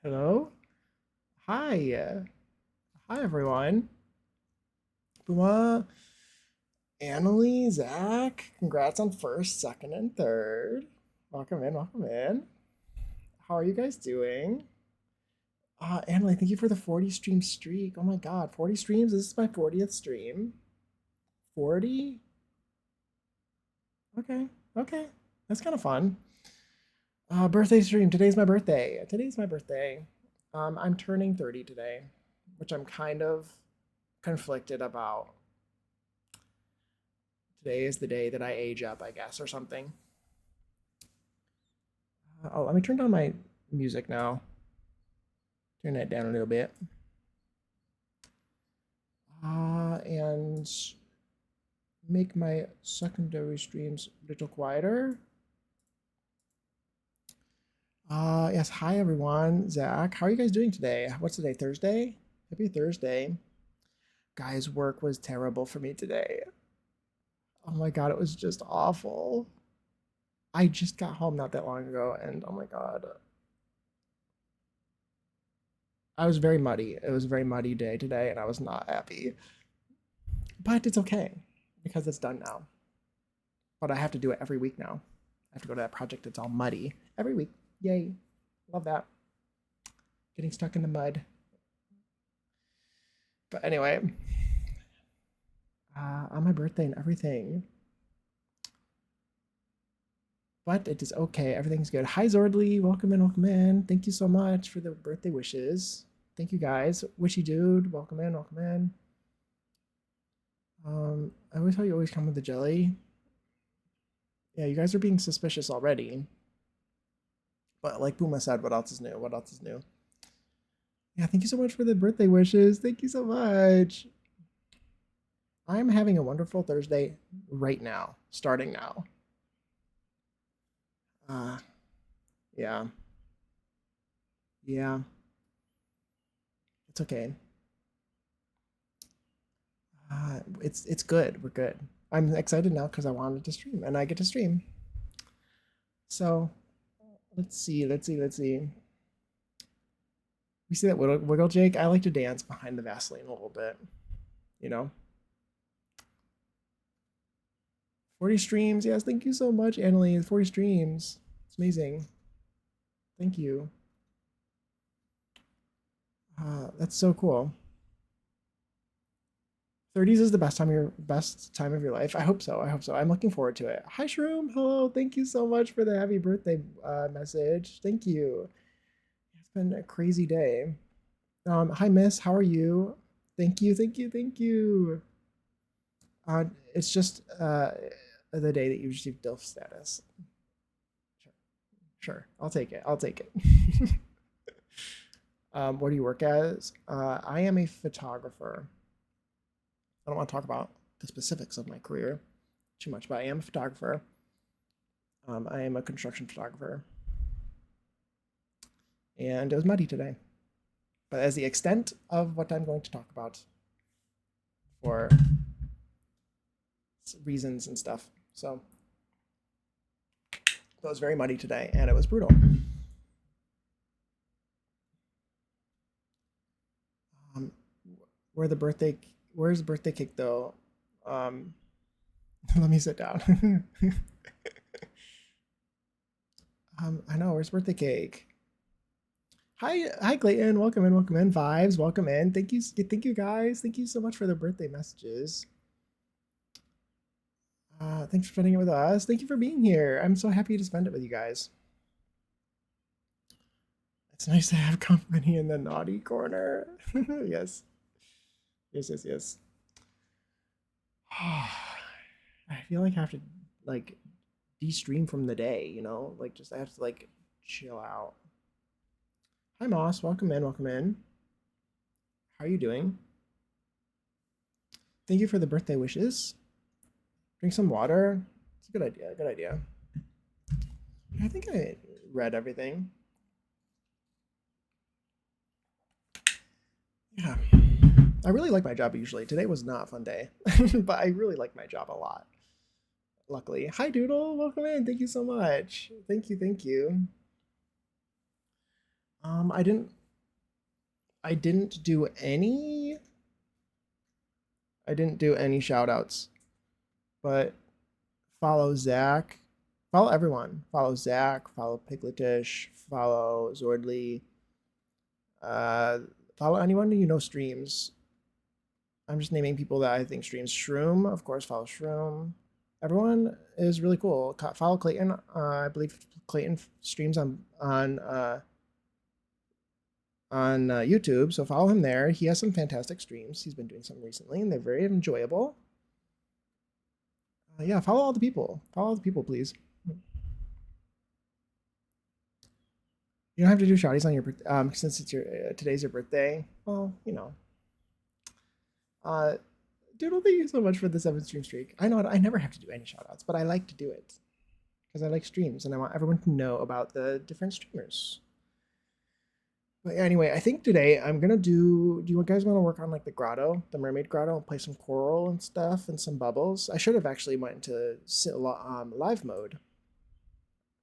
Hello? Hi. Hi, everyone. Buma, Annalie, Zach, congrats on first, second, and third. Welcome in, welcome in. How are you guys doing? Annalie, thank you for the 40 stream streak. Oh my God, 40 streams? This is my 40th stream. 40? Okay, okay. That's kind of fun. Birthday stream. Today's my birthday. Today's my birthday. I'm turning 30 today, which I'm kind of conflicted about. Today is the day that I age up, I guess, or something. Oh, let me turn down my music now. Turn that down a little bit. And make my secondary streams a little quieter. Yes, hi everyone. Zach, how are you guys doing today? What's today? Thursday? Happy Thursday. Guys, work was terrible for me today. Oh my God, it was just awful. I just got home not that long ago, and oh my God, I was very muddy. It was a very muddy day today, and I was not happy. But it's okay because it's done now. But I have to do it every week now. I have to go to that project that's all muddy every week. Yay. Love that. Getting stuck in the mud. But anyway, on my birthday and everything. But it is okay. Everything's good. Hi, Zordly. Welcome in, welcome in. Thank you so much for the birthday wishes. Thank you guys. Wishy dude, welcome in, welcome in. I always thought you always come with the jelly. Yeah, you guys are being suspicious already. But like Puma said, what else is new? What else is new? Yeah, thank you so much for the birthday wishes. Thank you so much. I'm having a wonderful Thursday right now, starting now. Uh, yeah, yeah, it's okay. It's good. We're good. I'm excited now because I wanted to stream and I get to stream. So let's see, let's see, let's see. You see that wiggle, Jake? I like to dance behind the Vaseline a little bit. You know, 40 streams. Yes, thank you so much, Annalie. 40 streams. It's amazing. Thank you. That's so cool. 30s is the best time of your life. I hope so. I hope so. I'm looking forward to it. Hi, Shroom. Hello. Thank you so much for the happy birthday message. Thank you. It's been a crazy day. Hi, Miss. How are you? Thank you. Thank you. Thank you. It's just the day that you received DILF status. Sure. Sure. I'll take it. I'll take it. What do you work as? I am a photographer. I don't want to talk about the specifics of my career too much, but I am a photographer. I am a construction photographer. And it was muddy today. But as the extent of what I'm going to talk about for reasons and stuff. So it was very muddy today and it was brutal. Um, where's the birthday cake though? Um, let me sit down. I know, where's birthday cake? Hi, Clayton. Welcome in, welcome in. Vibes, welcome in. Thank you, guys. Thank you so much for the birthday messages. Thanks for spending it with us. Thank you for being here. I'm so happy to spend it with you guys. It's nice to have company in the naughty corner. Yes, yes, yes, yes. I feel like I have to like de-stream from the day, you know? Like just I have to like chill out. Hi Moss, welcome in, welcome in. How are you doing? Thank you for the birthday wishes. Drink some water. It's a good idea, good idea. I think I read everything. Yeah. I really like my job usually. Today was not a fun day, but I really like my job a lot. Luckily. Hi Doodle, welcome in. Thank you so much. Thank you, thank you. I didn't I didn't do any. I didn't do any shout outs, but follow Zach. Follow everyone. Follow Zach. Follow Pigletish. Follow Zordly. Uh, Follow anyone you know streams. I'm just naming people that I think streams. Shroom, of course. Follow Shroom. Everyone is really cool. Follow Clayton. I believe Clayton streams on YouTube, so follow him there. He has some fantastic streams. He's been doing some recently, and they're very enjoyable. Yeah, follow all the people. Follow all the people, please. You don't have to do shouties on your since it's your today's your birthday. Well, you know. Doodle, thank you so much for the 7 stream streak. I know I never have to do any shoutouts, but I like to do it because I like streams and I want everyone to know about the different streamers. But anyway, I think today I'm gonna do. Do you guys want to work on like the grotto, the mermaid grotto, and play some coral and stuff and some bubbles? I should have actually went into live mode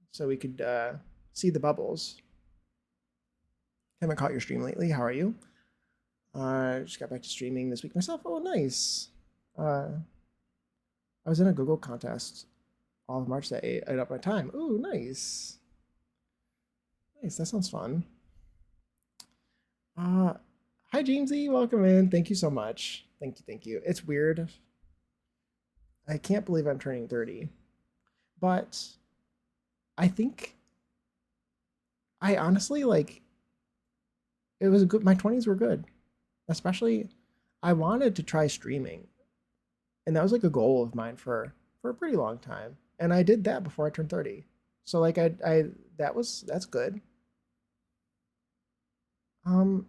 so we could see the bubbles. Haven't caught your stream lately. How are you? Just got back to streaming this week myself. Oh, nice. I was in a Google contest all of March that ate up my time. Ooh, nice. Nice. That sounds fun. Hi, Jamesy. Welcome in. Thank you so much. Thank you. Thank you. It's weird. I can't believe I'm turning 30. But I think I honestly like it was good. My 20s were good. Especially I wanted to try streaming. And that was like a goal of mine for a pretty long time. And I did that before I turned 30. So like that's good. And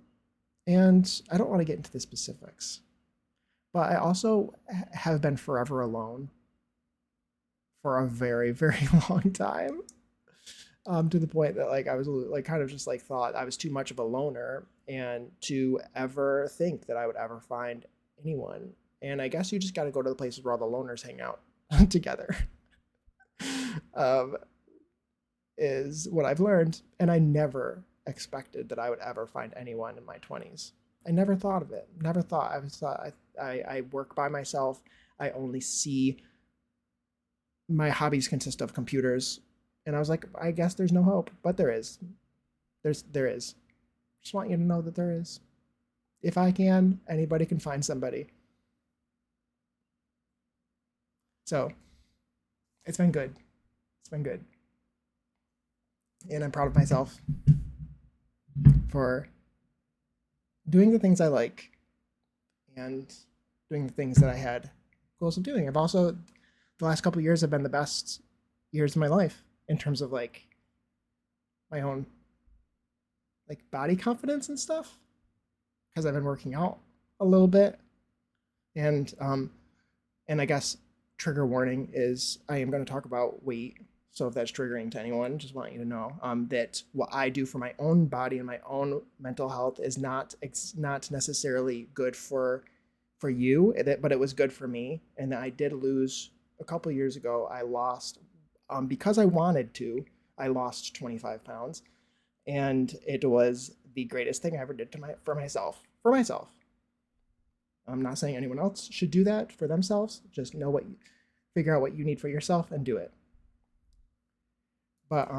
I don't want to get into the specifics, but I also have been forever alone for a very, very long time. To the point that like I was like kind of just like thought I was too much of a loner and to ever think that I would ever find anyone. And I guess you just got to go to the places where all the loners hang out together. Is what I've learned, and I never expected that I would ever find anyone in my 20s. I never thought of it. Never thought. I work by myself. I only see my hobbies consist of computers, and I was like, I guess there's no hope, but there is. There is. Just want you to know that there is. If I can, anybody can find somebody. So it's been good. It's been good. And I'm proud of myself for doing the things I like and doing the things that I had goals of doing. I've also, the last couple of years have been the best years of my life in terms of like my own like body confidence and stuff because I've been working out a little bit. And I guess trigger warning is I am going to talk about weight. So if that's triggering to anyone, just want you to know that what I do for my own body and my own mental health is not necessarily good for you, but it was good for me. And I did lose a couple years ago. I lost because I wanted to. I lost 25 pounds, and it was the greatest thing I ever did for myself. For myself. I'm not saying anyone else should do that for themselves. Just figure out what you need for yourself and do it. But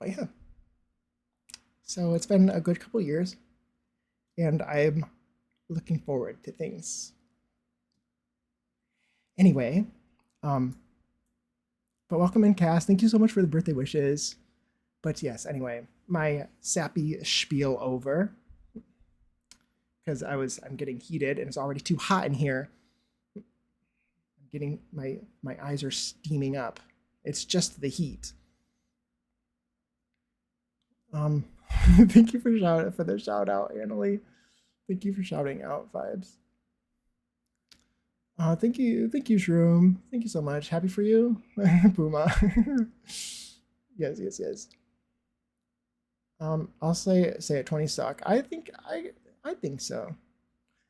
yeah. So it's been a good couple years, and I'm looking forward to things. Anyway, but welcome in, Cass. Thank you so much for the birthday wishes. But yes, anyway, my sappy spiel over because I'm getting heated and it's already too hot in here. I'm getting my eyes are steaming up. It's just the heat. Thank you for the shout out, Annalie. Thank you for shouting out vibes. Thank you, Shroom. Thank you so much. Happy for you, Puma. Yes. I'll say it. 20 suck. I think so.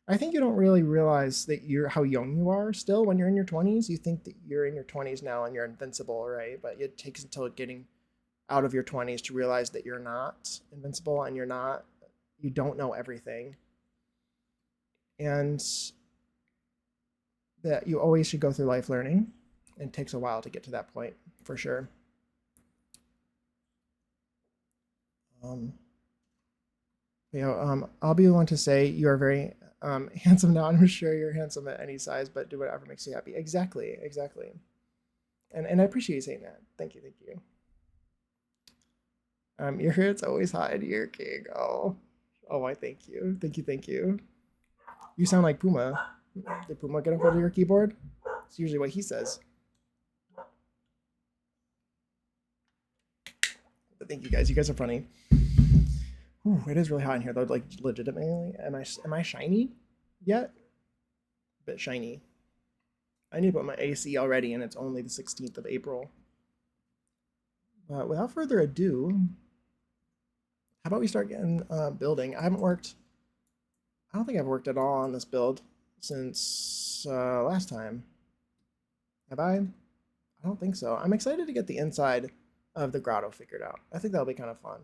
I think you don't really realize that how young you are still when you're in your 20s. You think that you're in your 20s now and you're invincible, right? But it takes until getting out of your 20s to realize that you're not invincible and you're not you don't know everything, and that you always should go through life learning. It takes a while to get to that point, for sure. I'll be the one to say you are very handsome now. I'm sure you're handsome at any size, but do whatever makes you happy. Exactly, exactly. And I appreciate you saying that. Thank you, thank you. Your hair's always hot, you're king. Oh, oh, I thank you, thank you, thank you. You sound like Puma. Did Puma get a hold of your keyboard? It's usually what he says. But thank you guys. You guys are funny. Ooh, it is really hot in here though. Like legitimately, am I shiny yet? A bit shiny. I need to put my AC already, and it's only the 16th of April. But without further ado, how about we start getting building? I haven't worked. I don't think I've worked at all on this build since last time. Have I? I don't think so. I'm excited to get the inside of the grotto figured out. I think that'll be kind of fun.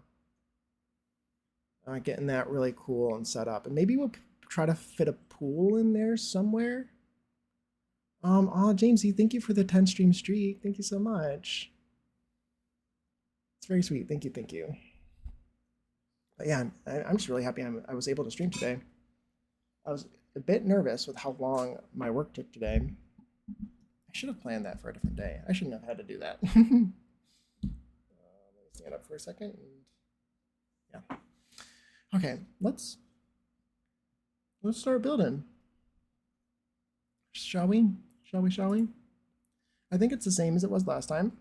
Getting that really cool and set up. And maybe we'll try to fit a pool in there somewhere. Oh, Jamesy, thank you for the 10 stream streak. Thank you so much. It's very sweet. Thank you, thank you. But yeah, I'm just really happy I was able to stream today. I was a bit nervous with how long my work took today. I should have planned that for a different day. I shouldn't have had to do that. Let me stand up for a second. Yeah. Okay, let's start building. Shall we? Shall we? I think it's the same as it was last time.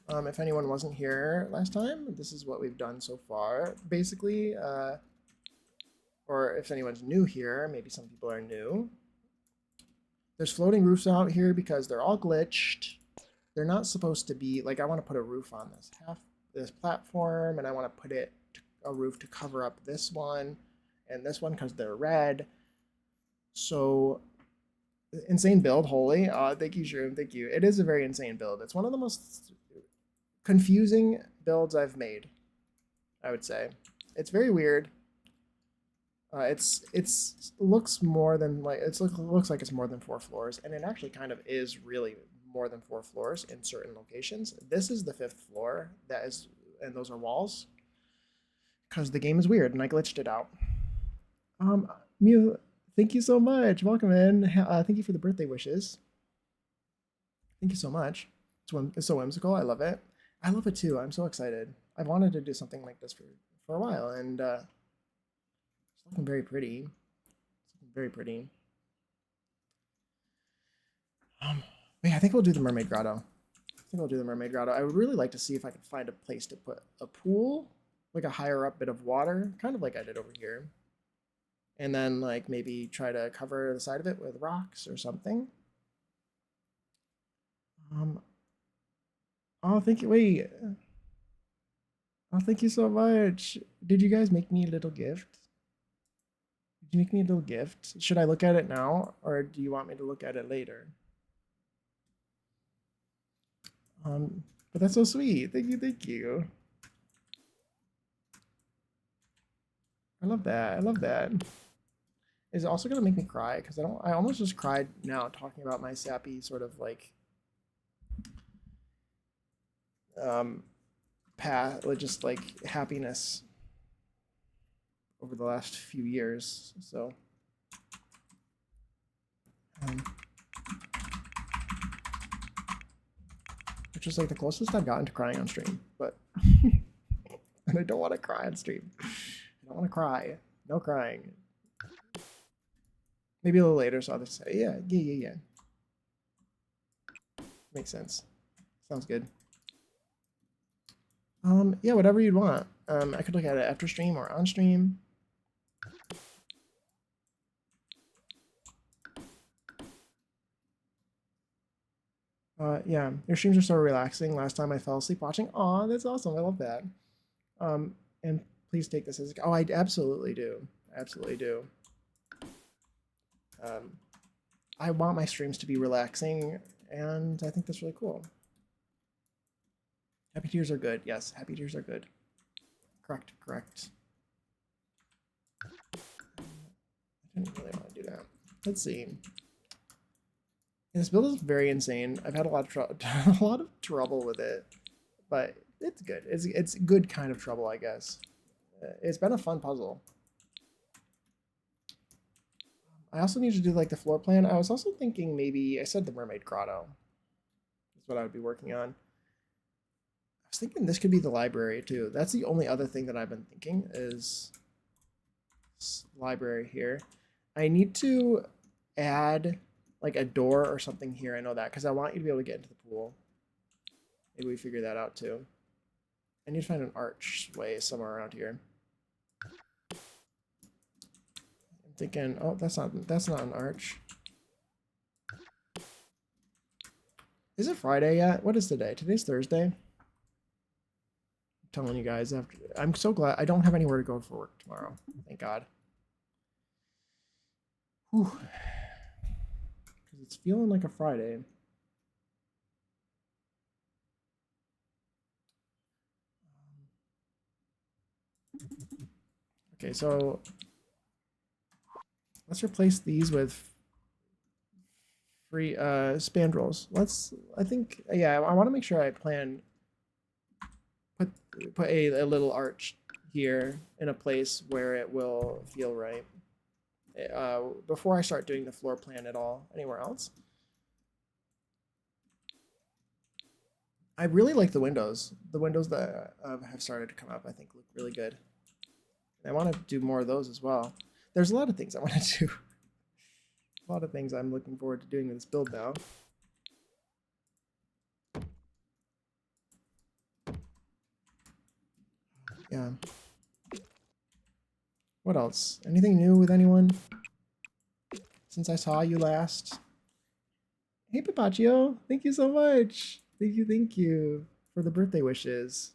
If anyone wasn't here last time, this is what we've done so far. Basically, or if anyone's new here, maybe some people are new. There's floating roofs out here because they're all glitched. They're not supposed to be, like I want to put a roof on this platform, and I want to put a roof to cover up this one and this one because they're red. So insane build, holy. Thank you, Shroom. Thank you. It is a very insane build. It's one of the most confusing builds I've made, I would say. It's very weird. Looks more than like looks like it's more than 4 floors, and it actually kind of is really more than 4 floors in certain locations. This is the 5th floor that is, and those are walls because the game is weird and I glitched it out. Mew, thank you so much. Welcome in. Thank you for the birthday wishes. Thank you so much. It's so whimsical. I love it. I love it too. I'm so excited. I've wanted to do something like this for a while, and it's looking very pretty. It's looking very pretty. Yeah, I think we'll do the Mermaid Grotto. I would really like to see if I could find a place to put a pool, like a higher up bit of water, kind of like I did over here. And then like maybe try to cover the side of it with rocks or something. Oh, thank you. Wait. Oh, thank you so much. Did you guys make me a little gift? Did you make me a little gift? Should I look at it now, or do you want me to look at it later? But that's so sweet. Thank you, thank you. I love that. I love that. Is it also gonna make me cry? Because I almost just cried now talking about my sappy sort of like path, just like happiness over the last few years. So which is like the closest I've gotten to crying on stream, but and I don't want to cry on stream. I don't want to cry. No crying. Maybe a little later, so I'll just say, yeah. Makes sense. Sounds good. Yeah, whatever you'd want. I could look at it after stream or on stream. Yeah, your streams are so relaxing. Last time I fell asleep watching. Aw, that's awesome. I love that. And please take this as I absolutely do. Absolutely do. I want my streams to be relaxing, and I think that's really cool. Happy tears are good. Yes, happy tears are good. Correct. didn't really want to do that. Let's see. This build is very insane. I've had a lot of trouble with it, but it's good. It's good kind of trouble, I guess. It's been a fun puzzle. I also need to do like the floor plan. I was also thinking maybe I said the Mermaid Grotto. That's what I would be working on. I was thinking this could be the library too. That's the only other thing that I've been thinking is this library here. I need to add like a door or something here. I know that because I want you to be able to get into the pool. Maybe we figure that out too. I need to find an archway somewhere around here. I'm thinking, oh, that's not an arch. Is it Friday yet? What is today? Today's Thursday. I'm telling you guys, I'm so glad I don't have anywhere to go for work tomorrow. Thank God. Whew. It's feeling like a Friday. Okay, so let's replace these with free spandrels. I think, yeah, I want to make sure I put a little arch here in a place where it will feel right. Before I start doing the floor plan at all anywhere else. I really like the windows. The windows that have started to come up, I think, look really good. I want to do more of those as well. There's a lot of things I want to do. A lot of things I'm looking forward to doing with this build now. Yeah. What else? Anything new with anyone? Since I saw you last. Hey, Papaccio. Thank you so much. Thank you for the birthday wishes.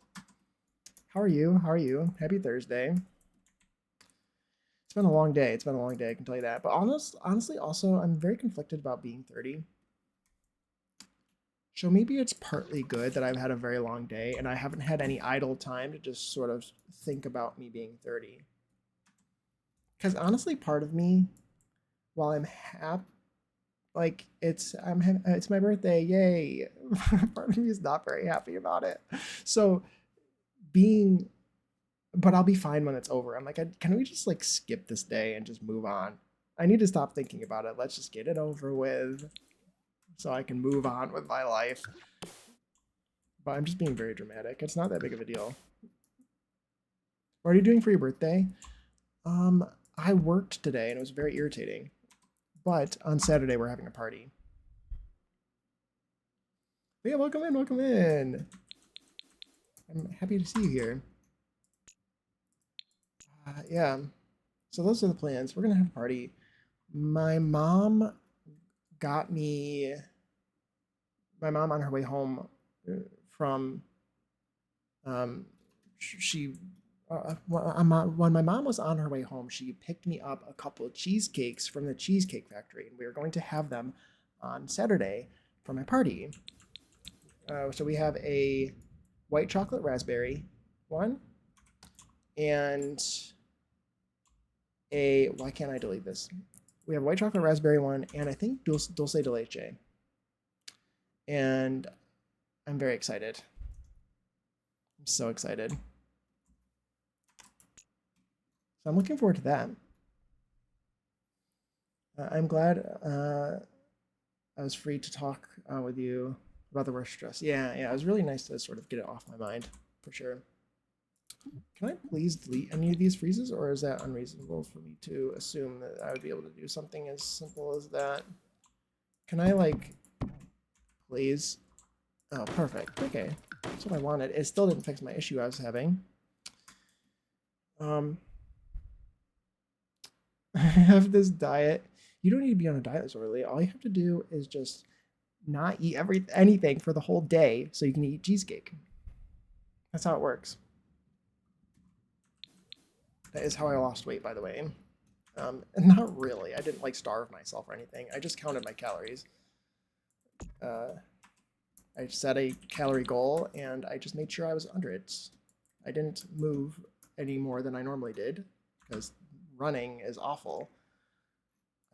How are you? How are you? Happy Thursday. It's been a long day. It's been a long day, I can tell you that. But honestly, also, I'm very conflicted about being 30. So maybe it's partly good that I've had a very long day and I haven't had any idle time to just sort of think about me being 30. Because honestly, part of me, while I'm happy, like it's my birthday, yay! Part of me is not very happy about it. So but I'll be fine when it's over. I'm like, can we just like skip this day and just move on? I need to stop thinking about it. Let's just get it over with so I can move on with my life. But I'm just being very dramatic. It's not that big of a deal. What are you doing for your birthday? I worked today and it was very irritating. But on Saturday we're having a party. But yeah, welcome in, welcome in. I'm happy to see you here. Yeah. So those are the plans. We're gonna have a party. My mom got me. My mom on her way home from. When my mom was on her way home, she picked me up a couple of cheesecakes from the Cheesecake Factory, and we were going to have them on Saturday for my party. So we have a white chocolate raspberry one, and why can't I delete this? We have white chocolate raspberry one, and I think dulce de leche. And I'm very excited. I'm so excited. So I'm looking forward to that. I'm glad I was free to talk with you about the work stress. Yeah, it was really nice to sort of get it off my mind, for sure. Can I please delete any of these freezes, or is that unreasonable for me to assume that I would be able to do something as simple as that? Can I, like, please? Oh, perfect. Okay, that's what I wanted. It still didn't fix my issue I was having. I have this diet. You don't need to be on a diet this early. All you have to do is just not eat anything for the whole day so you can eat cheesecake. That's how it works. That is how I lost weight, by the way. Not really. I didn't like starve myself or anything. I just counted my calories. I set a calorie goal and I just made sure I was under it. I didn't move any more than I normally did because running is awful.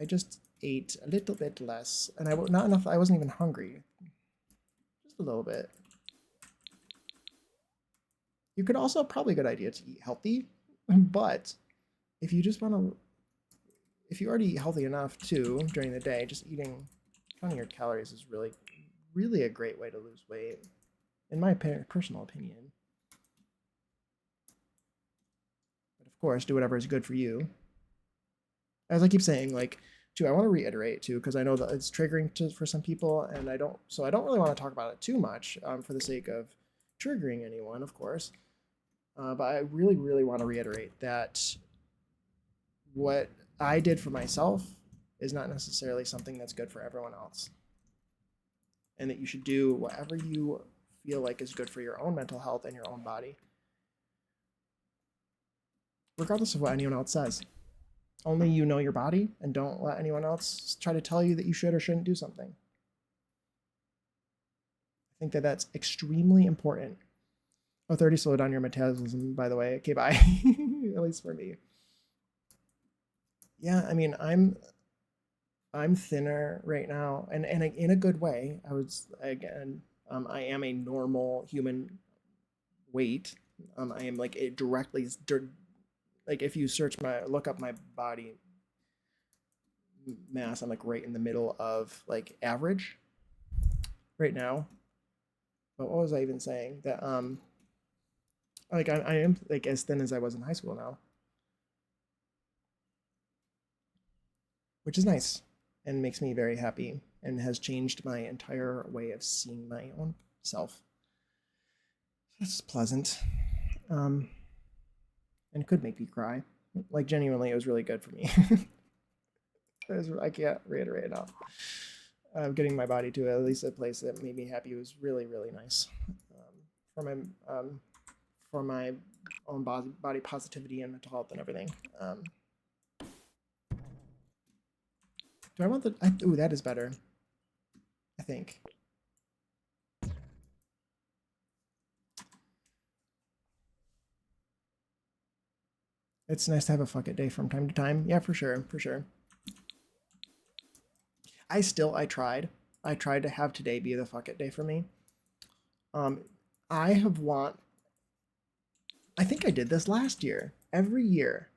I just ate a little bit less, and not enough. I wasn't even hungry. Just a little bit. You could also, probably a good idea to eat healthy, but if you just want to, if you already eat healthy enough too during the day, just counting your calories is really, really a great way to lose weight, in my personal opinion. But of course, do whatever is good for you. As I keep saying, like, too, I want to reiterate too, because I know that it's triggering for some people, and I don't really want to talk about it too much, for the sake of triggering anyone, of course. But I really, really want to reiterate that what I did for myself is not necessarily something that's good for everyone else. And that you should do whatever you feel like is good for your own mental health and your own body, regardless of what anyone else says. Only you know your body, and don't let anyone else try to tell you that you should or shouldn't do something. I think that that's extremely important. Oh, 30 slow down your metabolism, by the way. Okay, bye. At least for me. Yeah, I mean, I'm thinner right now, and in a good way. I am a normal human weight. I am like it directly, like if you look up my body mass, I'm like right in the middle of like average right now. But what was I even saying? That like I am like as thin as I was in high school now, which is nice and makes me very happy and has changed my entire way of seeing my own self. That's pleasant. And could make me cry. Like genuinely, it was really good for me. I can't reiterate enough. Getting my body to at least a place that made me happy was really, really nice. For my for my own body positivity and mental health and everything. Do I want the? Ooh, that is better. I think. It's nice to have a fuck it day from time to time. Yeah, for sure, for sure. I tried. I tried to have today be the fuck it day for me. I have want. I think I did this last year. Every year,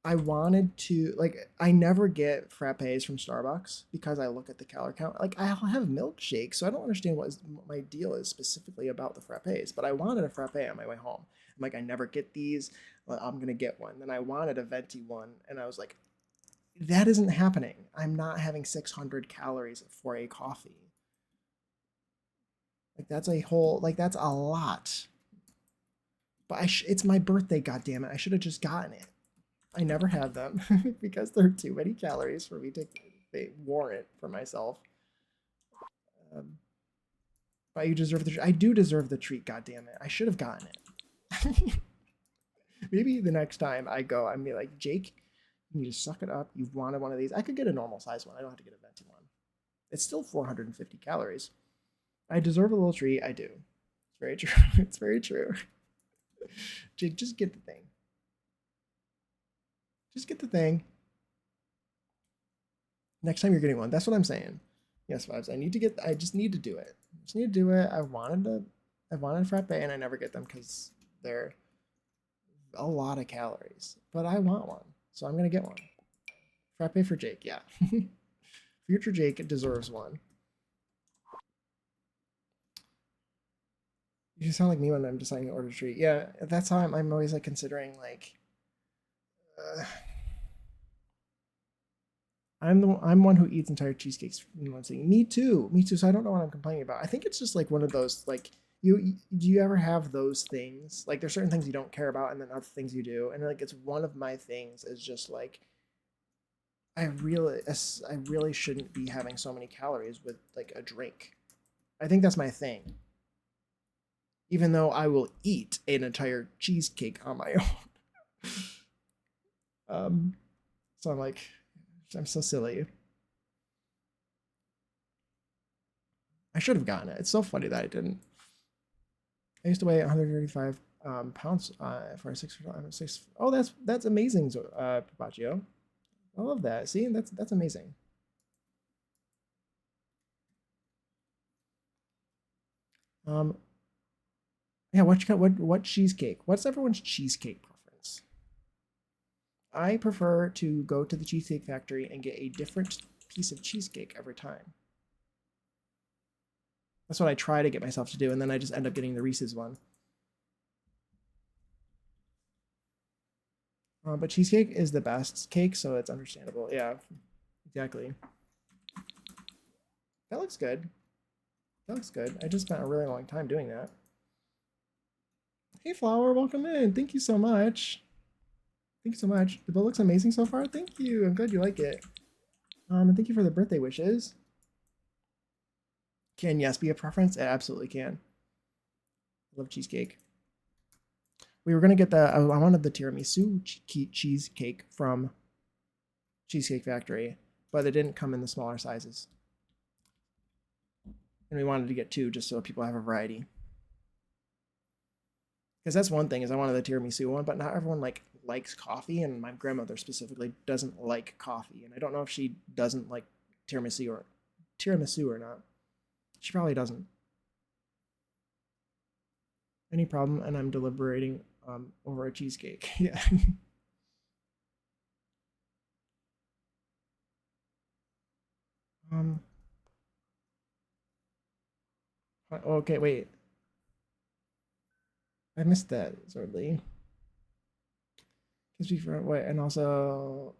I wanted to like. I never get frappes from Starbucks because I look at the calorie count. Like I'll have milkshakes, so I don't understand what my deal is specifically about the frappes. But I wanted a frappe on my way home. I'm like, I never get these. Well, I'm gonna get one. Then I wanted a venti one, and I was like, that isn't happening. I'm not having 600 calories for a coffee. Like that's a lot. But it's my birthday, goddammit. I should have just gotten it. I never had them because they're too many calories for me to they warrant for myself. Um, but you deserve I do deserve the treat, goddammit. I should have gotten it. Maybe the next time I go, I'm be like, Jake, you need to suck it up. You've wanted one of these. I could get a normal size one. I don't have to get a venti one. It's still 450 calories. I deserve a little treat. I do. It's very true. It's very true. Jake, just get the thing. Just get the thing. Next time you're getting one. That's what I'm saying. Yes, vibes. I just need to do it. I just need to do it. I wanted a frappe and I never get them because they're a lot of calories. But I want one. So I'm gonna get one. Frappe for Jake, yeah. Future Jake deserves one. You sound like me when I'm deciding to order a treat. Yeah, that's how I'm always like considering like I'm one who eats entire cheesecakes in one sitting. Me too. Me too. So I don't know what I'm complaining about. I think it's just like one of those like do you ever have those things? Like there's certain things you don't care about and then other things you do. And like it's one of my things is just like I really shouldn't be having so many calories with like a drink. I think that's my thing. Even though I will eat an entire cheesecake on my own. So I'm like, I'm so silly. I should have gotten it. It's so funny that I didn't. I used to weigh 135 pounds for a 6 foot. Oh, that's amazing, Papaccio. I love that. See, that's amazing. Um, yeah. What cheesecake? What's everyone's cheesecake preference? I prefer to go to the Cheesecake Factory and get a different piece of cheesecake every time. That's what I try to get myself to do, and then I just end up getting the Reese's one. But cheesecake is the best cake, so it's understandable. Yeah, exactly. That looks good. That looks good. I just spent a really long time doing that. Hey, Flower, welcome in. Thank you so much. Thank you so much. The boat looks amazing so far. Thank you. I'm glad you like it. And thank you for the birthday wishes. Can yes be a preference? It absolutely can. I love cheesecake. We were gonna get the. I wanted the tiramisu cheesecake from Cheesecake Factory, but it didn't come in the smaller sizes. And we wanted to get two just so people have a variety. Because that's one thing is I wanted the tiramisu one, but not everyone likes coffee, and my grandmother specifically doesn't like coffee, and I don't know if she doesn't like tiramisu or not. She probably doesn't. Any problem? And I'm deliberating over a cheesecake. Yeah. um. Okay. Wait. I missed that. Sorry. Can speak for what, and also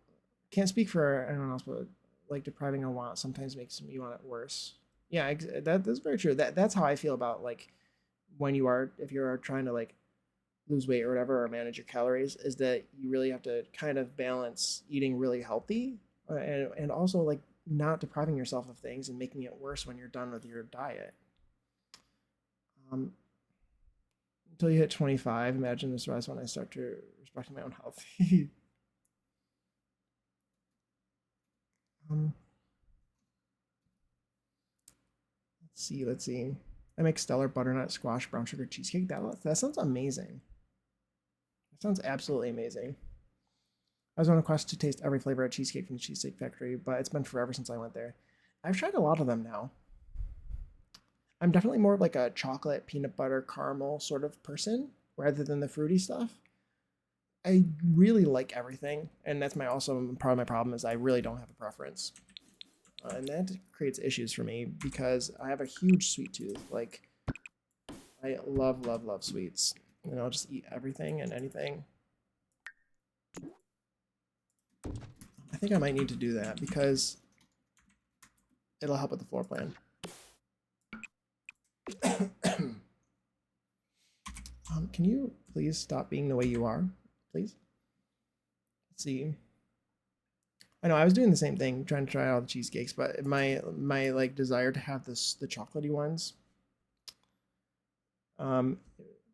can't speak for anyone else, but like depriving a want sometimes makes me want it worse. Yeah, that's very true. That's how I feel about like when you are if you're trying to like lose weight or whatever or manage your calories is that you really have to kind of balance eating really healthy and also like not depriving yourself of things and making it worse when you're done with your diet. Um, until you hit 25, imagine this rise when I start to respect my own health. um, let's see. I make stellar butternut squash brown sugar cheesecake. That sounds amazing. That sounds absolutely amazing. I was on a quest to taste every flavor of cheesecake from the Cheesecake Factory, but it's been forever since I went there. I've tried a lot of them now. I'm definitely more of like a chocolate, peanut butter, caramel sort of person rather than the fruity stuff. I really like everything, and that's my also part of my problem is I really don't have a preference, and that creates issues for me because I have a huge sweet tooth. Like I love sweets, and I'll just eat everything and anything. I think I might need to do that because it'll help with the floor plan. Can you please stop being the way you are, please? Let's see. I know I was doing the same thing, trying to try all the cheesecakes, but my like desire to have the chocolatey ones um,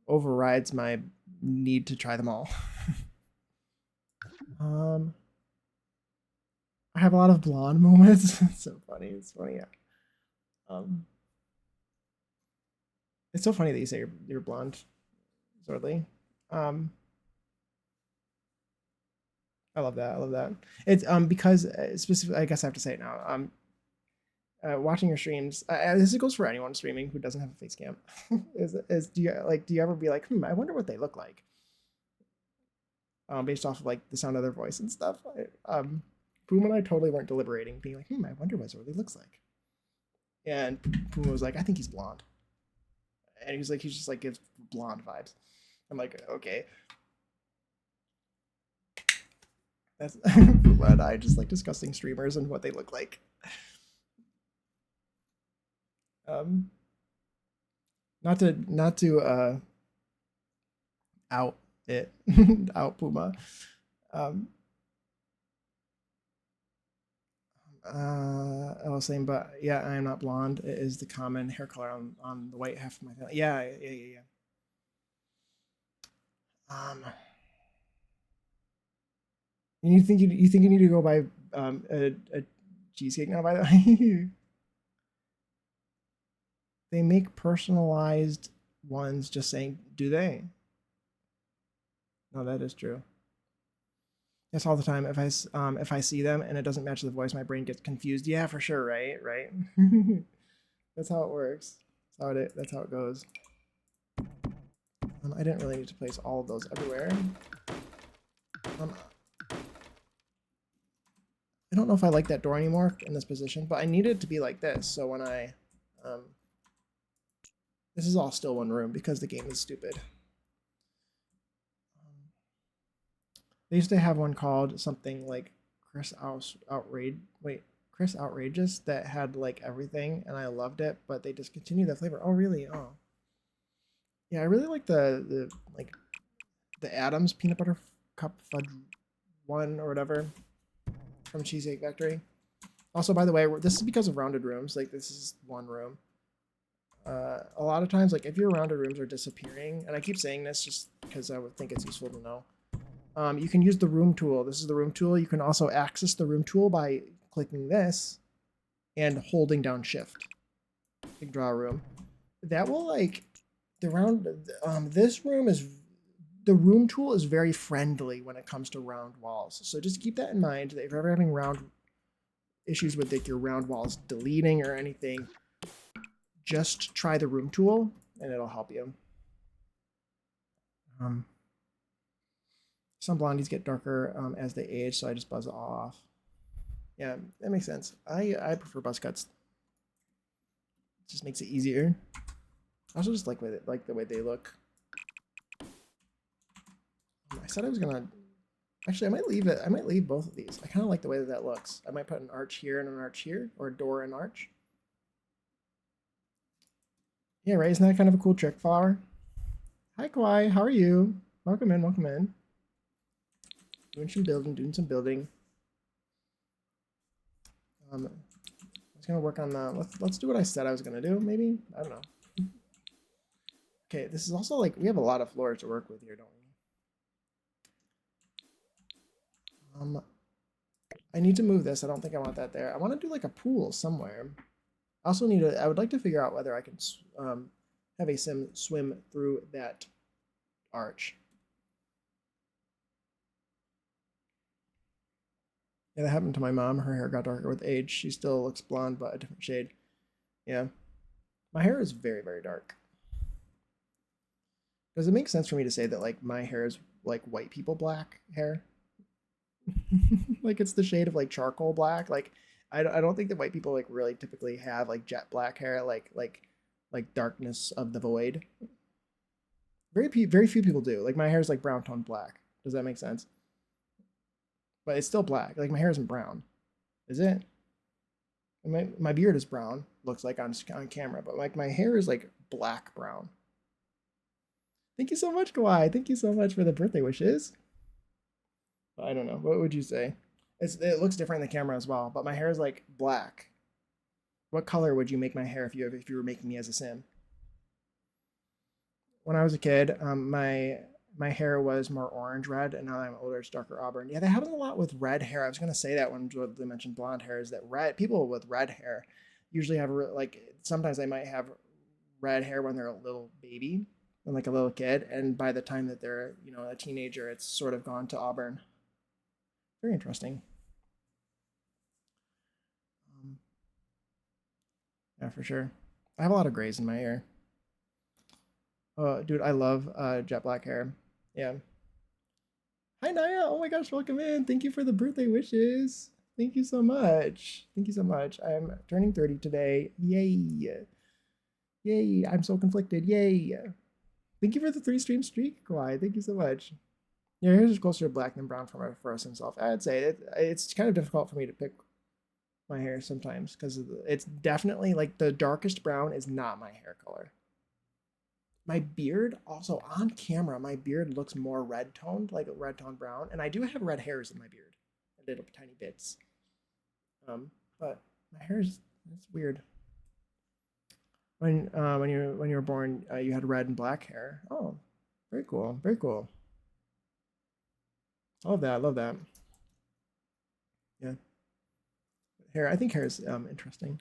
overrides my need to try them all. um, I have a lot of blonde moments. It's so funny. It's funny. Yeah. Um, it's so funny that you say you're blonde, Zordly. Um, I love that. I love that. It's because specifically, I guess I have to say it now. Watching your streams, this goes for anyone streaming who doesn't have a face cam. Is do you ever be like, I wonder what they look like, based off of like the sound of their voice and stuff. Boom and I totally weren't deliberating, being like, I wonder what Zordy looks like. And Puma was like, I think he's blonde, and he was like, he just like gives blonde vibes. I'm like, okay, that's Puma and I just like discussing streamers and what they look like. Um, not to out it out Puma. Um, I was saying, but yeah, I am not blonde. It is the common hair color on the white half of my family. Yeah. Um, you think you need to go buy a cheesecake now? By the way, they make personalized ones. Just saying, do they? No, that is true. It's all the time. If I see them and it doesn't match the voice, my brain gets confused. Yeah, for sure. Right. Right. That's how it works. That's how it goes. I didn't really need to place all of those everywhere. Um, I don't know if I like that door anymore in this position, but I need it to be like this. So when um, this is all still one room because the game is stupid. They used to have one called something like Chris Outrageous that had like everything, and I loved it, but they discontinued that flavor. Oh, really? Oh, yeah. I really like the like the Adams peanut butter cup fudge one or whatever from Cheesecake Factory. Also, by the way, this is because of rounded rooms. Like this is one room. A lot of times, like if your rounded rooms are disappearing, and I keep saying this just because I would think it's useful to know. You can use the room tool. This is the room tool. You can also access the room tool by clicking this and holding down shift. You can draw a room. That will like the round. This room is the room tool is very friendly when it comes to round walls. So just keep that in mind. That if you're ever having round issues with like your round walls deleting or anything, just try the room tool and it'll help you. Some blondies get darker as they age, so I just buzz it all off. Yeah, that makes sense. I prefer buzz cuts. It just makes it easier. I also just like the way they look. I said I was gonna. Actually, I might leave it. I might leave both of these. I kind of like the way that looks. I might put an arch here and an arch here, or a door and arch. Yeah, right. Isn't that kind of a cool trick flower? Hi, Kawhi. How are you? Welcome in. Welcome in. Doing some building. Doing some building. I was gonna work on the. Let's do what I said I was gonna do. Maybe I don't know. Okay, this is also like we have a lot of floors to work with here, don't we? I need to move this. I don't think I want that there. I want to do like a pool somewhere. I also need to. I would like to figure out whether I can have a sim swim through that arch. Yeah, that happened to my mom. Her hair got darker with age. She still looks blonde, but a different shade. Yeah, my hair is very, very dark. Does it make sense for me to say that like my hair is like white people black hair? Like it's the shade of like charcoal black. Like I don't think that white people like really typically have like jet black hair, like darkness of the void. Very few people do. Like my hair is like brown tone black. Does that make sense? But it's still black. Like my hair isn't brown, is it? My beard is brown. Looks like on camera, but like my hair is like black brown. Thank you so much, Kawhi. Thank you so much for the birthday wishes. I don't know. What would you say? It looks different in the camera as well, but my hair is like black. What color would you make my hair if you were making me as a sim? When I was a kid, my hair was more orange red, and now that I'm older, it's darker auburn. Yeah, that happens a lot with red hair. I was gonna say that when they mentioned blonde hair, is that red people with red hair usually have like sometimes they might have red hair when they're a little baby and like a little kid, and by the time that they're a teenager, it's sort of gone to auburn. Very interesting. Um, yeah, for sure. I have a lot of grays in my hair. Oh, dude, I love jet black hair. Yeah. Hi, Naya. Oh my gosh, welcome in. Thank you for the birthday wishes. Thank you so much. Thank you so much. I'm turning 30 today. Yay. Yay. I'm so conflicted. Yay. Thank you for the 3 stream streak, Kawhi. Thank you so much. Your hair is closer to black than brown for us himself. I'd say it's kind of difficult for me to pick my hair sometimes because it's definitely like the darkest brown is not my hair color. My beard also on camera, my beard looks more red toned, like a red toned brown, and I do have red hairs in my beard, little tiny bits. But my hair is it's weird. When you were born, you had red and black hair. Oh, very cool, very cool. I love that. I love that. Yeah, hair. I think hair is interesting.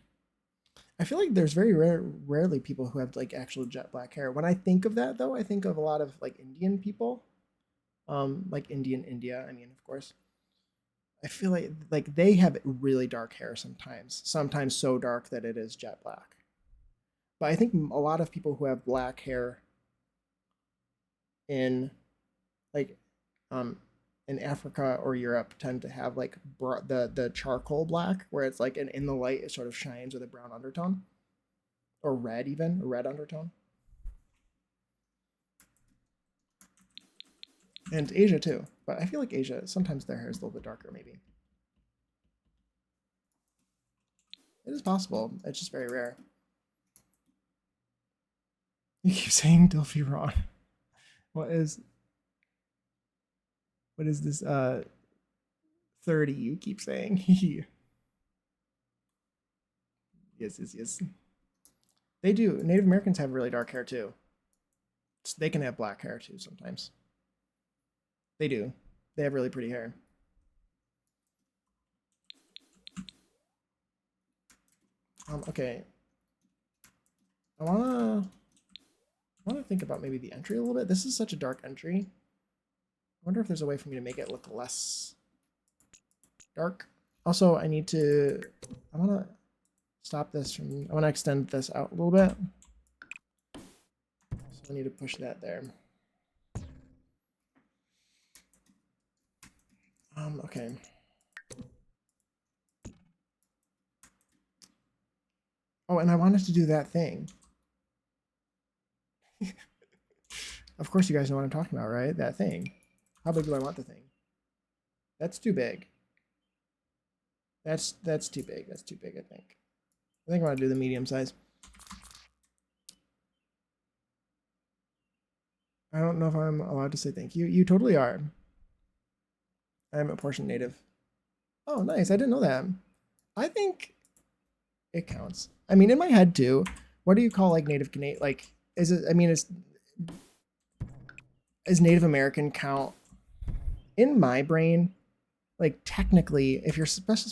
I feel like there's very rarely people who have like actual jet black hair. When I think of that though, I think of a lot of like Indian people, like India. I mean, of course. I feel like they have really dark hair sometimes so dark that it is jet black. But I think a lot of people who have black hair in like um in Africa or Europe tend to have like the charcoal black where it's like in the light it sort of shines with a brown undertone or red, even a red undertone. And Asia too, but I feel like Asia sometimes their hair is a little bit darker. Maybe it is possible. It's just very rare. You keep saying Dilphy Ron. What is this 30 you keep saying? Yes. They do. Native Americans have really dark hair too. They can have black hair too sometimes. They do. They have really pretty hair. Okay. I wanna think about maybe the entry a little bit. This is such a dark entry. I wonder if there's a way for me to make it look less dark. Also, I wanna stop this from, I wanna extend this out a little bit. So I need to push that there. Okay. Oh, and I wanted to do that thing. Of course you guys know what I'm talking about, right? That thing. How big do I want the thing? That's too big. That's too big. That's too big, I think. I think I want to do the medium size. I don't know if I'm allowed to say thank you. You totally are. I'm a portion native. Oh, nice. I didn't know that. I think it counts. I mean, in my head too. What do you call like Native Canadian? Like, is it? I mean, is Native American count in my brain? Like, technically, if you're special,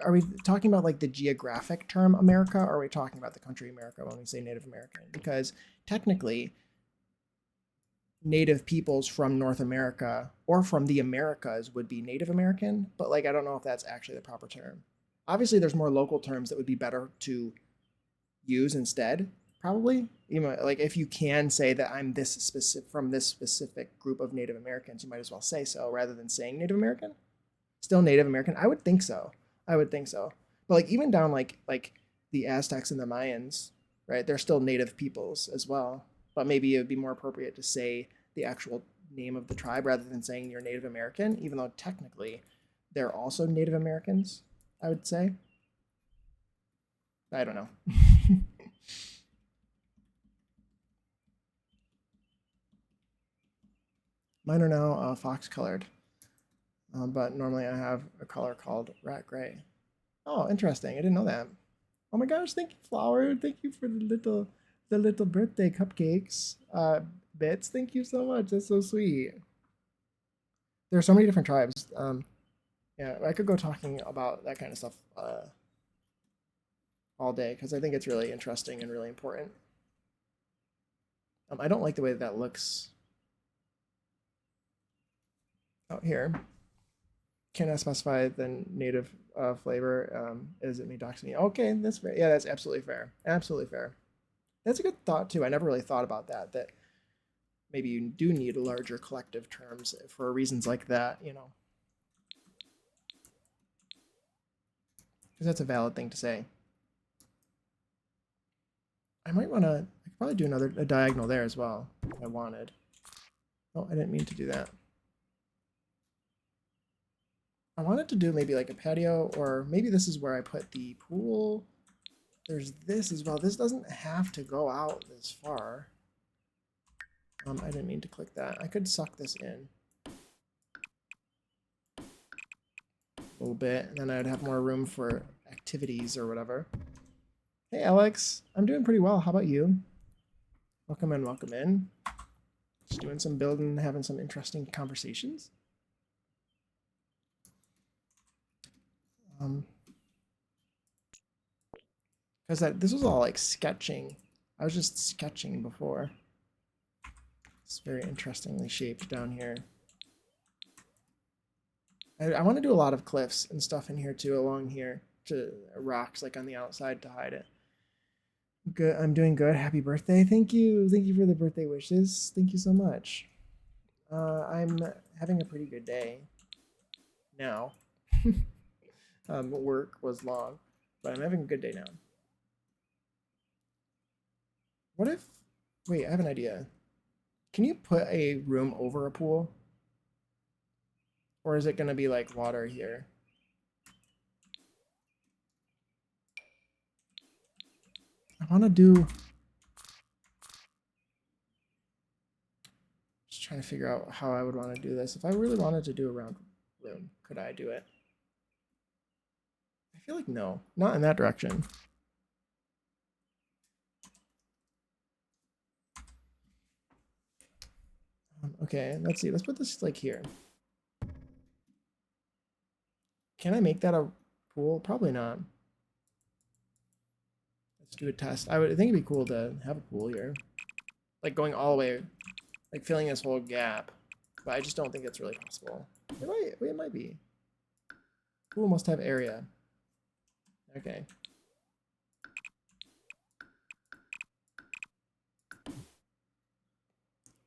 are we talking about like the geographic term America, or are we talking about the country America when we say Native American? Because technically, native peoples from North America or from the Americas would be Native American, but like I don't know if that's actually the proper term. Obviously, there's more local terms that would be better to use instead, probably. You know, like if you can say that I'm this specific from this specific group of Native Americans, you might as well say so rather than saying Native American. Still Native American? I would think so. I would think so. But like even down like the Aztecs and the Mayans, right? They're still native peoples as well. But maybe it would be more appropriate to say the actual name of the tribe rather than saying you're Native American, even though technically they're also Native Americans, I would say. I don't know. Mine are now fox colored, but normally I have a color called rat gray. Oh, interesting. I didn't know that. Oh my gosh, thank you, Flower. Thank you for the little birthday cupcakes. Bits, thank you so much. That's so sweet. There are so many different tribes. Yeah, I could go talking about that kind of stuff all day because I think it's really interesting and really important. I don't like the way that looks out here. Can I specify the native flavor? Is it me doxing? Okay, that's fair. Yeah, that's absolutely fair. Absolutely fair. That's a good thought too. I never really thought about that. That maybe you do need larger collective terms for reasons like that. You know, because that's a valid thing to say. I might want to. I could probably do a diagonal there as well if I wanted. Oh, I didn't mean to do that. I wanted to do maybe like a patio, or maybe this is where I put the pool. There's this as well. This doesn't have to go out this far. I didn't mean to click that. I could suck this in a little bit, and then I'd have more room for activities or whatever. Hey, Alex. I'm doing pretty well. How about you? Welcome in, welcome in. Just doing some building, having some interesting conversations. Because this was all like sketching. I was just sketching before. It's very interestingly shaped down here. I want to do a lot of cliffs and stuff in here too, along here, to rocks like on the outside to hide it. Good. I'm doing good. Happy birthday. Thank you. Thank you for the birthday wishes. Thank you so much. I'm having a pretty good day now. Work was long, but I'm having a good day now. What if, wait, I have an idea. Can you put a room over a pool? Or is it going to be like water here? I want to do, just trying to figure out how I would want to do this. If I really wanted to do a round room, could I do it? I feel like no, not in that direction. Okay, let's see. Let's put this like here. Can I make that a pool? Probably not. Let's do a test. I think it'd be cool to have a pool here. Like going all the way, like filling this whole gap. But I just don't think it's really possible. It might be. Pool must have area. Okay.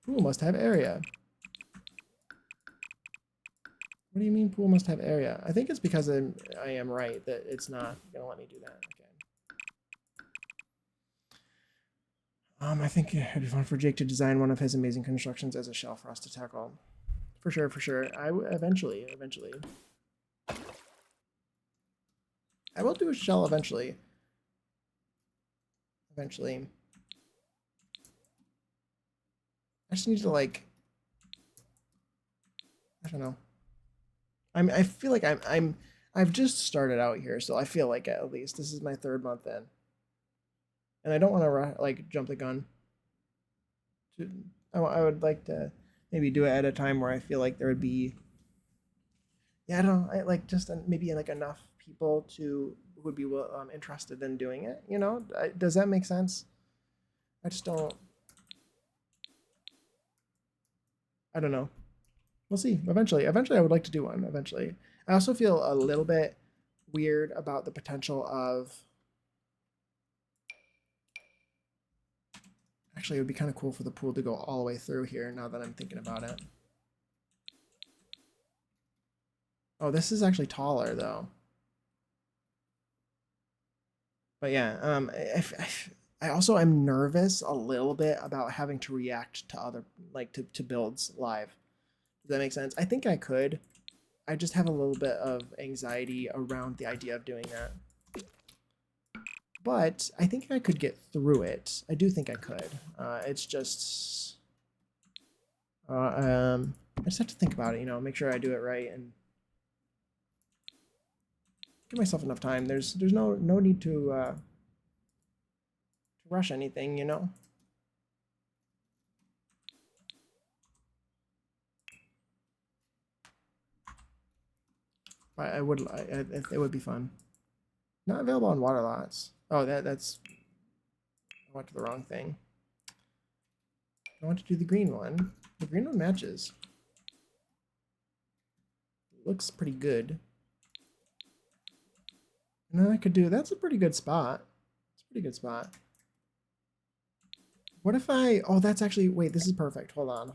Pool must have area. What do you mean pool must have area? I think it's because I am right that it's not going to let me do that. Okay. I think it'd be fun for Jake to design one of his amazing constructions as a shell for us to tackle. For sure, for sure. Eventually. I will do a shell eventually. Eventually. I just need to like, I don't know. I feel like I've just started out here, so I feel like at least this is my 3rd month in, and I don't want to like jump the gun. I would like to maybe do it at a time where I feel like there would be, yeah, I don't know, I like just maybe like enough people to who would be interested in doing it. You know, does that make sense? I just don't. I don't know. We'll see. Eventually, I would like to do one. Eventually, I also feel a little bit weird about the potential of. Actually, it would be kind of cool for the pool to go all the way through here. Now that I'm thinking about it. Oh, this is actually taller though. But yeah, I also am nervous a little bit about having to react to other like to builds live. Does that make sense? I think I could. I just have a little bit of anxiety around the idea of doing that. But I think I could get through it. I do think I could. It's just, I just have to think about it. You know, make sure I do it right and give myself enough time. There's no need to rush anything. You know. I would. It would be fun. Not available on water lots. Oh, that's. I went to the wrong thing. I want to do the green one. The green one matches. Looks pretty good. And then I could do. That's a pretty good spot. It's a pretty good spot. What if I? Oh, that's actually. Wait, this is perfect. Hold on.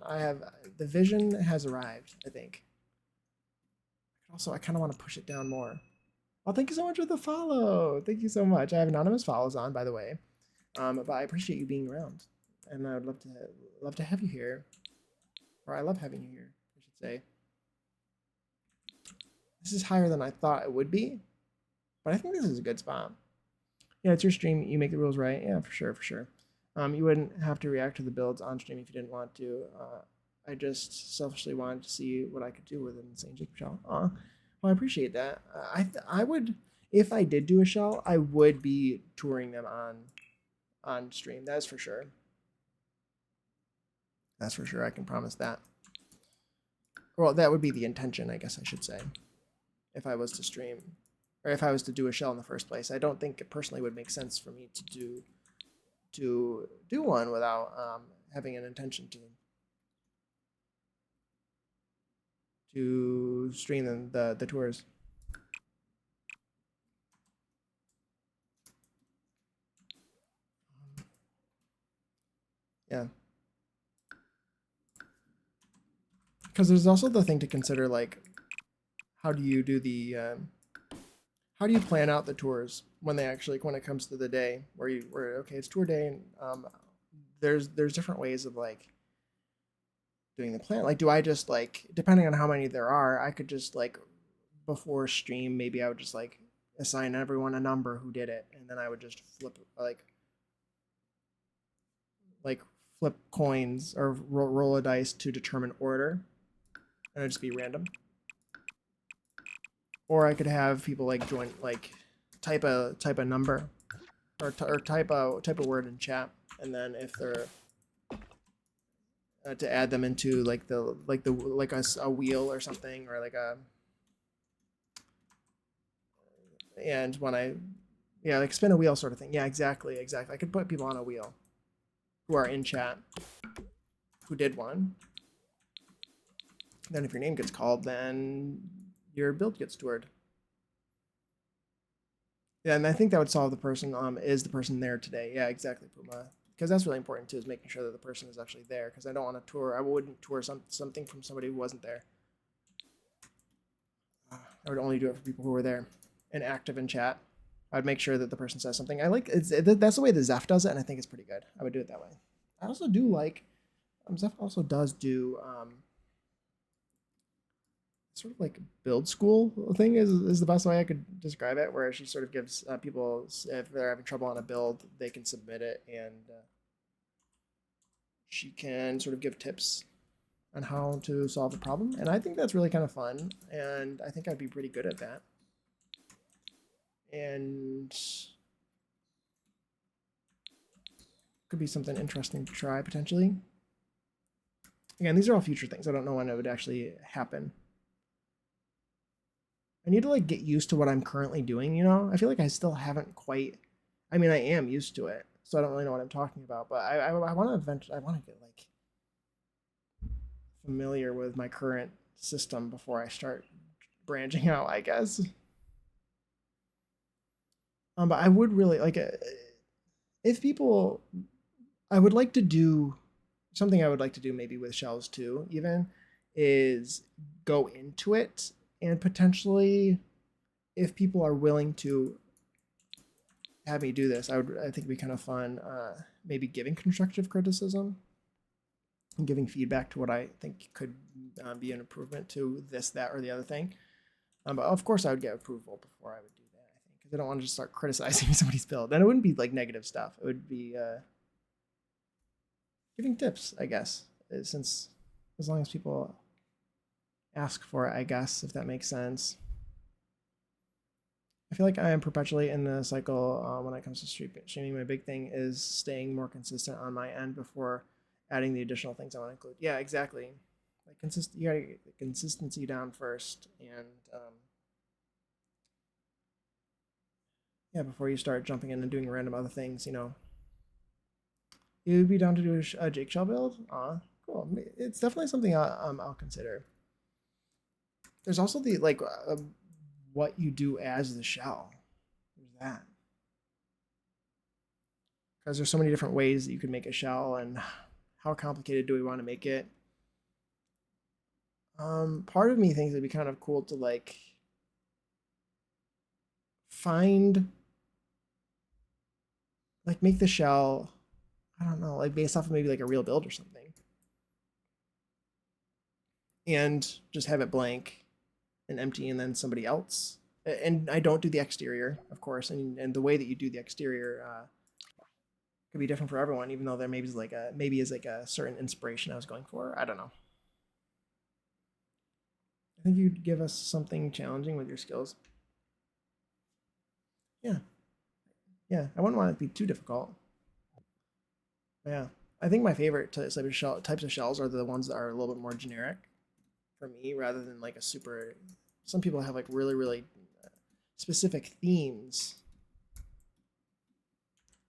I have the vision has arrived. I think. Also, I kind of want to push it down more. Oh, thank you so much for the follow. Thank you so much. I have anonymous follows on, by the way. But I appreciate you being around, and I would love to have you here, or I love having you here, I should say. This is higher than I thought it would be, but I think this is a good spot. Yeah, it's your stream. You make the rules right. Yeah, for sure, for sure. You wouldn't have to react to the builds on stream if you didn't want to. I just selfishly wanted to see what I could do with an insane Jacob shell. Well, I appreciate that. I would, if I did do a shell, I would be touring them on stream. That's for sure. That's for sure. I can promise that. Well, that would be the intention, I guess I should say, if I was to stream, or if I was to do a shell in the first place. I don't think it personally would make sense for me to do one without having an intention to to stream the tours. Yeah. Because there's also the thing to consider, like, how do you do the how do you plan out the tours when they actually, when it comes to the day where okay, it's tour day, and there's different ways of like doing the plan. Like, do I just like, depending on how many there are, I could just like before stream, maybe I would just like assign everyone a number who did it, and then I would just like flip coins or roll a dice to determine order, and it'd just be random. Or I could have people like join, like type a number or type a word in chat, and then if they're to add them into like a wheel or something, or like a, and when I, yeah, like spin a wheel sort of thing. Yeah, exactly. I could put people on a wheel who are in chat who did one. Then if your name gets called, then your build gets toured. Yeah, and I think that would solve the person. Is the person there today? Yeah, exactly, Puma. Because that's really important too, is making sure that the person is actually there. Because I don't want to tour. I wouldn't tour something from somebody who wasn't there. I would only do it for people who were there and active in chat. I would make sure that the person says something. I like that's the way the Zeph does it, and I think it's pretty good. I would do it that way. I also do like Zeph also does do sort of like build school thing is the best way I could describe it, where she sort of gives people, if they're having trouble on a build, they can submit it, and she can sort of give tips on how to solve the problem. And I think that's really kind of fun, and I think I'd be pretty good at that. And could be something interesting to try potentially. Again, these are all future things. I don't know when it would actually happen. I need to like get used to what I'm currently doing, you know? I feel like I still haven't quite, I mean, I am used to it, so I don't really know what I'm talking about, but I want to eventually, I want to get like familiar with my current system before I start branching out, I guess. But I would really like, if people, I would like to do something I would like to do maybe with shells too, even, is go into it and potentially, if people are willing to have me do this, I think it'd be kind of fun. Maybe giving constructive criticism and giving feedback to what I think could be an improvement to this, that, or the other thing. But of course, I would get approval before I would do that. I think, because I don't want to just start criticizing somebody's build. And it wouldn't be like negative stuff. It would be giving tips, I guess. Since as long as people ask for it, I guess, if that makes sense. I feel like I am perpetually in the cycle when it comes to streaming. My big thing is staying more consistent on my end before adding the additional things I want to include. Yeah, exactly. Like you gotta get the consistency down first, and yeah, before you start jumping in and doing random other things, you know. You'd be down to do a Jake Shell build? Cool. It's definitely something I'll consider. There's also the like what you do as the shell. There's that. Because there's so many different ways that you could make a shell, and how complicated do we want to make it? Part of me thinks it'd be kind of cool to like find, like make the shell, I don't know, like based off of maybe like a real build or something, and just have it blank and empty, and then somebody else. And I don't do the exterior, of course, and the way that you do the exterior could be different for everyone, even though there maybe is like a certain inspiration I was going for. I don't know. I think you'd give us something challenging with your skills. Yeah, yeah. I wouldn't want it to be too difficult. Yeah, I think my favorite types of shells are the ones that are a little bit more generic for me, rather than like a super. Some people have like really specific themes,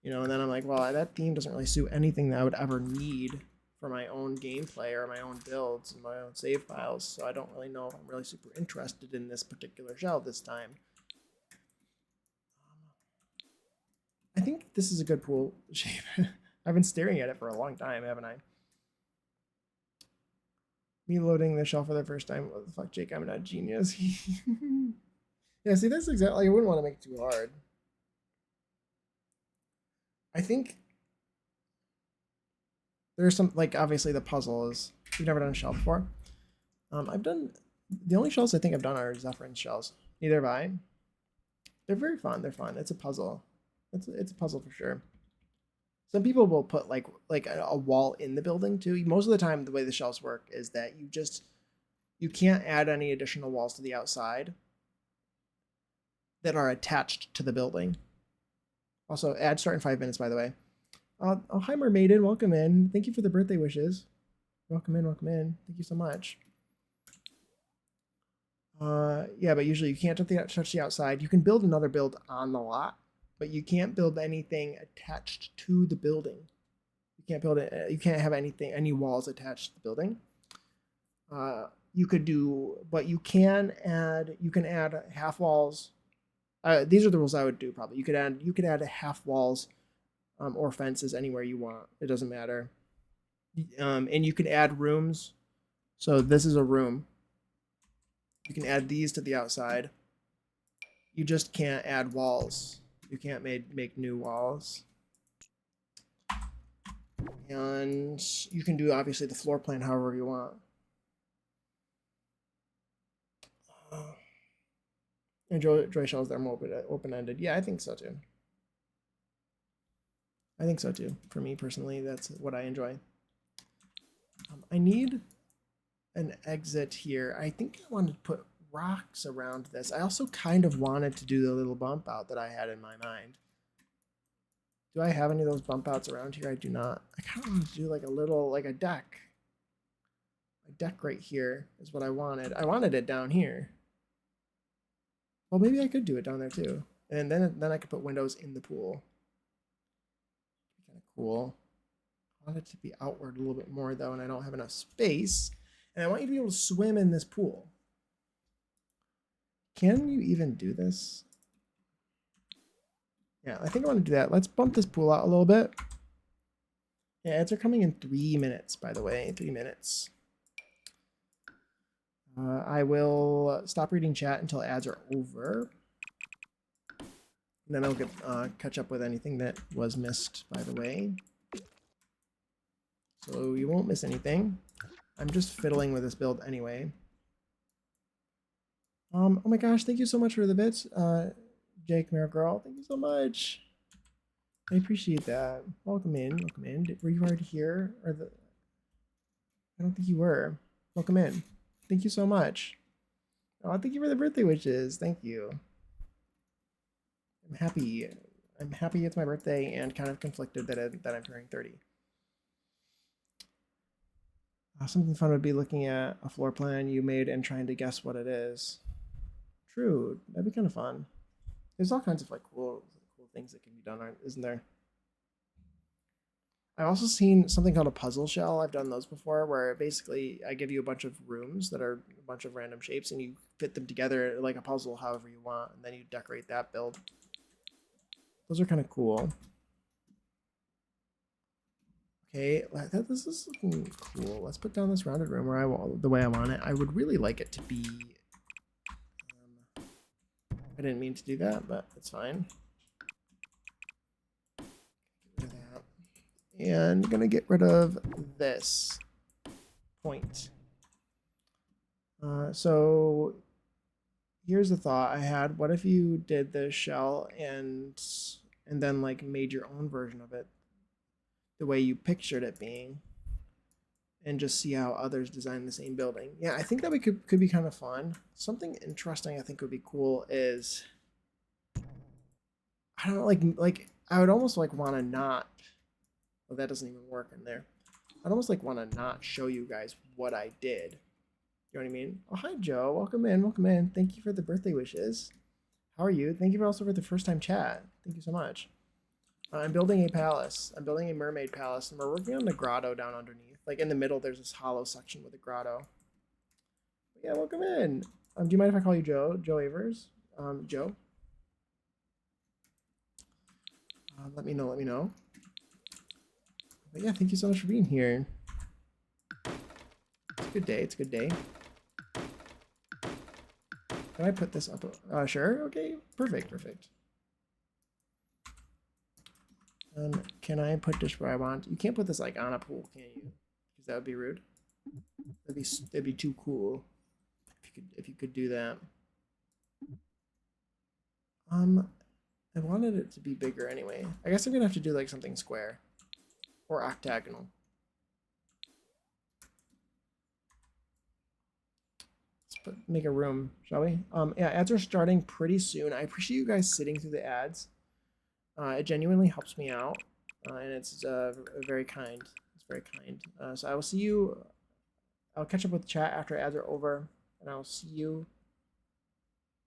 you know, and then I'm like, well, that theme doesn't really suit anything that I would ever need for my own gameplay or my own builds and my own save files. So I don't really know if I'm really super interested in this particular shell this time. I think this is a good pool shape. I've been staring at it for a long time, haven't I? Me loading the shell for the first time. What the fuck, Jake? I'm not a genius. Yeah, see, that's exactly. I wouldn't want to make it too hard. I think there's some, like, obviously the puzzle is. You've never done a shell before. I've done. The only shells I think I've done are Zephyrin shells. Neither have I. They're very fun. They're fun. It's a puzzle. It's a puzzle for sure. Some people will put like a wall in the building too. Most of the time, the way the shells work is that you can't add any additional walls to the outside that are attached to the building. Also, ad start in 5 minutes, by the way. Oh, hi, Mermaiden. Welcome in. Thank you for the birthday wishes. Welcome in. Welcome in. Thank you so much. Yeah, but usually you can't touch the outside. You can build another build on the lot, but you can't build anything attached to the building. You can't build it. You can't have any walls attached to the building. You could do, but you can add half walls. These are the rules I would do probably. You could add half walls or fences anywhere you want. It doesn't matter. And you can add rooms. So this is a room. You can add these to the outside. You just can't add walls. You can't make new walls. And you can do obviously the floor plan however you want. And joy shells that are more open-ended. Yeah, I think so too. I think so too. For me personally, that's what I enjoy. I need an exit here. I think I wanted to put rocks around this. I also kind of wanted to do the little bump out that I had in my mind. Do I have any of those bump outs around here? I do not. I kind of want to do like a little, like a deck. A deck right here is what I wanted. I wanted it down here. Well, maybe I could do it down there too. And then I could put windows in the pool. Kind of cool. I want it to be outward a little bit more though, and I don't have enough space. And I want you to be able to swim in this pool. Can you even do this? Yeah, I think I want to do that. Let's bump this pool out a little bit. Yeah, ads are coming in 3 minutes, by the way. 3 minutes. I will stop reading chat until ads are over. And then I'll get catch up with anything that was missed, by the way. So you won't miss anything. I'm just fiddling with this build anyway. Oh my gosh, thank you so much for the bits, Jake Miragirl. Thank you so much. I appreciate that. Welcome in, welcome in. Were you already here? I don't think you were. Welcome in. Thank you so much. Oh, thank you for the birthday wishes. Thank you. I'm happy. I'm happy it's my birthday and kind of conflicted that I'm turning 30. Something fun would be looking at a floor plan you made and trying to guess what it is. True, that'd be kind of fun. There's all kinds of like cool things that can be done, isn't there? I've also seen something called a puzzle shell. I've done those before, where basically I give you a bunch of rooms that are a bunch of random shapes, and you fit them together like a puzzle, however you want, and then you decorate that build. Those are kind of cool. Okay, this is looking cool. Let's put down this rounded room the way I want it. I would really like it to be. I didn't mean to do that, but it's fine. Get rid of that. And I'm gonna get rid of this point. So here's the thought I had. What if you did the shell and then like made your own version of it the way you pictured it being, and just see how others design the same building? Yeah, I think that we could be kind of fun. Something interesting I think would be cool is, I don't know, like I would almost like want to not. Well, that doesn't even work in there. I'd almost like want to not show you guys what I did. You know what I mean? Oh, hi Joe. Welcome in. Welcome in. Thank you for the birthday wishes. How are you? Thank you also for the first time chat. Thank you so much. I'm building a palace. I'm building a mermaid palace, and we're working on the grotto down underneath. Like in the middle, there's this hollow section with a grotto. But yeah, welcome in. Do you mind if I call you Joe? Joe Avers? Joe? Let me know, let me know. But yeah, thank you so much for being here. It's a good day, it's a good day. Can I put this up? Sure, okay, perfect, perfect. Can I put this where I want? You can't put this like on a pool, can you? Because that would be rude. That'd be too cool if you could do that. I wanted it to be bigger anyway. I guess I'm gonna have to do like something square or octagonal. Let's make a room, shall we? Yeah, ads are starting pretty soon. I appreciate you guys sitting through the ads. It genuinely helps me out, and it's very kind. It's very kind. So I will see you. I'll catch up with chat after ads are over, and I'll see you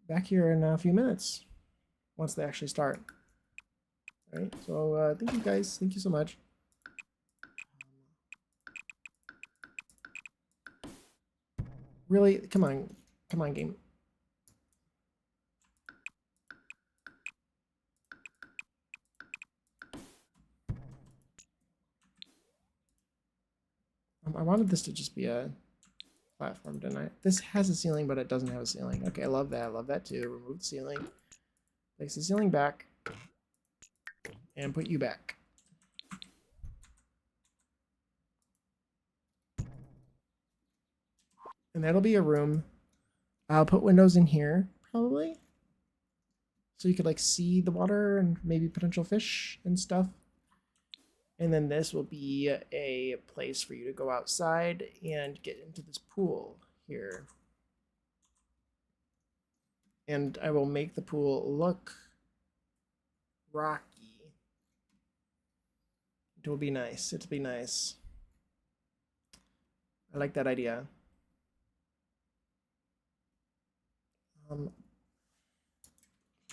back here in a few minutes once they actually start. All right. So thank you guys. Thank you so much. Really, come on, game. I wanted this to just be a platform, didn't I? This has a ceiling, but it doesn't have a ceiling. Okay, I love that. I love that too. Remove the ceiling. Place the ceiling back. And put you back. And that'll be a room. I'll put windows in here, probably. So you could like see the water and maybe potential fish and stuff. And then this will be a place for you to go outside and get into this pool here. And I will make the pool look rocky. It will be nice. It'll be nice. I like that idea.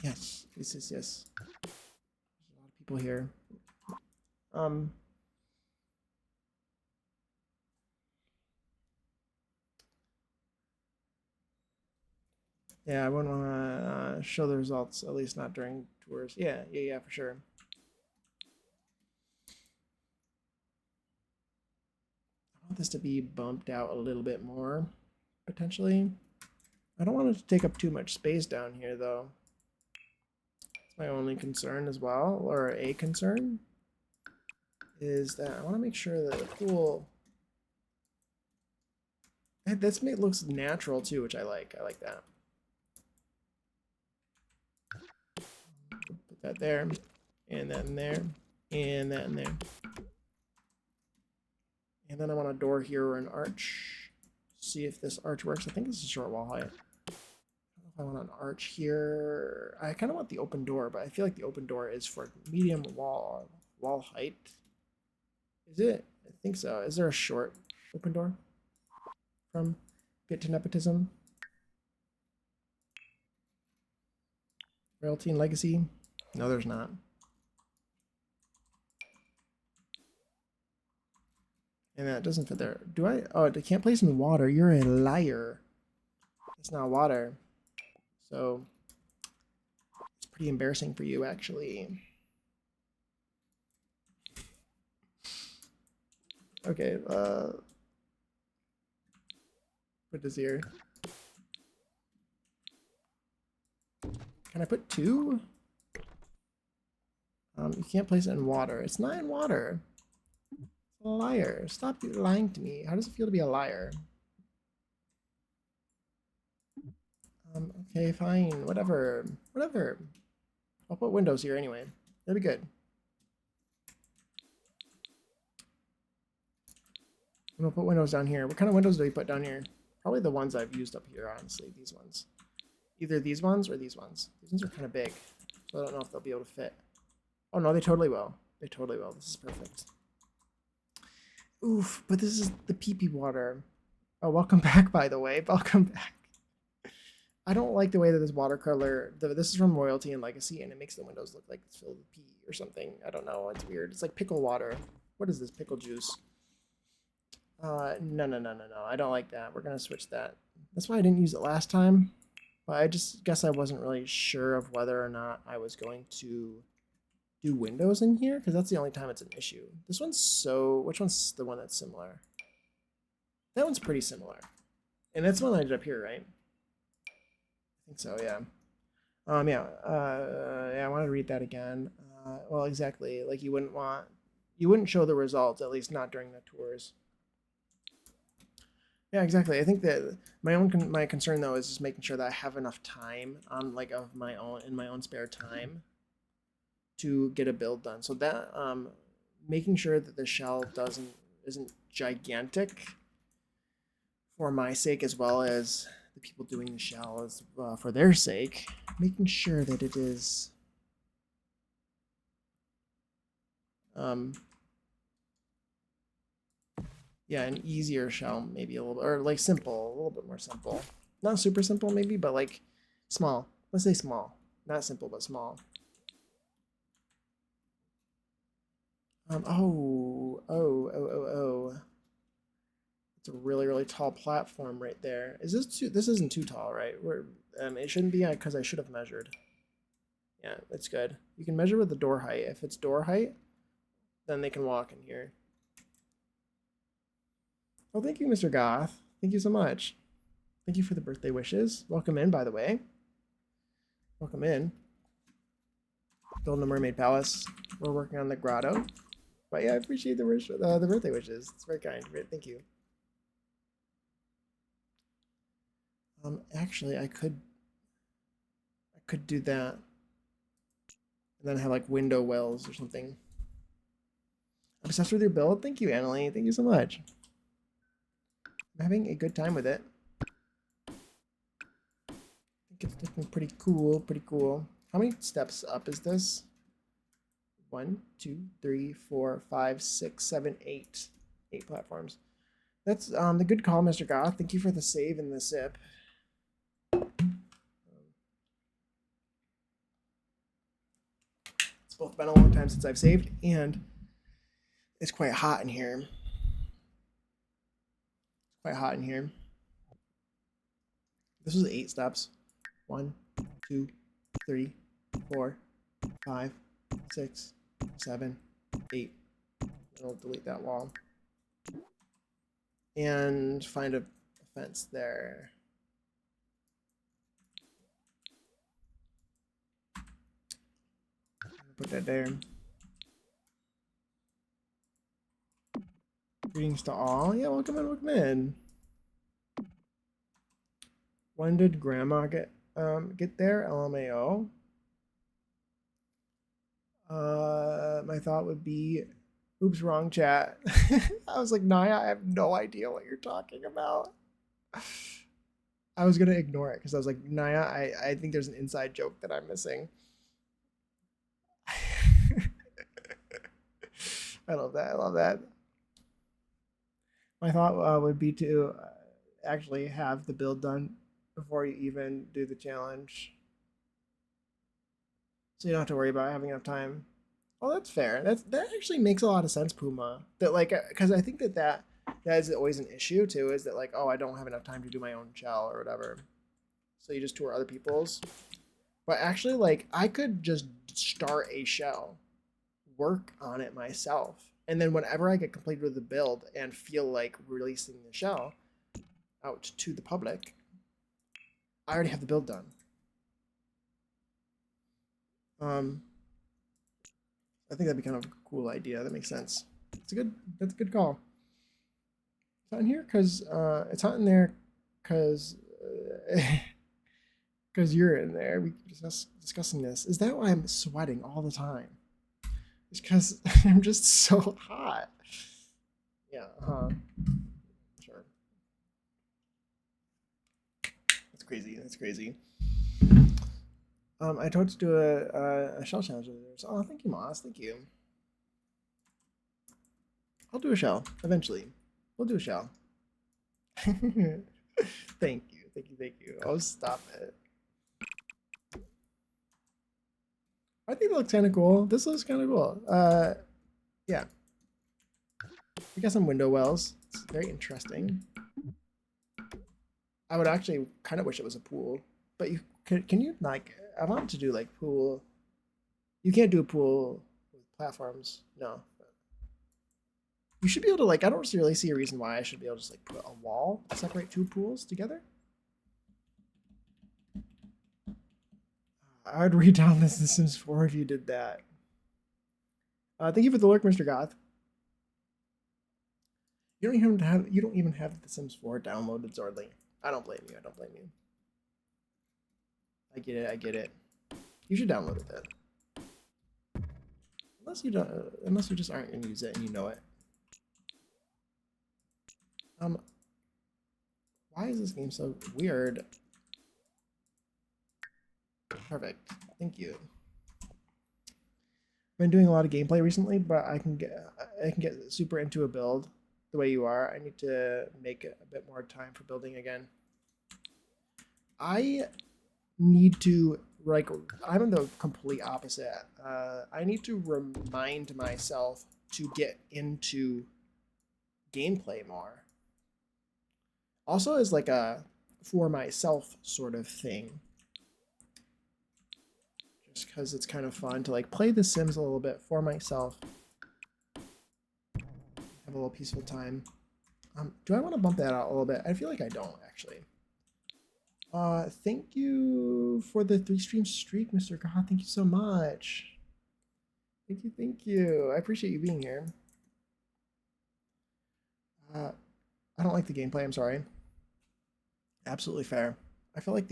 Yes, yes. There's a lot of people here. Yeah, I wouldn't want to show the results, at least not during tours. Yeah, for sure. I want this to be bumped out a little bit more, potentially. I don't want it to take up too much space down here, though. That's my only concern as well, or a concern, is that I want to make sure that the pool... This looks natural, too, which I like. I like that. Put that there, and that in there, and that in there. And then I want a door here or an arch. See if this arch works. I think this is short wall height. I don't know if I want an arch here. I kind of want the open door, but I feel like the open door is for medium wall height. Is it? I think so. Is there a short open door from Bit to Nepotism? Royalty and Legacy? No, there's not. And that doesn't fit there. Do I? Oh, I can't place in water. You're a liar. It's not water. So it's pretty embarrassing for you, actually. Okay, put this here. Can I put 2? You can't place it in water. It's not in water. It's a liar. Stop lying to me. How does it feel to be a liar? Okay, fine. Whatever. Whatever. I'll put windows here anyway. That'll be good. I'm gonna put windows down here. What kind of windows do we put down here? Probably the ones I've used up here, honestly. These ones. Either these ones or these ones. These ones are kind of big, so I don't know if they'll be able to fit. Oh no, they totally will. They totally will. This is perfect. Oof, but this is the pee-pee water. Oh, welcome back, by the way. Welcome back. I don't like the way that this watercolor, this is from Royalty and Legacy, and it makes the windows look like it's filled with pee or something. I don't know. It's weird. It's like pickle water. What is this? Pickle juice. No. I don't like that. We're gonna switch that. That's why I didn't use it last time. But I just guess I wasn't really sure of whether or not I was going to do windows in here, because that's the only time it's an issue. This one's so... Which one's the one that's similar? That one's pretty similar. And that's the one I did up here, right? I think so, yeah. Yeah, I wanted to read that again. Well, exactly. Like you wouldn't show the results, at least not during the tours. Yeah, exactly. I think that my concern though is just making sure that I have enough time on like of my own in my own spare time to get a build done. So that making sure that the shell isn't gigantic for my sake as well as the people doing the shell as for their sake, making sure that it is yeah, an easier shell, maybe a little or like simple, a little bit more simple. Not super simple maybe, but like small. Let's say small. Not simple, but small. Oh. It's a really, really tall platform right there. Is this too, this isn't too tall, right? It shouldn't be because I should have measured. Yeah, it's good. You can measure with the door height. If it's door height, then they can walk in here. Oh, thank you, Mr. Goth. Thank you so much. Thank you for the birthday wishes. Welcome in, by the way. Welcome in. Building a mermaid palace. We're working on the grotto. But yeah, I appreciate the birthday wishes. It's very kind. Thank you. Actually, I could do that, and then have like window wells or something. I'm obsessed with your build. Thank you, Annalie. Thank you so much. I'm having a good time with it. I think it's looking pretty cool. Pretty cool. How many steps up is this? 1, 2, 3, 4, 5, 6, 7, 8. 8 platforms. That's the good call, Mr. Goth. Thank you for the save and the sip. It's both been a long time since I've saved, and it's quite hot in here. Quite hot in here. This was 8 steps. 1, 2, 3, 4, 5, 6, 7, 8. I'll delete that wall. And find a fence there. Put that there. Greetings to all. Yeah, welcome in, welcome in. When did Grandma get there? LMAO. My thought would be, oops, wrong chat. I was like, Naya, I have no idea what you're talking about. I was gonna ignore it because I was like, Naya, I think there's an inside joke that I'm missing. I love that. I love that. My thought would be to actually have the build done before you even do the challenge, so you don't have to worry about having enough time. Oh, that's fair. That actually makes a lot of sense, Puma. That like, because I think that is always an issue too. Is that like, oh, I don't have enough time to do my own shell or whatever, so you just tour other people's. But actually, like, I could just start a shell, work on it myself, and then whenever I get completed with the build and feel like releasing the shell out to the public, I already have the build done. I think that'd be kind of a cool idea. That makes sense. That's a good call. It's not in here because it's not in there because because you're in there. We discussing this. Is that why I'm sweating all the time? It's because I'm just so hot. Yeah. Sure. That's crazy. That's crazy. I told to do a shell challenge. Oh, thank you, Moss. Thank you. I'll do a shell eventually. We'll do a shell. Thank you. Oh, stop it. I think it looks kind of cool. This looks kind of cool. Yeah. We got some window wells. It's very interesting. I would actually kind of wish it was a pool, but you can you like I want to do like pool. You can't do a pool with platforms. No. You should be able to like I don't really see a reason why I should be able to just like put a wall to separate two pools together. I'd redown this The Sims 4 if you did that. Thank you for the lurk, Mr. Goth. You don't even have The Sims 4 downloaded, Zordly. I don't blame you. I don't blame you. I get it. I get it. You should download it then. Unless you just aren't gonna use it and you know it. Why is this game so weird? Perfect. Thank you. I've been doing a lot of gameplay recently, but I can get super into a build the way you are. I need to make a bit more time for building again. I need to like I'm the complete opposite. I need to remind myself to get into gameplay more. Also as like a for myself sort of thing. Just because it's kind of fun to like play The Sims a little bit for myself. Have a little peaceful time. Do I want to bump that out a little bit? I feel like I don't actually. Thank you for the 3-stream streak, Mr. God. Thank you so much. Thank you, thank you. I appreciate you being here. I don't like the gameplay, I'm sorry. Absolutely fair. I feel like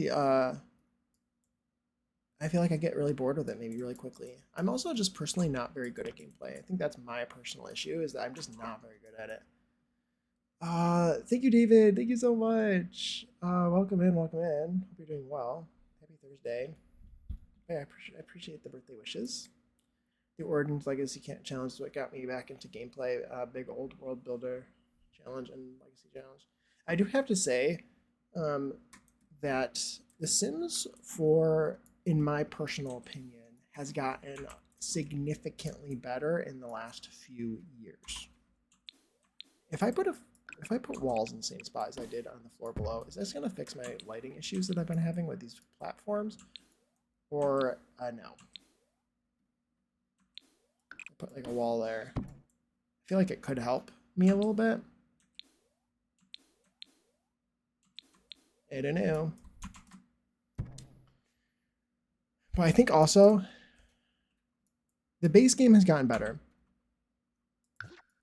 I get really bored with it maybe really quickly. I'm also just personally not very good at gameplay. I think that's my personal issue is that I'm just not very good at it. Thank you, David. Thank you so much. Welcome in, welcome in. Hope you're doing well. Happy Thursday. Yeah, I appreciate the birthday wishes. The Origins Legacy Challenge is what got me back into gameplay. Big old world builder challenge and legacy challenge. I do have to say that The Sims 4, in my personal opinion, has gotten significantly better in the last few years. If I put walls in the same spot as I did on the floor below, is this going to fix my lighting issues that I've been having with these platforms? Or no? Put like a wall there. I feel like it could help me a little bit. I don't know. But I think also the base game has gotten better.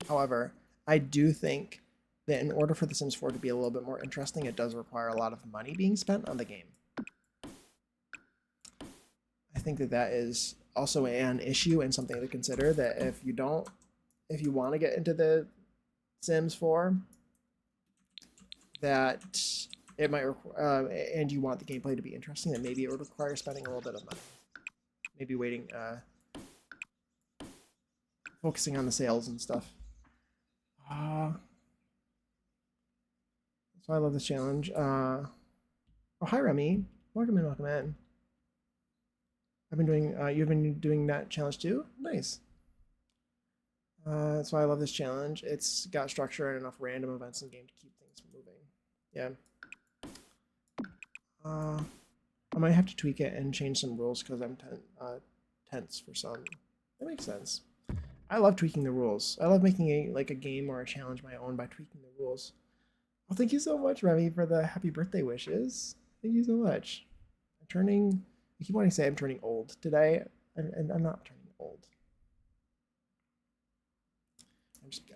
However, I do think that in order for The Sims 4 to be a little bit more interesting, it does require a lot of money being spent on the game. I think that is also an issue and something to consider, that if you want to get into The Sims 4, that it might require, and you want the gameplay to be interesting, then maybe it would require spending a little bit of money. Maybe waiting, focusing on the sales and stuff. So I love this challenge. Oh, hi, Remy. Welcome in, welcome in. I've been doing, you've been doing that challenge too? Nice. That's why I love this challenge. It's got structure and enough random events in the game to keep things moving. Yeah. I might have to tweak it and change some rules because I'm tense for some. That makes sense. I love tweaking the rules. I love making a game or a challenge my own by tweaking the rules. Well, thank you so much, Remy, for the happy birthday wishes. Thank you so much. I keep wanting to say I'm turning old today, and I'm not turning old.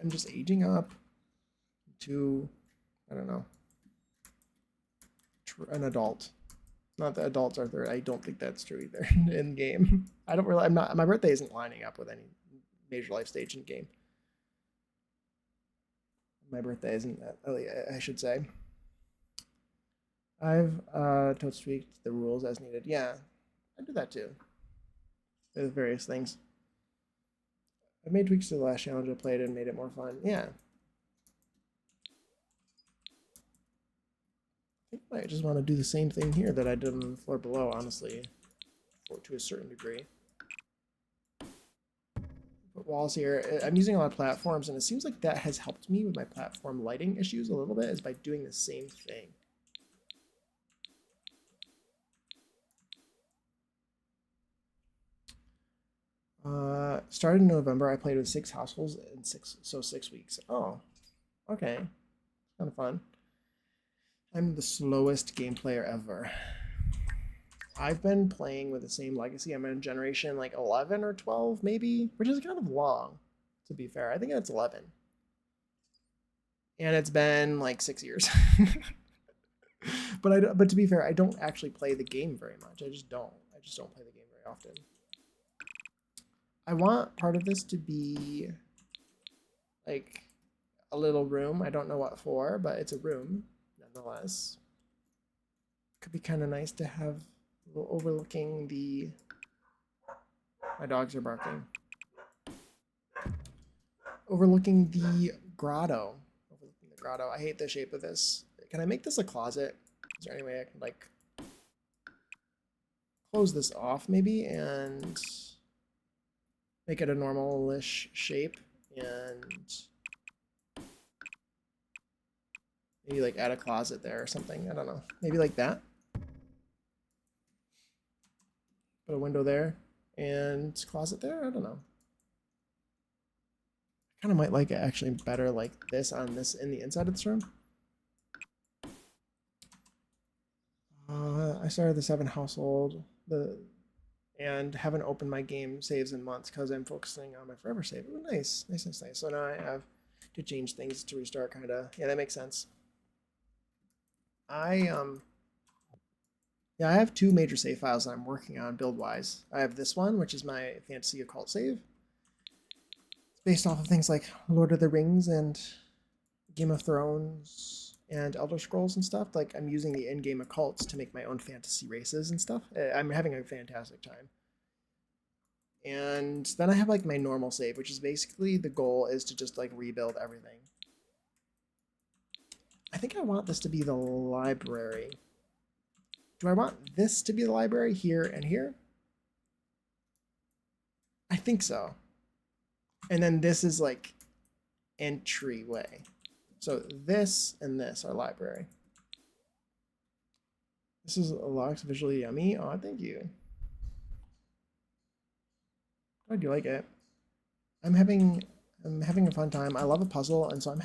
I'm just aging up to, I don't know, an adult. Not that adults are third. I don't think that's true either in game. My birthday isn't lining up with any major life stage in game. My birthday isn't that early, I should say. I've totes tweaked the rules as needed. Yeah, I do that too. With various things. I made tweaks to the last challenge I played and made it more fun. Yeah. I think I just want to do the same thing here that I did on the floor below, honestly, or to a certain degree. Put walls here. I'm using a lot of platforms, and it seems like that has helped me with my platform lighting issues a little bit, is by doing the same thing. Started in November. I played with 6 households in 6 weeks. Oh, okay, kind of fun. I'm the slowest game player ever. I've been playing with the same legacy. I'm in generation like 11 or 12 maybe, which is kind of long, to be fair. I think it's 11. And it's been like 6 years. But to be fair, I don't actually play the game very much. I just don't play the game very often. I want part of this to be like a little room. I don't know what for, but it's a room nonetheless. Could be kind of nice to have overlooking the... My dogs are barking. Overlooking the grotto. Overlooking the grotto. I hate the shape of this. Can I make this a closet? Is there any way I can like close this off maybe and make it a normal-ish shape and maybe like add a closet there or something. I don't know. Maybe like that. Put a window there and closet there. I don't know. I kind of might like it actually better like this on this in the inside of this room. I started the 7 household and haven't opened my game saves in months because I'm focusing on my forever save. Ooh, nice. So now I have to change things to restart, kind of. Yeah, that makes sense. Yeah, I have 2 major save files that I'm working on build-wise. I have this one, which is my Fantasy Occult save. It's based off of things like Lord of the Rings and Game of Thrones and Elder Scrolls and stuff. Like, I'm using the in-game occults to make my own fantasy races and stuff. I'm having a fantastic time. And then I have like my normal save, which is basically the goal is to just like rebuild everything. I think I want this to be the library. Do I want this to be the library here and here? I think so. And then this is like entryway. So this and this are library. This is looks visually yummy. Oh, thank you. I do like it. I'm having a fun time. I love a puzzle, and so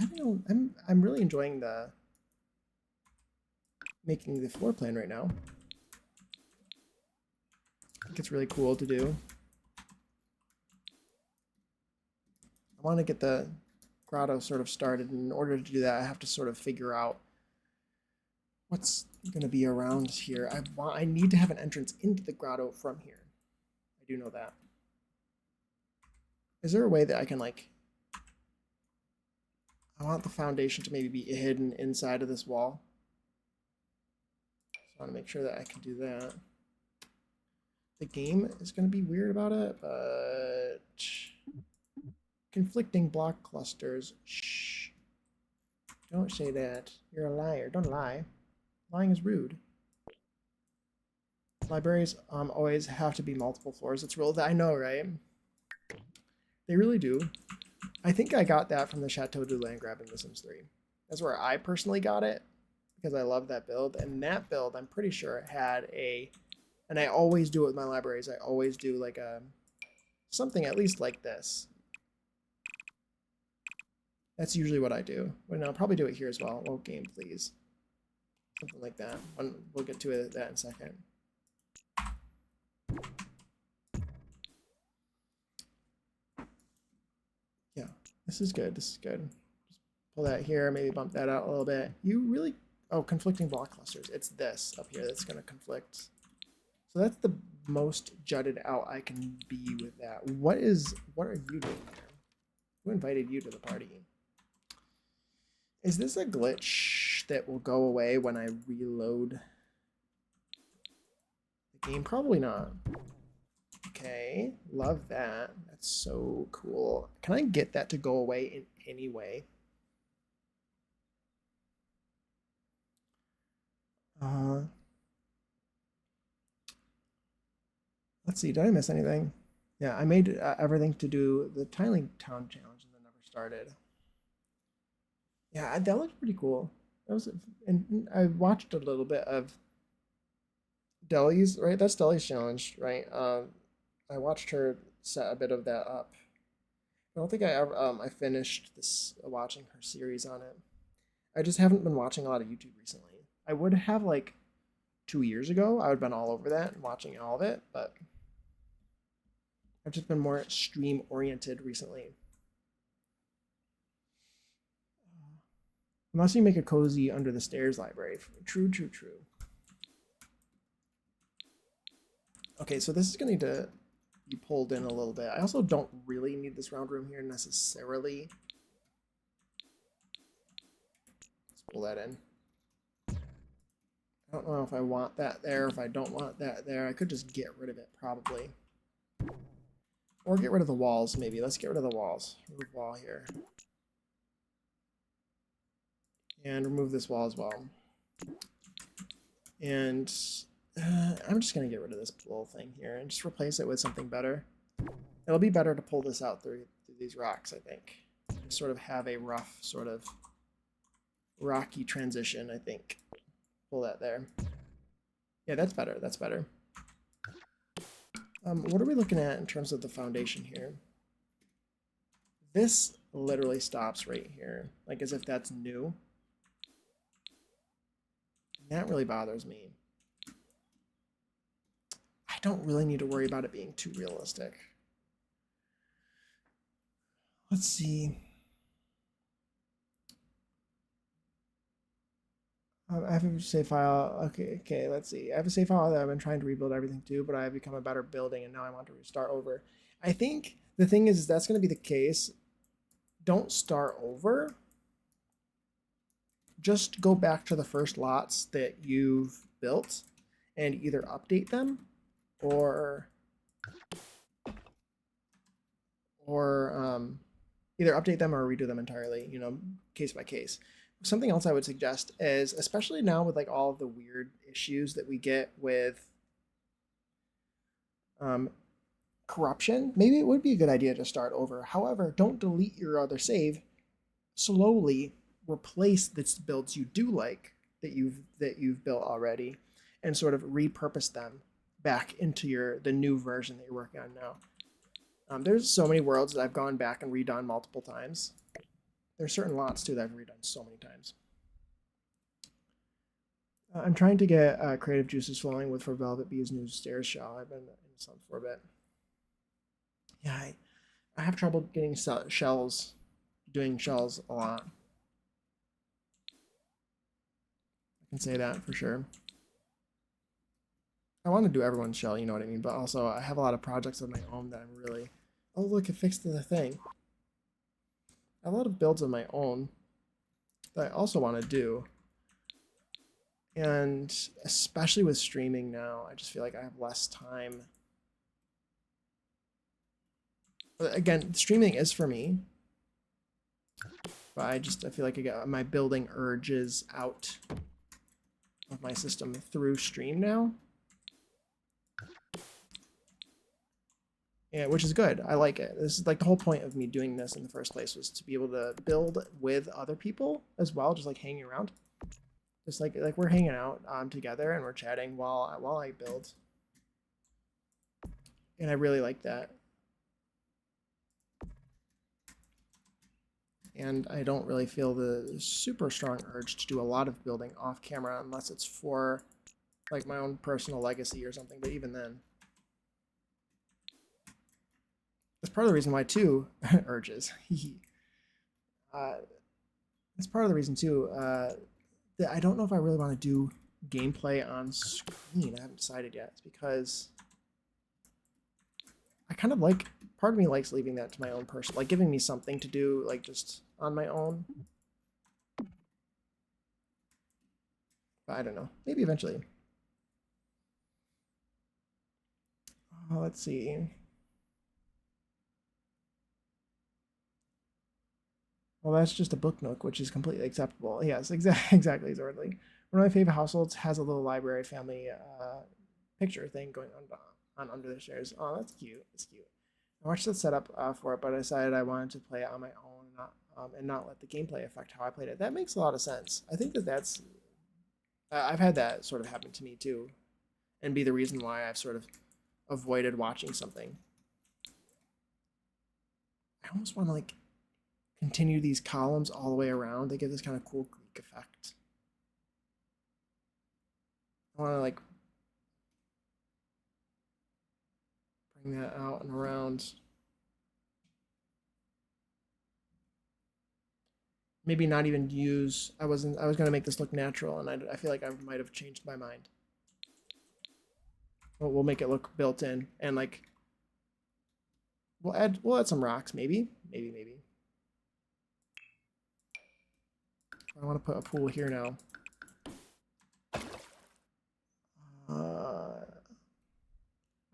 I'm really enjoying the making the floor plan right now. I think it's really cool to do. I want to get the grotto sort of started, and in order to do that, I have to sort of figure out what's going to be around here. I need to have an entrance into the grotto from here. I do know that. Is there a way that I can like... I want the foundation to maybe be hidden inside of this wall. So I want to make sure that I can do that. The game is going to be weird about it, but... Conflicting block clusters. Shh. Don't say that. You're a liar. Don't lie. Lying is rude. Libraries always have to be multiple floors. It's real. I know, right? They really do. I think I got that from the Chateau du Landgrab in The Sims 3. That's where I personally got it because I love that build. And that build, I'm pretty sure, had a... And I always do it with my libraries. I always do like a... something at least like this. That's usually what I do. And I'll probably do it here as well. Oh, game, please. Something like that. We'll get to that in a second. Yeah, this is good. This is good. Just pull that here, maybe bump that out a little bit. You really... Oh, conflicting block clusters. It's this up here that's going to conflict. So that's the most jutted out I can be with that. What are you doing here? Who invited you to the party? Is this a glitch that will go away when I reload the game? Probably not. Okay, love that. That's so cool. Can I get that to go away in any way? Let's see, did I miss anything? Yeah, I made everything to do the Tiny Town challenge and then never started. Yeah, that looked pretty cool. That was, and I watched a little bit of Deli's, right? That's Deli's challenge, right? I watched her set a bit of that up. I don't think I ever I finished this watching her series on it. I just haven't been watching a lot of YouTube recently. I would have like 2 years ago. I would have been all over that and watching all of it, but I've just been more stream oriented recently. Unless you make a cozy under the stairs library. True, true, true. Okay, so this is gonna need to be pulled in a little bit. I also don't really need this round room here necessarily. Let's pull that in. I don't know if I want that there, if I don't want that there. I could just get rid of it, probably. Or get rid of the walls, maybe. Let's get rid of the walls. Remove wall here. And remove this wall as well. And I'm just going to get rid of this little thing here and just replace it with something better. It'll be better to pull this out through these rocks, I think. Just sort of have a rough, sort of rocky transition, I think. Pull that there. Yeah, that's better. That's better. What are we looking at in terms of the foundation here? This literally stops right here, like as if that's new. And that really bothers me. I don't really need to worry about it being too realistic. Let's see. I have a save file. Okay, let's see. I have a save file that I've been trying to rebuild everything to, but I have become a better building and now I want to restart over. I think the thing is that's going to be the case. Don't start over. Just go back to the first lots that you've built and either update them or either update them or redo them entirely, you know, case by case. Something else I would suggest is, especially now with like all of the weird issues that we get with corruption, maybe it would be a good idea to start over. However, don't delete your other save. Slowly replace the builds you do like that you've built already, and sort of repurpose them back into the new version that you're working on now. There's so many worlds that I've gone back and redone multiple times. There's certain lots too that I've redone so many times. I'm trying to get creative juices flowing with for Velvet Bee's new stairs shell. I've been in some for a bit. Yeah, I have trouble getting shells, doing shells a lot. I can say that for sure. I want to do everyone's shell, you know what I mean? But also, I have a lot of projects of my own that I'm really... Oh, look, it fixed the thing. I have a lot of builds of my own that I also want to do. And especially with streaming now, I just feel like I have less time. But again, streaming is for me. But I feel like I got my building urges out of my system through stream now. Yeah, which is good. I like it. This is like the whole point of me doing this in the first place, was to be able to build with other people as well, just like hanging around. Just like we're hanging out together and we're chatting while I build. And I really like that. And I don't really feel the super strong urge to do a lot of building off camera unless it's for like my own personal legacy or something, but even then. That's part of the reason why too, urges. That's part of the reason too, that I don't know if I really want to do gameplay on screen. I haven't decided yet. It's because I kind of like, part of me likes leaving that to my own person, like giving me something to do, like just on my own. But I don't know. Maybe eventually. Let's see. Well, that's just a book nook, which is completely acceptable. Yes, exactly, Zordly. One of my favorite households has a little library family picture thing going on under the stairs. Oh, that's cute. That's cute. I watched the setup for it, but I decided I wanted to play it on my own and not let the gameplay affect how I played it. That makes a lot of sense. I think that's I've had that sort of happen to me too, and be the reason why I've sort of avoided watching something. I almost want to like continue these columns all the way around. They give this kind of cool Greek effect. I want to like bring that out and around. Maybe not even use. I was gonna make this look natural, and I feel like I might have changed my mind. We'll make it look built in, and like we'll add some rocks, maybe. I want to put a pool here now.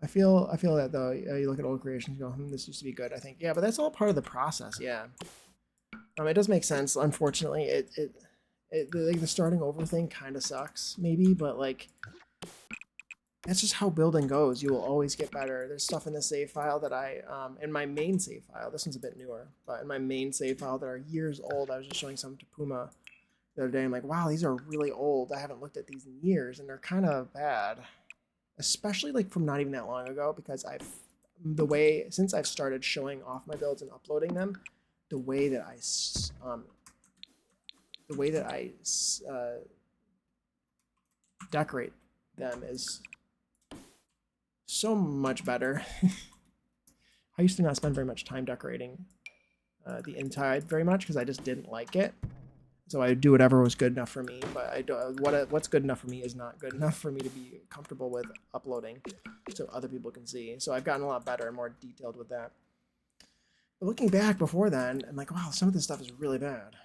I feel that though. You look at old creations, and go, this used to be good. I think, yeah, but that's all part of the process. Yeah, it does make sense. Unfortunately, like the starting over thing kind of sucks, maybe, but like that's just how building goes. You will always get better. There's stuff in the save file that in my main save file. This one's a bit newer, but in my main save file that are years old. I was just showing some to Puma the other day. I'm like, wow, these are really old. I haven't looked at these in years, and they're kind of bad, especially like from not even that long ago. Because since I've started showing off my builds and uploading them, the way that I decorate them is so much better. I used to not spend very much time decorating the inside very much because I just didn't like it. So I do whatever was good enough for me, but I don't. What's good enough for me is not good enough for me to be comfortable with uploading, so other people can see. So I've gotten a lot better and more detailed with that. But looking back before then, I'm like, wow, some of this stuff is really bad.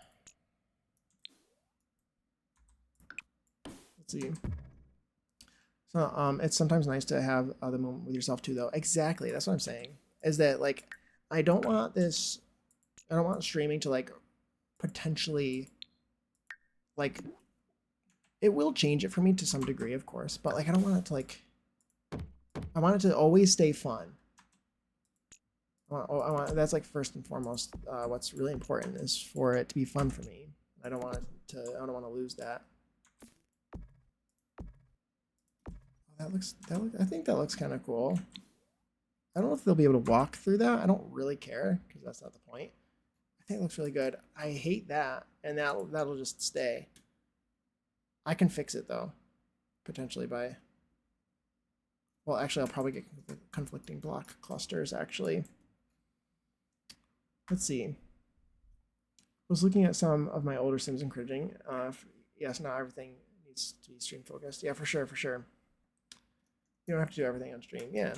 Let's see. So it's sometimes nice to have the moment with yourself too, though. Exactly, that's what I'm saying. Is that like I don't want streaming to like potentially like it will change it for me to some degree, of course, but like I don't want it to like I want it to always stay fun. That's like first and foremost. What's really important is for it to be fun for me. I don't want to lose that. I think that looks kind of cool. I don't know if they'll be able to walk through that. I don't really care because that's not the point. I think it looks really good. I hate that, and that'll just stay. I can fix it though, potentially by. Well, actually, I'll probably get conflicting block clusters. Actually, let's see. I was looking at some of my older sims and cringing. Yes, not everything needs to be stream focused. Yeah, for sure. You don't have to do everything on stream. Yeah,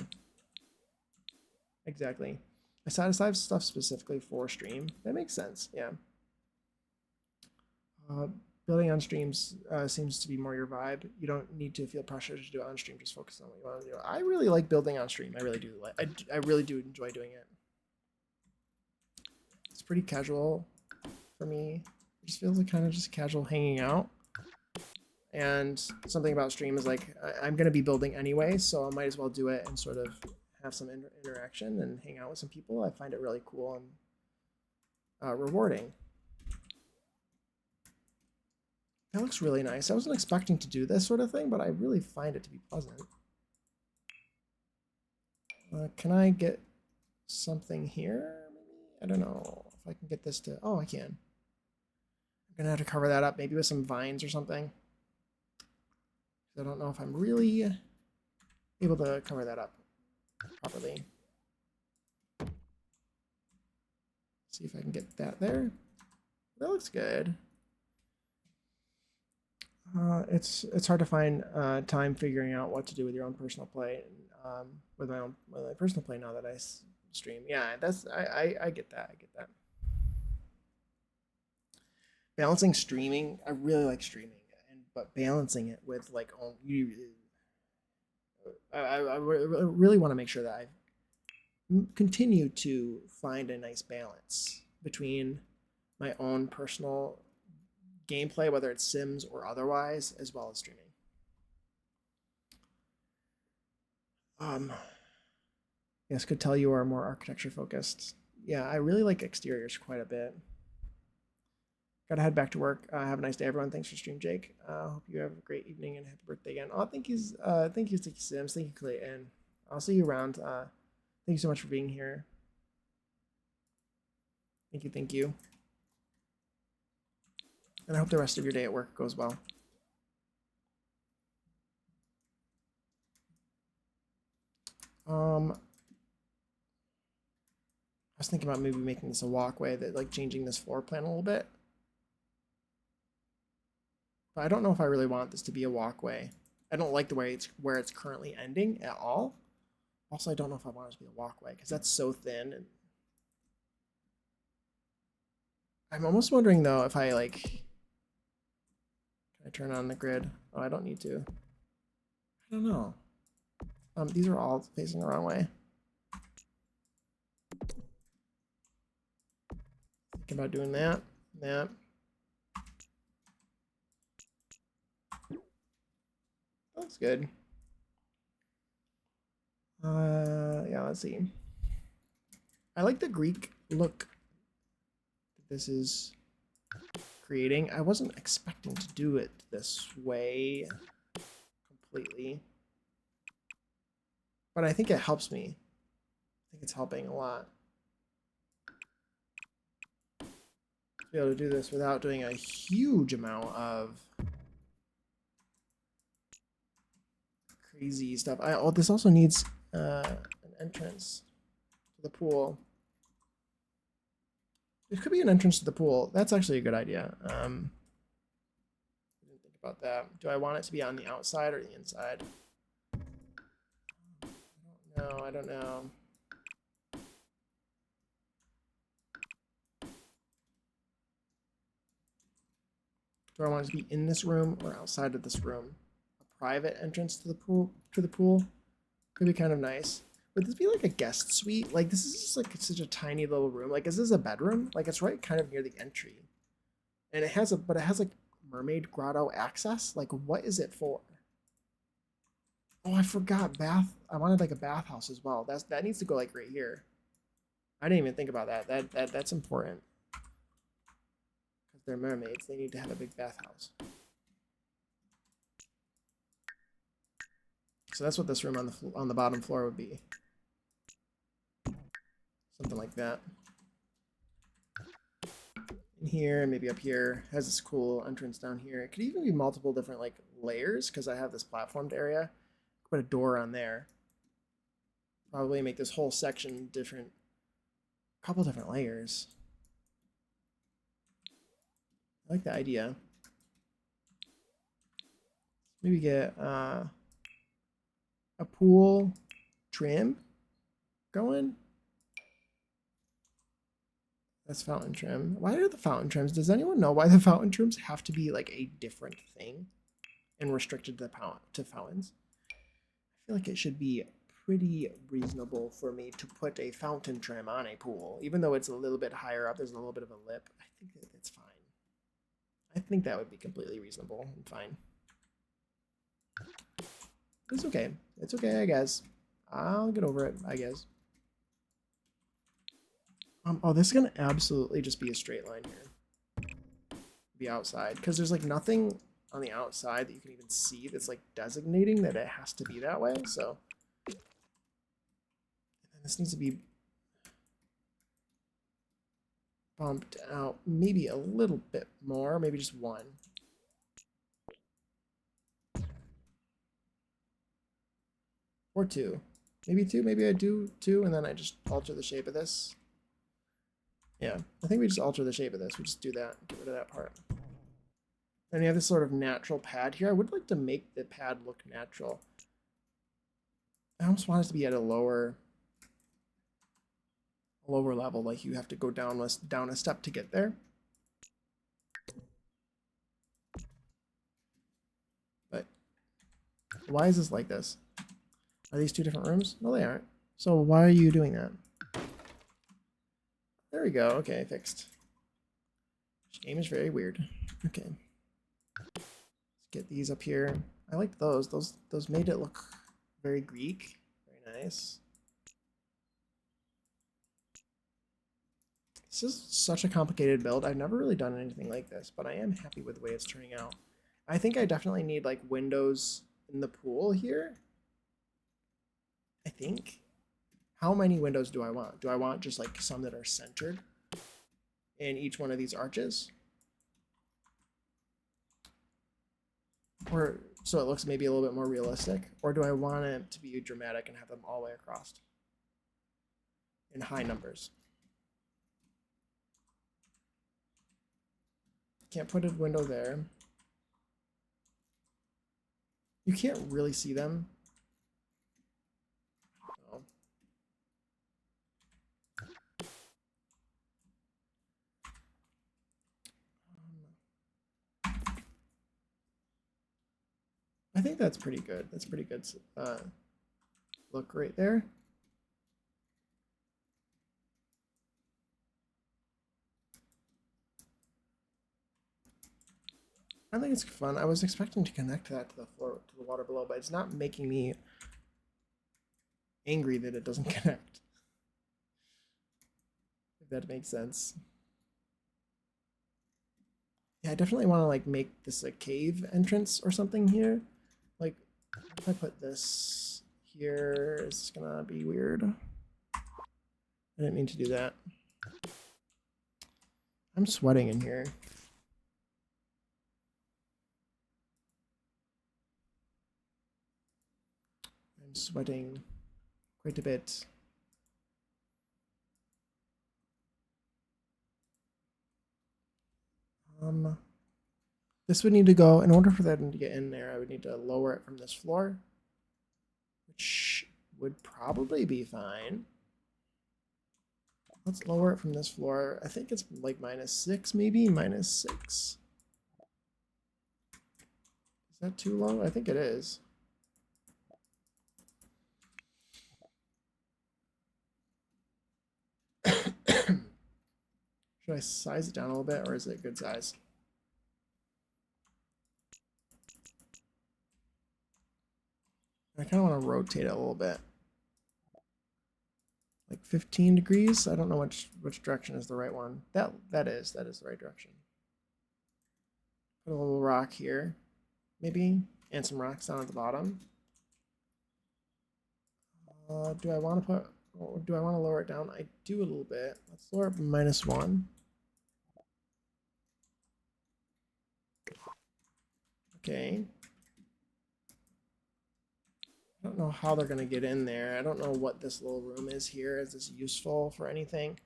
exactly. I set aside stuff specifically for stream. That makes sense. Yeah. Building on streams seems to be more your vibe. You don't need to feel pressure to do it on stream. Just focus on what you want to do. I really like building on stream. I really do. I really do enjoy doing it. It's pretty casual for me. It just feels like kind of just casual hanging out. And something about stream is like I'm gonna be building anyway, so I might as well do it and sort of have some interaction and hang out with some people. I find it really cool and rewarding. That looks really nice. I wasn't expecting to do this sort of thing, but I really find it to be pleasant. Can I get something here? Maybe? I don't know if I can get this to... Oh, I can. I'm going to have to cover that up, maybe with some vines or something. I don't know if I'm really able to cover that up properly. See if I can get that there. That looks good. It's hard to find time figuring out what to do with your own personal play. With my personal play now that I stream. Yeah, I get that. Balancing streaming, I really like streaming, but balancing it with like I really want to make sure that I continue to find a nice balance between my own personal gameplay, whether it's Sims or otherwise, as well as streaming. Yes, could tell you are more architecture focused. Yeah, I really like exteriors quite a bit. Gotta head back to work. Have a nice day, everyone. Thanks for stream, Jake. Hope you have a great evening and happy birthday again. Oh, thank you, Sticky Sims. Thank you, Clayton. I'll see you around. Thank you so much for being here. Thank you, thank you. And I hope the rest of your day at work goes well. I was thinking about maybe making this a walkway, that like changing this floor plan a little bit. But I don't know if I really want this to be a walkway. I don't like the way it's where it's currently ending at all. Also, I don't know if I want it to be a walkway because that's so thin. And I'm almost wondering though if I like, can I turn on the grid? Oh, I don't need to. I don't know. These are all facing the wrong way. Thinking about doing that. Looks good. Yeah, let's see. I like the Greek look that this is creating. I wasn't expecting to do it this way completely, but I think it helps me. I think it's helping a lot to be able to do this without doing a huge amount of crazy stuff. Oh, this also needs an entrance to the pool. It could be an entrance to the pool. That's actually a good idea. I didn't think about that. Do I want it to be on the outside or the inside? I don't know. Do I want it to be in this room or outside of this room? A private entrance to the pool could be kind of nice. Would this be like a guest suite? Like this is just like such a tiny little room. Like is this a bedroom? Like it's right kind of near the entry. And it has like mermaid grotto access. Like what is it for? Oh, I forgot bath. I wanted like a bathhouse as well. That needs to go like right here. I didn't even think about that. That's important. Because they're mermaids, they need to have a big bathhouse. So that's what this room on the bottom floor would be. Something like that. In here, maybe up here, has this cool entrance down here. It could even be multiple different like layers because I have this platformed area. Put a door on there. Probably make this whole section different. A couple different layers. I like the idea. Maybe get a pool trim going. That's fountain trim. Why are the fountain trims? Does anyone know why the fountain trims have to be like a different thing and restricted to fountains? I feel like it should be pretty reasonable for me to put a fountain trim on a pool, even though it's a little bit higher up. There's a little bit of a lip. I think that it's fine. I think that would be completely reasonable and fine. It's okay. It's okay, I guess. I'll get over it, I guess. Oh, this is gonna absolutely just be a straight line here. Be outside, because there's like nothing on the outside that you can even see that's like designating that it has to be that way. So, and then this needs to be bumped out maybe a little bit more, maybe just one. Or two. Maybe two, maybe I do two, and then I just alter the shape of this. Yeah, I think we just alter the shape of this. We just do that, get rid of that part. And we have this sort of natural pad here. I would like to make the pad look natural. I almost want it to be at a lower level, like you have to go down a step to get there. But why is this like this? Are these two different rooms? No, they aren't. So why are you doing that? There we go. Okay, fixed. This game is very weird. Okay. Let's get these up here. I liked those. Those made it look very Greek. Very nice. This is such a complicated build. I've never really done anything like this, but I am happy with the way it's turning out. I think I definitely need like windows in the pool here. I think. How many windows do I want? Do I want just like some that are centered in each one of these arches? Or so it looks maybe a little bit more realistic? Or do I want it to be dramatic and have them all the way across in high numbers? Can't put a window there. You can't really see them. Oh. I think that's pretty good. That's pretty good look right there. I think it's fun. I was expecting to connect that to the floor, to the water below, but it's not making me angry that it doesn't connect. If that makes sense. Yeah, I definitely want to like make this a cave entrance or something here. Like, if I put this here, it's gonna be weird. I didn't mean to do that. I'm sweating in here. I'm sweating quite a bit. This would need to go, in order for that to get in there, I would need to lower it from this floor, which would probably be fine. Let's lower it from this floor. I think it's like -6, maybe -6. Is that too low? I think it is. Should I size it down a little bit, or is it a good size? I kind of want to rotate it a little bit. Like 15 degrees. I don't know which direction is the right one. That is the right direction. Put a little rock here, maybe, and some rocks down at the bottom. Do I want to put? Or do I want to lower it down? I do a little bit. Let's lower it -1. Okay. I don't know how they're going to get in there. I don't know what this little room is here. Is this useful for anything?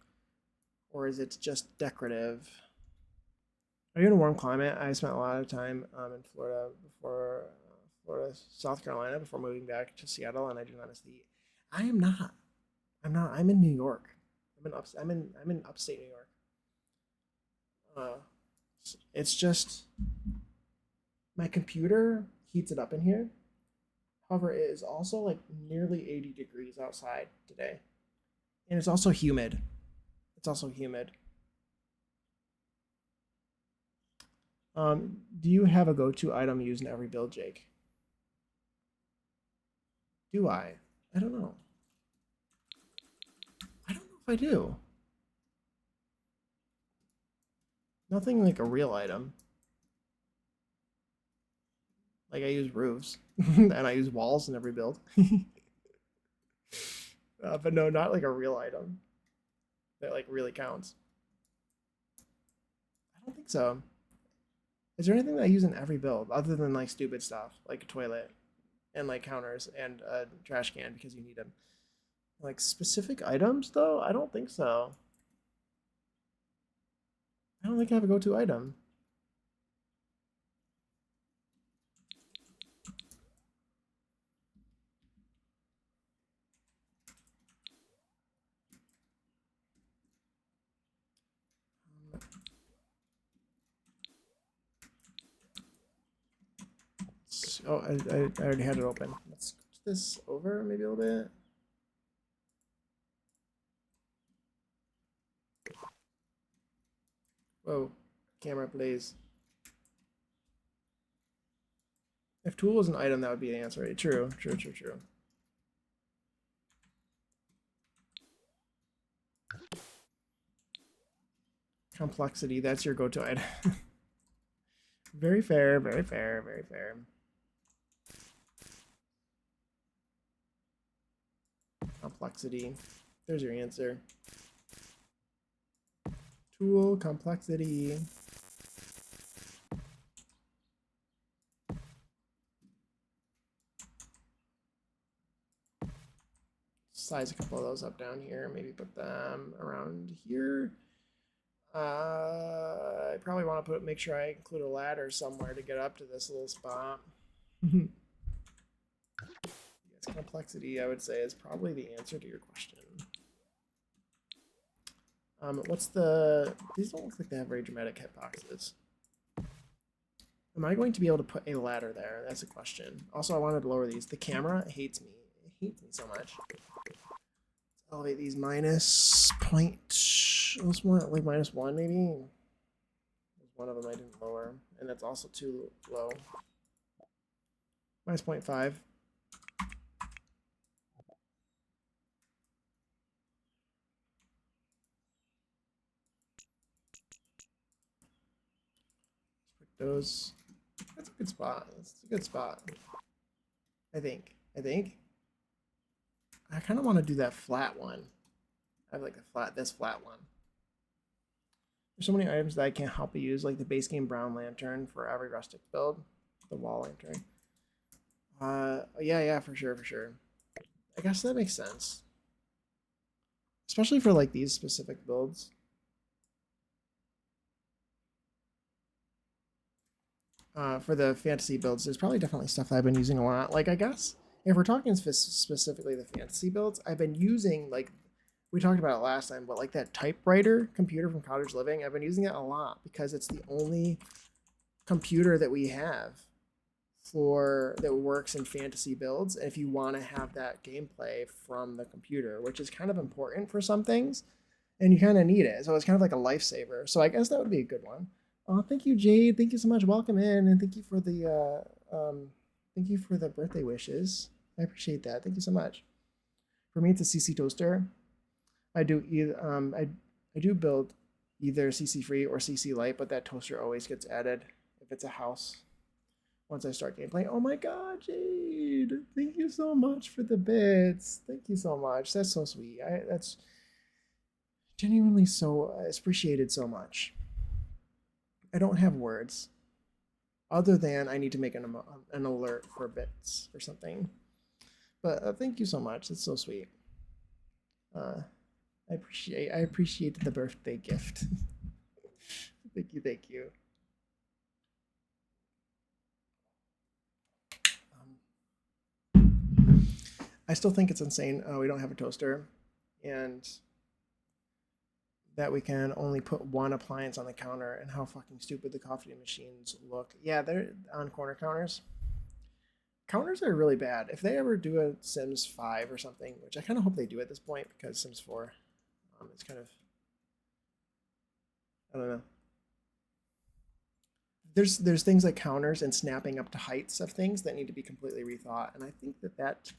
Or is it just decorative? Are you in a warm climate? I spent a lot of time in Florida before, South Carolina, before moving back to Seattle, and I do not miss the heat. I am not. I'm not. I'm in New York. I'm in upstate New York. It's just my computer heats it up in here. However, it is also like nearly 80 degrees outside today, and it's also humid. It's also humid. Do you have a go-to item used in every build, Jake? Do I? I don't know. I don't know if I do. Nothing like a real item. Like I use roofs and I use walls in every build. But no, not like a real item that like really counts. I don't think so. Is there anything that I use in every build other than like stupid stuff like a toilet and like counters and a trash can because you need them? Like specific items though? I don't think so. I don't think I have a go-to item. Oh, I already had it open. Let's switch this over maybe a little bit. Whoa, camera, please. If tool was an item, that would be the answer. True. Complexity, that's your go-to item. Very fair, very fair, very fair. Complexity. There's your answer. Tool, complexity. Size a couple of those up down here. Maybe put them around here. I probably want to make sure I include a ladder somewhere to get up to this little spot. Yes, complexity, I would say, is probably the answer to your question. What's the... These don't look like they have very dramatic hitboxes. Am I going to be able to put a ladder there? That's a question. Also, I wanted to lower these. The camera hates me. It hates me so much. Let's elevate these minus point... Let's want like -1 maybe. One of them I didn't lower, and that's also too low. -0.5. Those. That's a good spot. That's a good spot. I think. I kind of want to do that flat one. I have like this flat one. There's so many items that I can't help but use, like the base game brown lantern for every rustic build, the wall lantern. Yeah, for sure. I guess that makes sense, especially for like these specific builds. For the fantasy builds, there's probably definitely stuff that I've been using a lot. Like, I guess if we're talking specifically the fantasy builds, I've been using, like, we talked about it last time, but like that typewriter computer from Cottage Living, I've been using it a lot because it's the only computer that we have that works in fantasy builds. And if you want to have that gameplay from the computer, which is kind of important for some things, and you kind of need it, so it's kind of like a lifesaver. So I guess that would be a good one. Thank you, Jade. Thank you so much. Welcome in, and thank you for the birthday wishes. I appreciate that. Thank you so much. For me, it's a CC toaster. I do either I do build either CC free or CC light, but that toaster always gets added if it's a house once I start gameplay. Oh my god, Jade! Thank you so much for the bits. Thank you so much. That's so sweet. That's genuinely so appreciated so much. I don't have words other than I need to make an alert for bits or something. But thank you so much. It's so sweet. I appreciate the birthday gift. Thank you. I still think it's insane we don't have a toaster, and that we can only put one appliance on the counter, and how fucking stupid the coffee machines look. Yeah, they're on corner counters. Counters are really bad. If they ever do a Sims 5 or something, which I kind of hope they do at this point, because Sims 4, it's kind of, I don't know. There's things like counters and snapping up to heights of things that need to be completely rethought, and I think that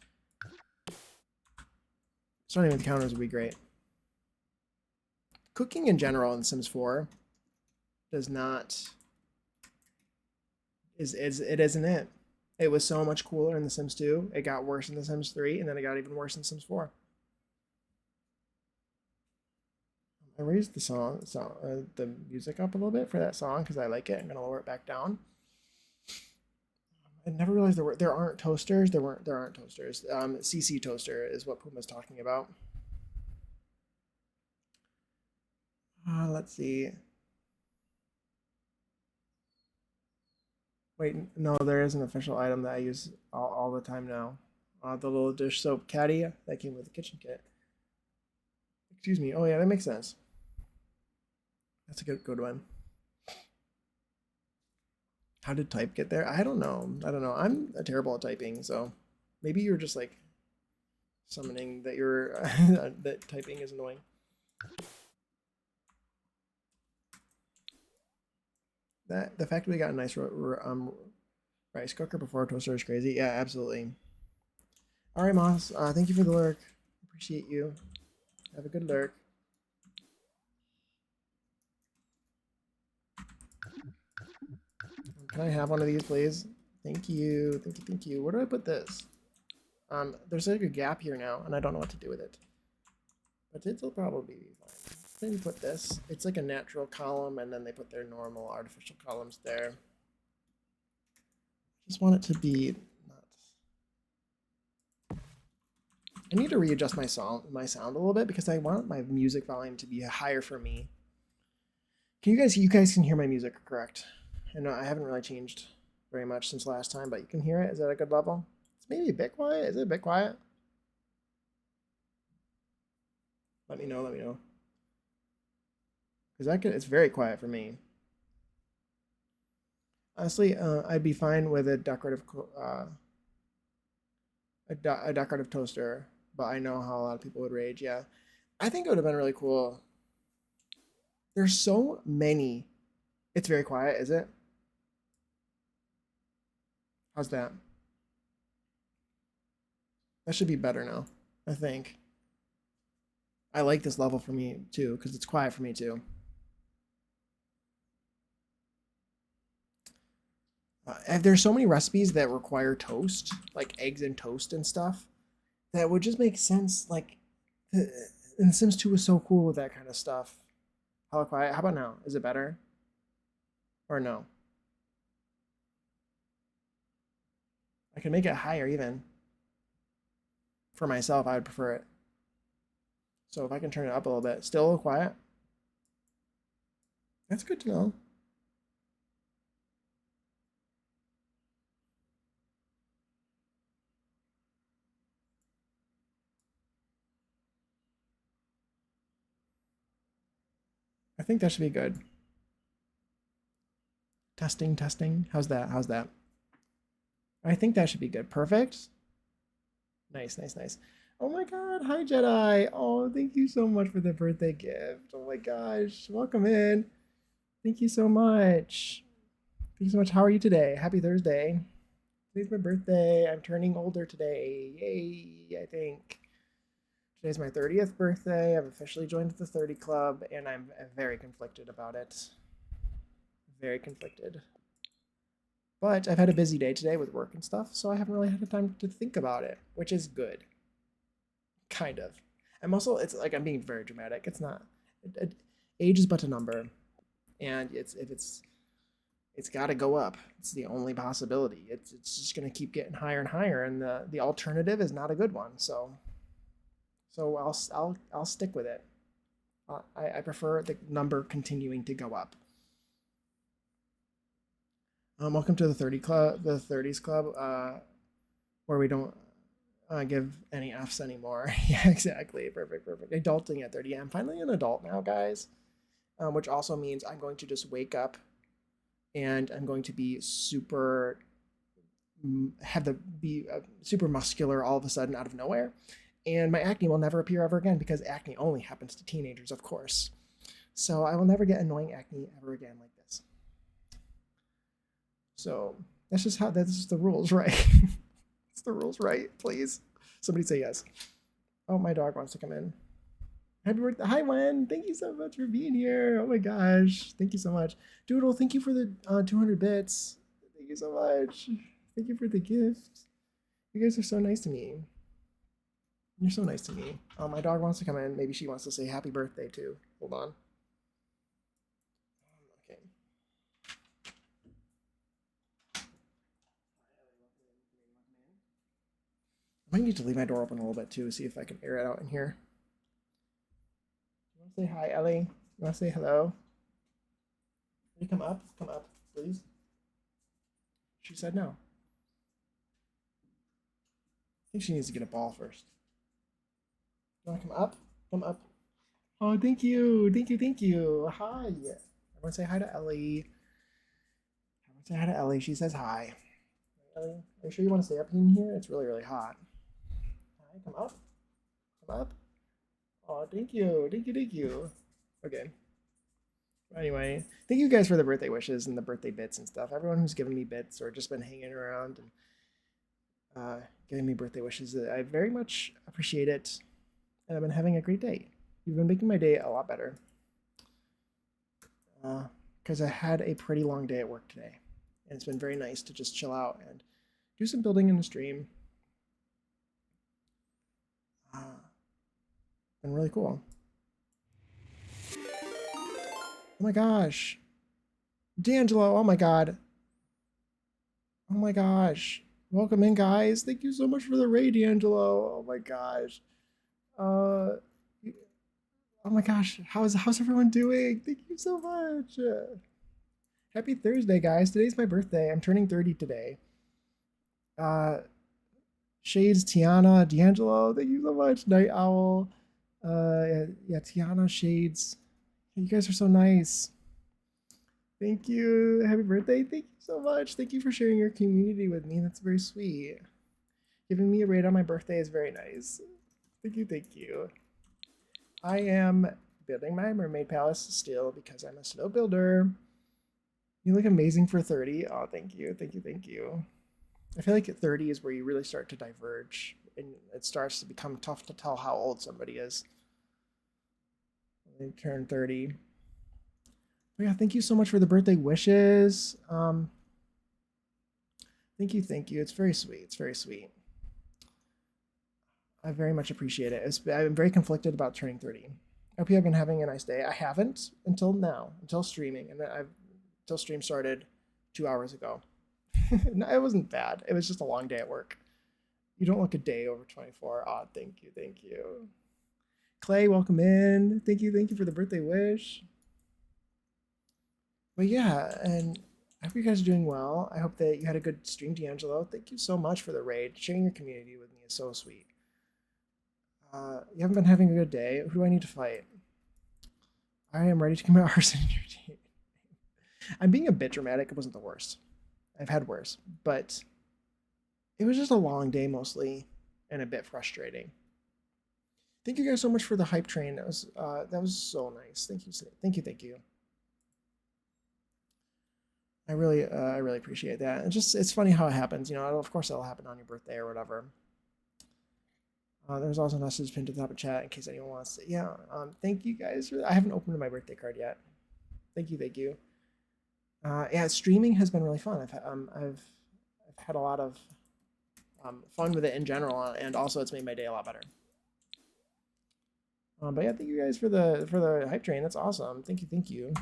starting with counters would be great. Cooking in general in Sims 4 does not it isn't it. It was so much cooler in The Sims 2. It got worse in The Sims 3, and then it got even worse in Sims 4. I raised the music up a little bit for that song because I like it. I'm gonna lower it back down. I never realized there aren't toasters. There aren't toasters. CC toaster is what Puma's talking about. Let's see. Wait, no, there is an official item that I use all the time now. The little dish soap caddy that came with the kitchen kit. Excuse me. Oh yeah, that makes sense. That's a good one. How did type get there? I don't know. I'm terrible at typing, so maybe you're just like summoning that that typing is annoying. The fact that we got a nice rice cooker before a toaster is crazy. Yeah, absolutely. All right, Moss. Thank you for the lurk. Appreciate you. Have a good lurk. Can I have one of these, please? Thank you. Thank you. Thank you. Where do I put this? There's like a gap here now, and I don't know what to do with it. But it'll probably be fine. Then you put this. It's like a natural column, and then they put their normal artificial columns there. Just want it to be not. I need to readjust my sound a little bit because I want my music volume to be higher for me. You guys can hear my music, correct? I know I haven't really changed very much since last time, but you can hear it. Is that a good level? It's maybe a bit quiet. Is it a bit quiet? Let me know. Let me know. Because it's very quiet for me. Honestly, I'd be fine with a decorative toaster, but I know how a lot of people would rage. Yeah, I think it would have been really cool. There's so many. It's very quiet, is it? How's that? That should be better now, I think. I like this level for me too, because it's quiet for me too. There's so many recipes that require toast, like eggs and toast and stuff, that would just make sense. Like, and Sims 2 was so cool with that kind of stuff. How quiet? How about now? Is it better? Or no? I can make it higher even. For myself, I would prefer it. So if I can turn it up a little bit, still a little quiet. That's good to know. I think that should be good. Testing, testing. How's that? How's that? I think that should be good. Perfect. Nice, nice, nice. Oh my God. Hi, Jedi. Oh, thank you so much for the birthday gift. Oh my gosh. Welcome in. Thank you so much. Thank you so much. How are you today? Happy Thursday. Today's my birthday. I'm turning older today. Yay, I think. Today's my 30th birthday. I've officially joined the 30 Club, and I'm very conflicted about it. Very conflicted. But I've had a busy day today with work and stuff, so I haven't really had the time to think about it, which is good. Kind of. I'm also, it's like I'm being very dramatic. It's not. Age is but a number, and it's got to go up. It's the only possibility. It's just going to keep getting higher and higher, and the alternative is not a good one. So I'll stick with it. I prefer the number continuing to go up. Welcome to the 30s club, where we don't give any Fs anymore. Yeah, exactly. Perfect, perfect. Adulting at 30. Yeah, I'm finally an adult now, guys. Which also means I'm going to just wake up and I'm going to be super super muscular all of a sudden out of nowhere, and my acne will never appear ever again because acne only happens to teenagers, of course. So I will never get annoying acne ever again like this. So that's just the rules, right? It's the rules, right? Please, somebody say yes. Oh, my dog wants to come in. Happy birthday. Hi, Wen. Thank you so much for being here. Oh my gosh. Thank you so much. Doodle, thank you for the 200 bits. Thank you so much. Thank you for the gift. You guys are so nice to me. You're so nice to me. My dog wants to come in. Maybe she wants to say happy birthday too. Hold on. Okay. I might need to leave my door open a little bit too, see if I can air it out in here. You want to say hi, Ellie? You want to say hello? Can you come up? Come up, please. She said no. I think she needs to get a ball first. You want to come up? Come up. Oh, thank you. Thank you. Thank you. Hi. I want to say hi to Ellie. I want to say hi to Ellie. She says hi. Ellie, are you sure you want to stay up in here? It's really, really hot. Hi, come up. Come up. Oh, thank you. Thank you. Thank you. Okay. Anyway, thank you guys for the birthday wishes and the birthday bits and stuff. Everyone who's given me bits or just been hanging around and giving me birthday wishes, I very much appreciate it. And I've been having a great day. You've been making my day a lot better. Because I had a pretty long day at work today. and it's been very nice to just chill out and do some building in the stream. Been really cool. Oh my gosh. D'Angelo, oh my god. Oh my gosh. Welcome in, guys. Thank you so much for the raid, D'Angelo. Oh my gosh. Oh my gosh. How's everyone doing? Thank you so much. Happy Thursday, guys. Today's my birthday. I'm turning 30 today. Shades, Tiana, D'Angelo, thank you so much. Night Owl. Yeah, Tiana, Shades. You guys are so nice. Thank you. Happy birthday. Thank you so much. Thank you for sharing your community with me. That's very sweet. Giving me a raid on my birthday is very nice. Thank you. Thank you. I am building my mermaid palace still because I'm a slow builder. You look amazing for 30. Oh, thank you. Thank you. Thank you. I feel like at 30 is where you really start to diverge and it starts to become tough to tell how old somebody is. They turn 30. But yeah, thank you so much for the birthday wishes. Thank you. Thank you. It's very sweet. It's very sweet. I very much appreciate it. I'm very conflicted about turning 30. I hope you have been having a nice day. I haven't until now, until streaming, and until stream started 2 hours ago. No, it wasn't bad. It was just a long day at work. You don't look a day over 24. Ah, thank you, thank you. Clay, welcome in. Thank you for the birthday wish. But yeah, and I hope you guys are doing well. I hope that you had a good stream, D'Angelo. Thank you so much for the raid. Sharing your community with me is so sweet. You haven't been having a good day. Who do I need to fight? I am ready to commit arson in your team. I'm being a bit dramatic. It wasn't the worst. I've had worse, but it was just a long day mostly and a bit frustrating. Thank you guys so much for the hype train. That was so nice. Thank you. I really appreciate that. And just it's funny how it happens. You know, of course it'll happen on your birthday or whatever. There's also a message pinned to the top of chat in case anyone wants to. Yeah. Thank you guys. I haven't opened my birthday card yet. Thank you. Yeah, streaming has been really fun. I've had a lot of fun with it in general, and also it's made my day a lot better. But yeah, thank you guys for the hype train. That's awesome. Thank you.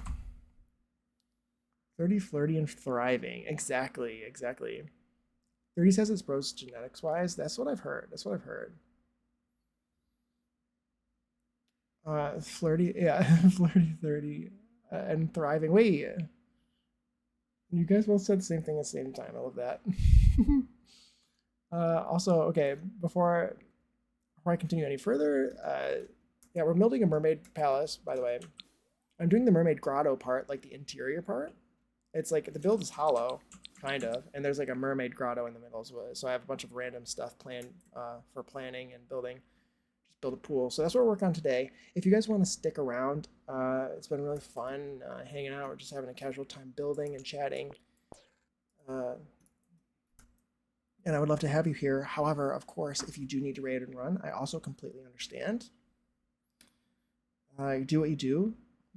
30, flirty, and thriving. Exactly. 30 says it's bros genetics wise. That's what I've heard. Flirty, yeah, flirty 30 and thriving. Wait, you guys both said the same thing at the same time. I love that. Also, okay, before I continue any further, yeah, we're building a mermaid palace, by the way. I'm doing the mermaid grotto part, like the interior part. It's like the build is hollow, kind of, and there's like a mermaid grotto in the middle as well. So I have a bunch of random stuff planned for planning and building. Just build a pool. So that's what we're working on today. If you guys want to stick around, it's been really fun hanging out. We're just having a casual time building and chatting. And I would love to have you here. However, of course, if you do need to raid and run, I also completely understand. Do what you do.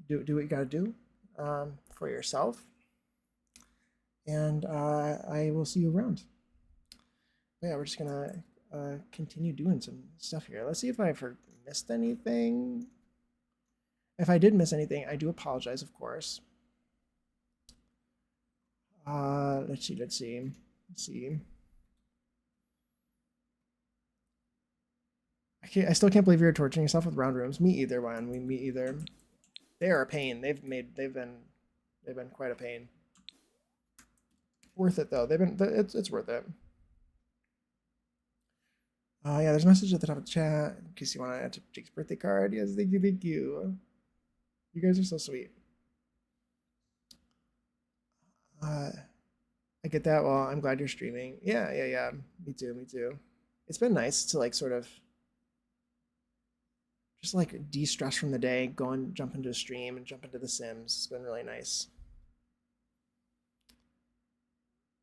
Do what you got to do for yourself. And I will see you around. But yeah, we're just gonna continue doing some stuff here. Let's see if I missed anything. If I did miss anything, I do apologize, of course. Let's see. I still can't believe you're torturing yourself with round rooms. Me either, Juan. Me either. They are a pain. They've been quite a pain. Worth it though. It's worth it. Yeah, there's a message at the top of the chat in case you want to add to Jake's birthday card. Yes, thank you. You guys are so sweet. I get that. Well, I'm glad you're streaming. Yeah. Me too. It's been nice to like sort of just like de-stress from the day, jump into a stream and jump into The Sims. It's been really nice.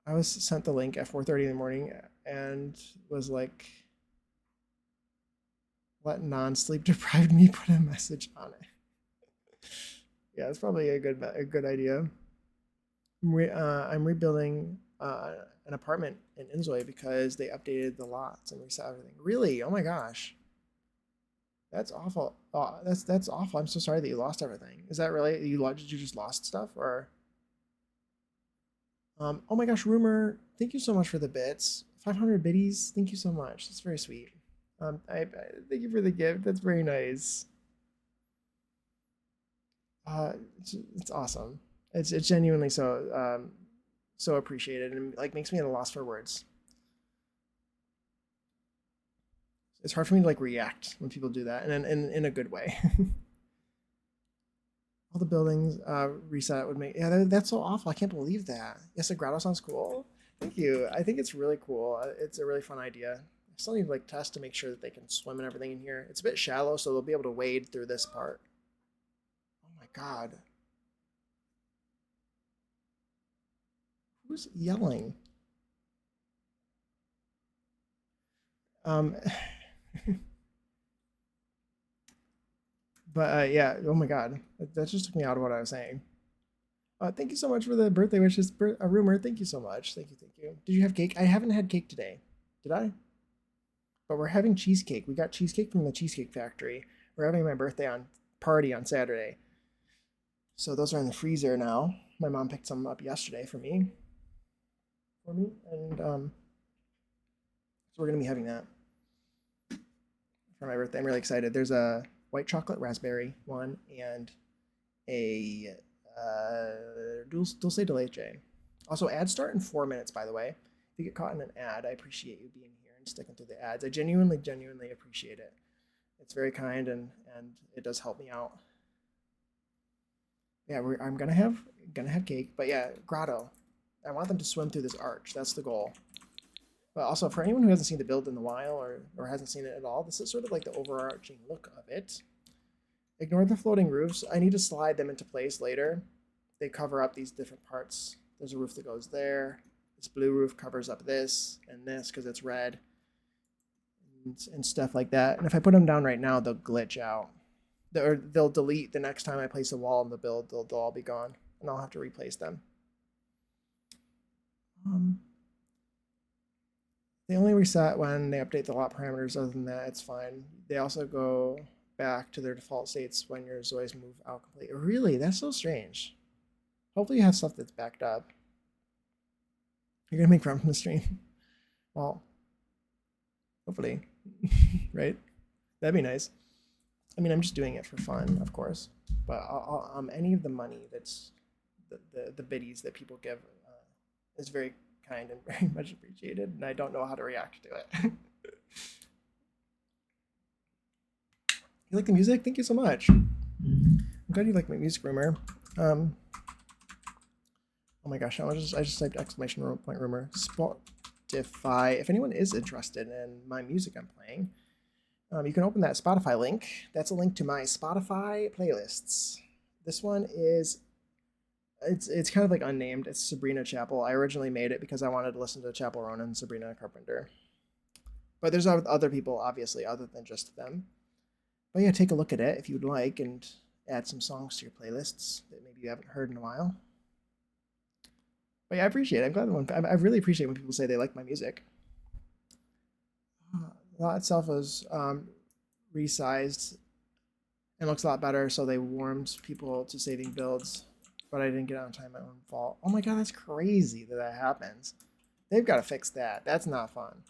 I was sent the link at 4:30 in the morning and was like, let non-sleep deprived me put a message on it. Yeah, it's probably a good idea. I'm rebuilding an apartment in Inzoy because they updated the lots and reset everything. Really? Oh my gosh. That's awful. Oh, that's awful. I'm so sorry that you lost everything. Is that really did you just lost stuff or oh my gosh, Rumor, thank you so much for the bits. 500 biddies. Thank you so much. That's very sweet. I thank you for the gift. That's very nice. It's awesome. It's genuinely so appreciated and like makes me at a loss for words. It's hard for me to like react when people do that, and in a good way. All the buildings reset would make that's so awful. I can't believe that. Yes, a grotto sounds cool. Thank you. I think it's really cool. It's a really fun idea. I still need to like test to make sure that they can swim and everything in here. It's a bit shallow, so they'll be able to wade through this part. Oh my god. Who's yelling? Um but yeah, oh my god. That just took me out of what I was saying. Thank you so much for the birthday wishes, a rumor. Thank you so much. Thank you, thank you. Did you have cake? I haven't had cake today. Did I? But we're having cheesecake. We got cheesecake from the Cheesecake Factory. We're having my birthday on party on Saturday. So those are in the freezer now. My mom picked some up yesterday for me. And so we're gonna be having that for my birthday. I'm really excited. There's a white chocolate raspberry one and a dulce de leche. Also, ads start in 4 minutes, by the way. If you get caught in an ad, I appreciate you being here and sticking through the ads. I genuinely appreciate it. It's very kind and it does help me out. Yeah, I'm gonna have cake, but yeah, grotto. I want them to swim through this arch. That's the goal. But also, for anyone who hasn't seen the build in a while or hasn't seen it at all, this is sort of like the overarching look of it. Ignore the floating roofs. I need to slide them into place later. They cover up these different parts. There's a roof that goes there. This blue roof covers up this and this because it's red and stuff like that. And if I put them down right now, they'll glitch out. Or they'll delete the next time I place a wall in the build. They'll all be gone, and I'll have to replace them. They only reset when they update the lot parameters. Other than that, it's fine. They also go back to their default states when your Zoids move out completely. Really? That's so strange. Hopefully you have stuff that's backed up. You're gonna make fun from the stream. Well, hopefully, right? That'd be nice. I mean, I'm just doing it for fun, of course. But any of the money that's the biddies that people give is very kind and very much appreciated, and I don't know how to react to it. You like the music? Thank you so much. I'm glad you like my music, Rumor. Oh my gosh, I just typed exclamation point Rumor. Spotify. If anyone is interested in my music I'm playing, you can open that Spotify link. That's a link to my Spotify playlists. This one is it's kind of like unnamed. It's Sabrina Chapel. I originally made it because I wanted to listen to Chapel Ronan and Sabrina Carpenter. But there's other people, obviously, other than just them. But yeah, take a look at it if you'd like and add some songs to your playlists that maybe you haven't heard in a while. But yeah, I appreciate it. I'm glad I really appreciate when people say they like my music. The lot itself was resized and looks a lot better, so they warmed people to saving builds, but I didn't get out on time, my own fault. Oh my god, that's crazy that happens. They've got to fix that. That's not fun.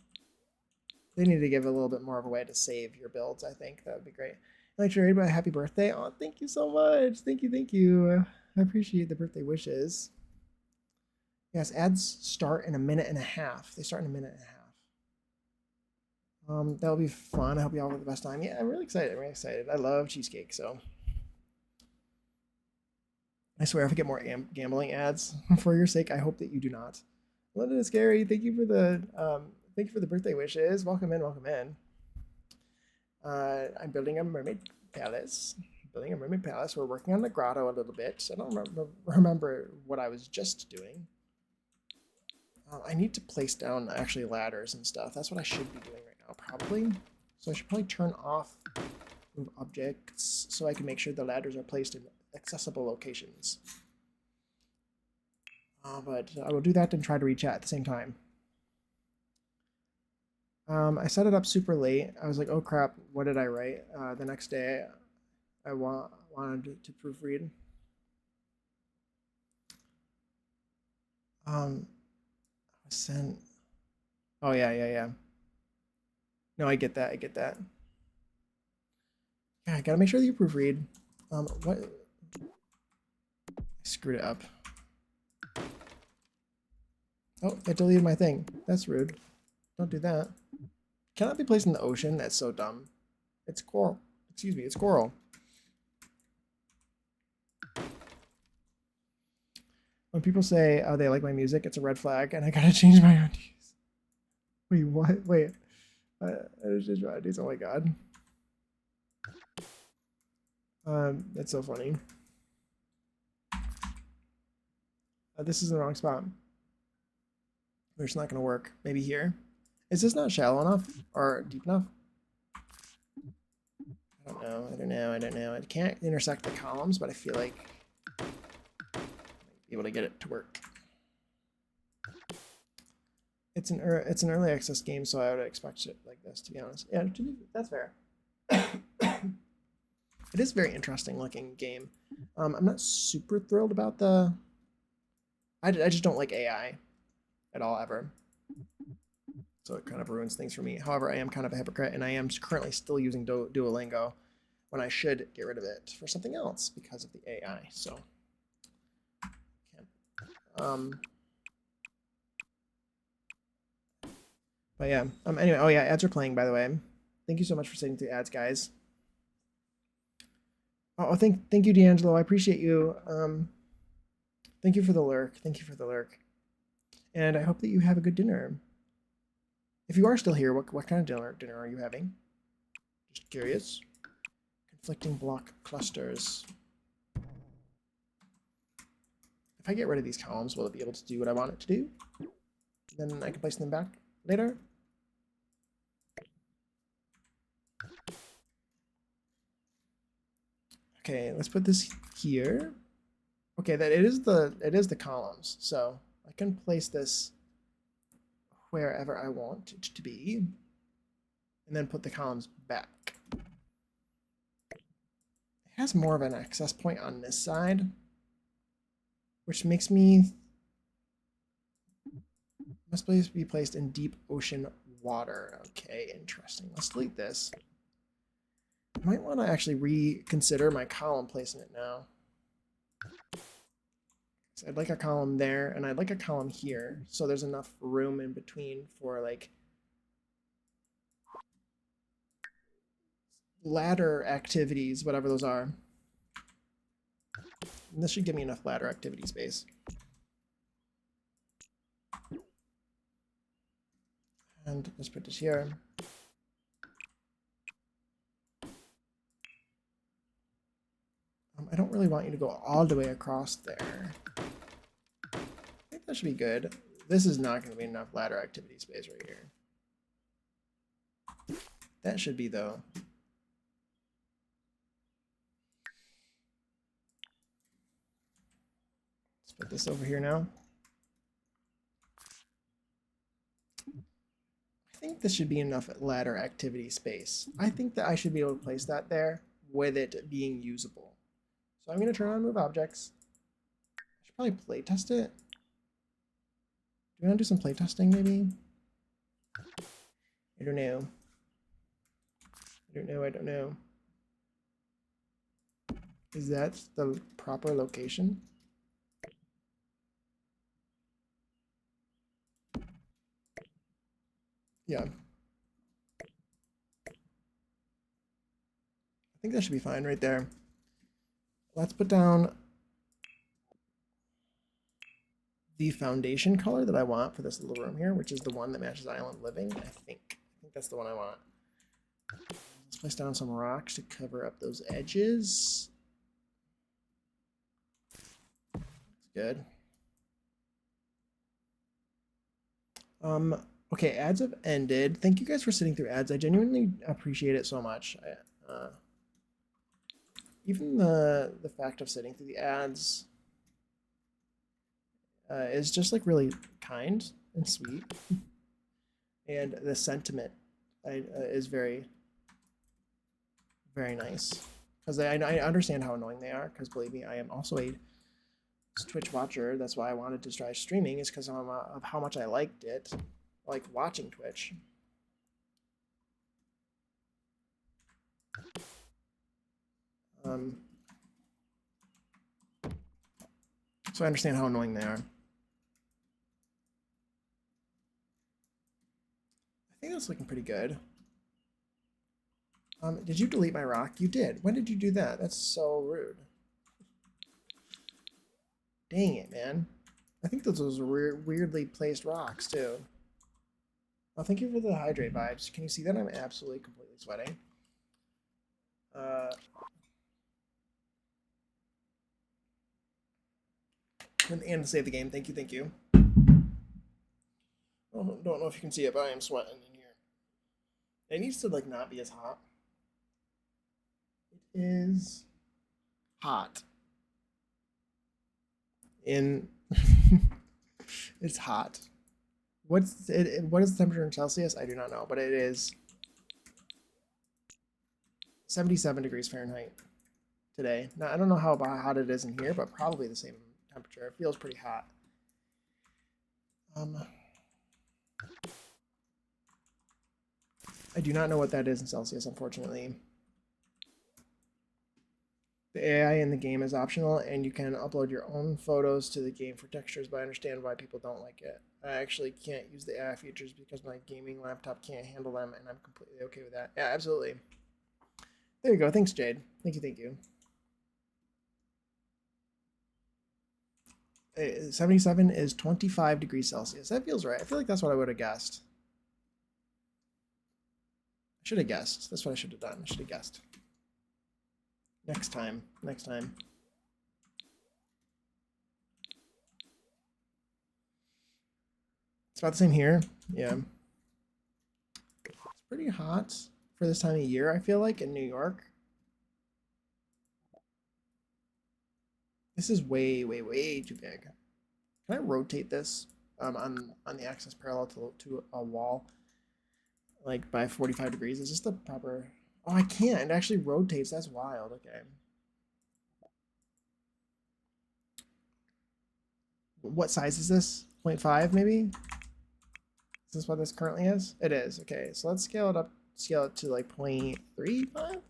They need to give a little bit more of a way to save your builds, I think. That would be great. I'd like to read about happy birthday. Oh, thank you so much. Thank you. I appreciate the birthday wishes. Yes, ads start in a minute and a half. They start in a minute and a half. That'll be fun. I hope you all have the best time. Yeah, I'm really excited. I love cheesecake, so I swear if I get more gambling ads for your sake, I hope that you do not. London is scary. Thank you for the birthday wishes. Welcome in. I'm building a mermaid palace. We're working on the grotto a little bit. I don't remember what I was just doing. I need to place down actually ladders and stuff. That's what I should be doing right now, probably. So I should probably turn off move objects so I can make sure the ladders are placed in accessible locations. But I will do that and try to read chat at the same time. I set it up super late. I was like, oh crap, what did I write? The next day, I wanted to proofread. I was sent. Oh yeah. No, I get that. I get that. Yeah, I gotta make sure that you proofread. What? I screwed it up. Oh, I deleted my thing. That's rude. Don't do that. Cannot be placed in the ocean. That's so dumb. It's coral. Excuse me, it's coral. When people say they like my music, it's a red flag, and I gotta change my undies. Wait, what? Wait. I just changed my undies. Oh my god. That's so funny. This is the wrong spot. It's not gonna work. Maybe here. Is this not shallow enough or deep enough? I don't know. It can't intersect the columns, but I feel like I might be able to get it to work. It's an early access game, so I would expect it like this, to be honest. Yeah, that's fair. It is a very interesting looking game. I'm not super thrilled about the. I just don't like AI at all ever. So it kind of ruins things for me. However, I am kind of a hypocrite, and I am currently still using Duolingo when I should get rid of it for something else because of the AI. So, but yeah. Anyway, oh yeah, ads are playing, by the way. Thank you so much for sitting through ads, guys. Oh, thank you, D'Angelo. I appreciate you. Thank you for the lurk. Thank you for the lurk. And I hope that you have a good dinner. If you are still here, what kind of dinner are you having? Just curious. Conflicting block clusters. If I get rid of these columns, will it be able to do what I want it to do? Then I can place them back later. Okay, let's put this here. Okay, that it is the columns, so I can place this wherever I want it to be, and then put the columns back. It has more of an access point on this side, which makes me must be placed in deep ocean water. Okay, interesting. Let's delete this. I might want to actually reconsider my column placement now. So I'd like a column there, and I'd like a column here, so there's enough room in between for like ladder activities, whatever those are. And this should give me enough ladder activity space. And let's put this here. I don't really want you to go all the way across there. I think that should be good. This is not going to be enough ladder activity space right here. That should be, though. Let's put this over here now. I think this should be enough ladder activity space. I think that I should be able to place that there with it being usable. So I'm going to turn on move objects. I should probably play test it. Do you want to do some play testing maybe? I don't know. I don't know. Is that the proper location? Yeah. I think that should be fine right there. Let's put down the foundation color that I want for this little room here, which is the one that matches Island Living. I think that's the one I want. Let's place down some rocks to cover up those edges. That's good. Okay, ads have ended. Thank you guys for sitting through ads. I genuinely appreciate it so much. Even the fact of sitting through the ads, is just like really kind and sweet, and the sentiment is very, very nice. Because I understand how annoying they are. Because believe me, I am also a Twitch watcher. That's why I wanted to try streaming, is because of how much I liked it, like watching Twitch. So I understand how annoying they are. I think that's looking pretty good. Did you delete my rock? You did. When did you do that? That's so rude. Dang it, man. I think those were weirdly placed rocks, too. Well, thank you for the hydrate vibes. Can you see that I'm absolutely completely sweating? And to save the game. Thank you, thank you. Oh, don't know if you can see it, but I am sweating in here. It needs to like not be as hot. It is hot. It's hot. What is the temperature in Celsius? I do not know, but it is 77 degrees Fahrenheit today. Now I don't know how hot it is in here, but probably the same temperature. It feels pretty hot. I do not know what that is in Celsius, unfortunately. The AI in the game is optional, and you can upload your own photos to the game for textures, but I understand why people don't like it. I actually can't use the AI features because my gaming laptop can't handle them, and I'm completely okay with that. Yeah, absolutely. There you go. Thanks, Jade. Thank you, thank you. 77 is 25 degrees Celsius. That feels right. I feel like that's what I would have guessed. I should have guessed. That's what I should have done. I should have guessed. Next time. Next time. It's about the same here. Yeah. It's pretty hot for this time of year, I feel like, in New York. This is way, way, way too big. Can I rotate this on the axis parallel to a wall? Like by 45 degrees? Is this the proper... Oh, I can't. It actually rotates. That's wild. Okay. What size is this? 0.5 maybe? Is this what this currently is? It is. Okay, so let's scale it up. Scale it to like 0.35?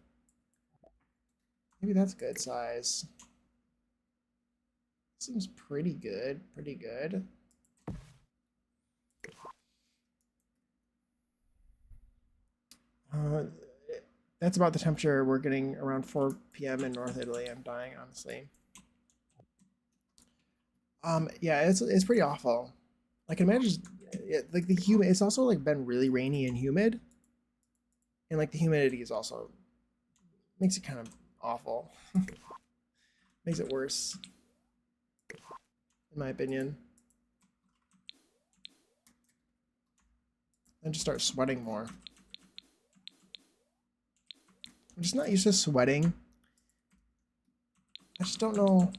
Maybe that's good size. Seems pretty good. Pretty good. That's about the temperature we're getting around 4 p.m. in North Italy. I'm dying, honestly. Yeah, it's pretty awful. Like imagine, like the humid. It's also like been really rainy and humid, and like the humidity is also makes it kind of awful. Makes it worse, in my opinion. And just start sweating more. I'm just not used to sweating. I just don't know.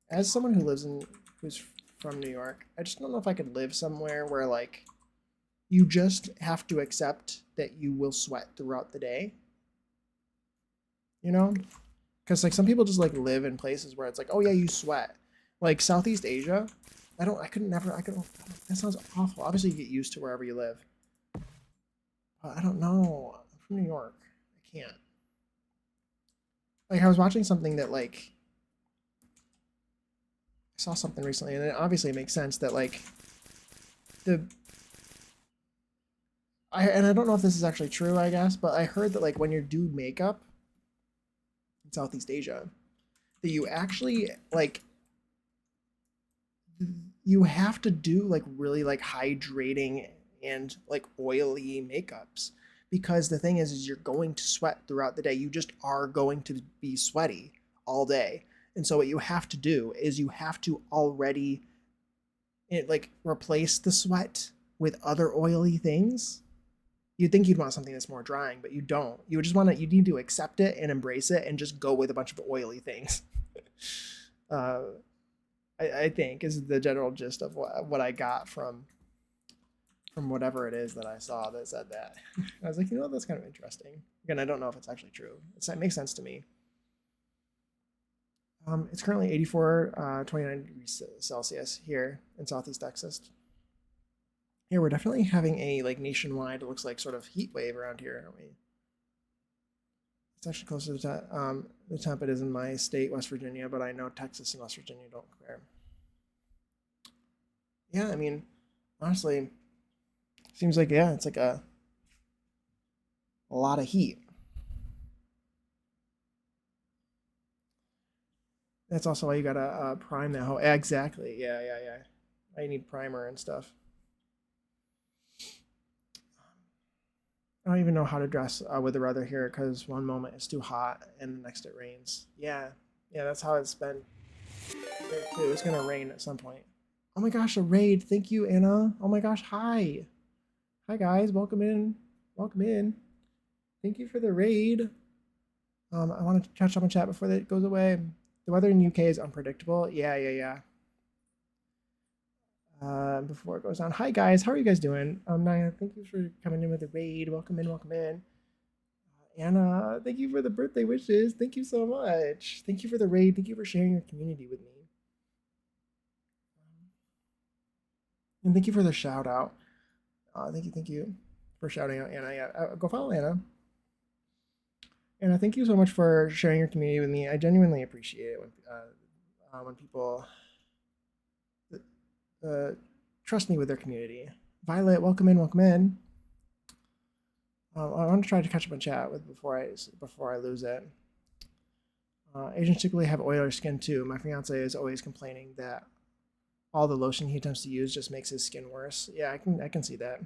As someone who's from New York, I just don't know if I could live somewhere where like you just have to accept that you will sweat throughout the day. You know? Because like some people just like live in places where it's like, oh yeah, you sweat. Like Southeast Asia, I could that sounds awful. Obviously you get used to wherever you live. But I don't know. I'm from New York. I can't. Like I was watching something that like I saw something recently, and it obviously makes sense that like and I don't know if this is actually true, I guess, but I heard that like when you do makeup in Southeast Asia, that you actually like you have to do like really like hydrating and like oily makeups, because the thing is you're going to sweat throughout the day. You just are going to be sweaty all day. And so what you have to do is you have to already like replace the sweat with other oily things. You'd think you'd want something that's more drying, but you don't. You just want to, you need to accept it and embrace it and just go with a bunch of oily things. I think is the general gist of what I got from whatever it is that I saw that said that. I was like, you know, that's kind of interesting. Again, I don't know if it's actually true. It makes sense to me. It's currently 84, 29 degrees Celsius here in Southeast Texas. Yeah, we're definitely having a like nationwide, it looks like sort of heat wave around here, aren't we? It's actually closer to the temp it is in my state, West Virginia, but I know Texas and West Virginia don't compare. Yeah, I mean, honestly, seems like yeah, it's like a lot of heat. That's also why you gotta prime that whole. Exactly. Yeah, yeah, yeah. I need primer and stuff. I don't even know how to dress with the weather here because one moment it's too hot and the next it rains. Yeah, yeah, that's how it's been here too. It's gonna rain at some point. Oh my gosh, a raid! Thank you, Anna. Oh my gosh, hi, hi guys, welcome in, welcome in. Thank you for the raid. I want to catch up on chat before that goes away. The weather in UK is unpredictable. Yeah, yeah, yeah. Before it goes on. Hi guys, how are you guys doing? Naya, thank you for coming in with the raid. Welcome in, welcome in. Anna, thank you for the birthday wishes. Thank you so much. Thank you for the raid. Thank you for sharing your community with me. And thank you for the shout out. Thank you for shouting out Anna. Yeah, go follow Anna. Anna, thank you so much for sharing your community with me. I genuinely appreciate it when people uh, trust me with their community. Violet, welcome in, welcome in. I want to try to catch up on chat with before I lose it. Asians typically have oilier skin too. My fiance is always complaining that all the lotion he attempts to use just makes his skin worse. Yeah, I can see that.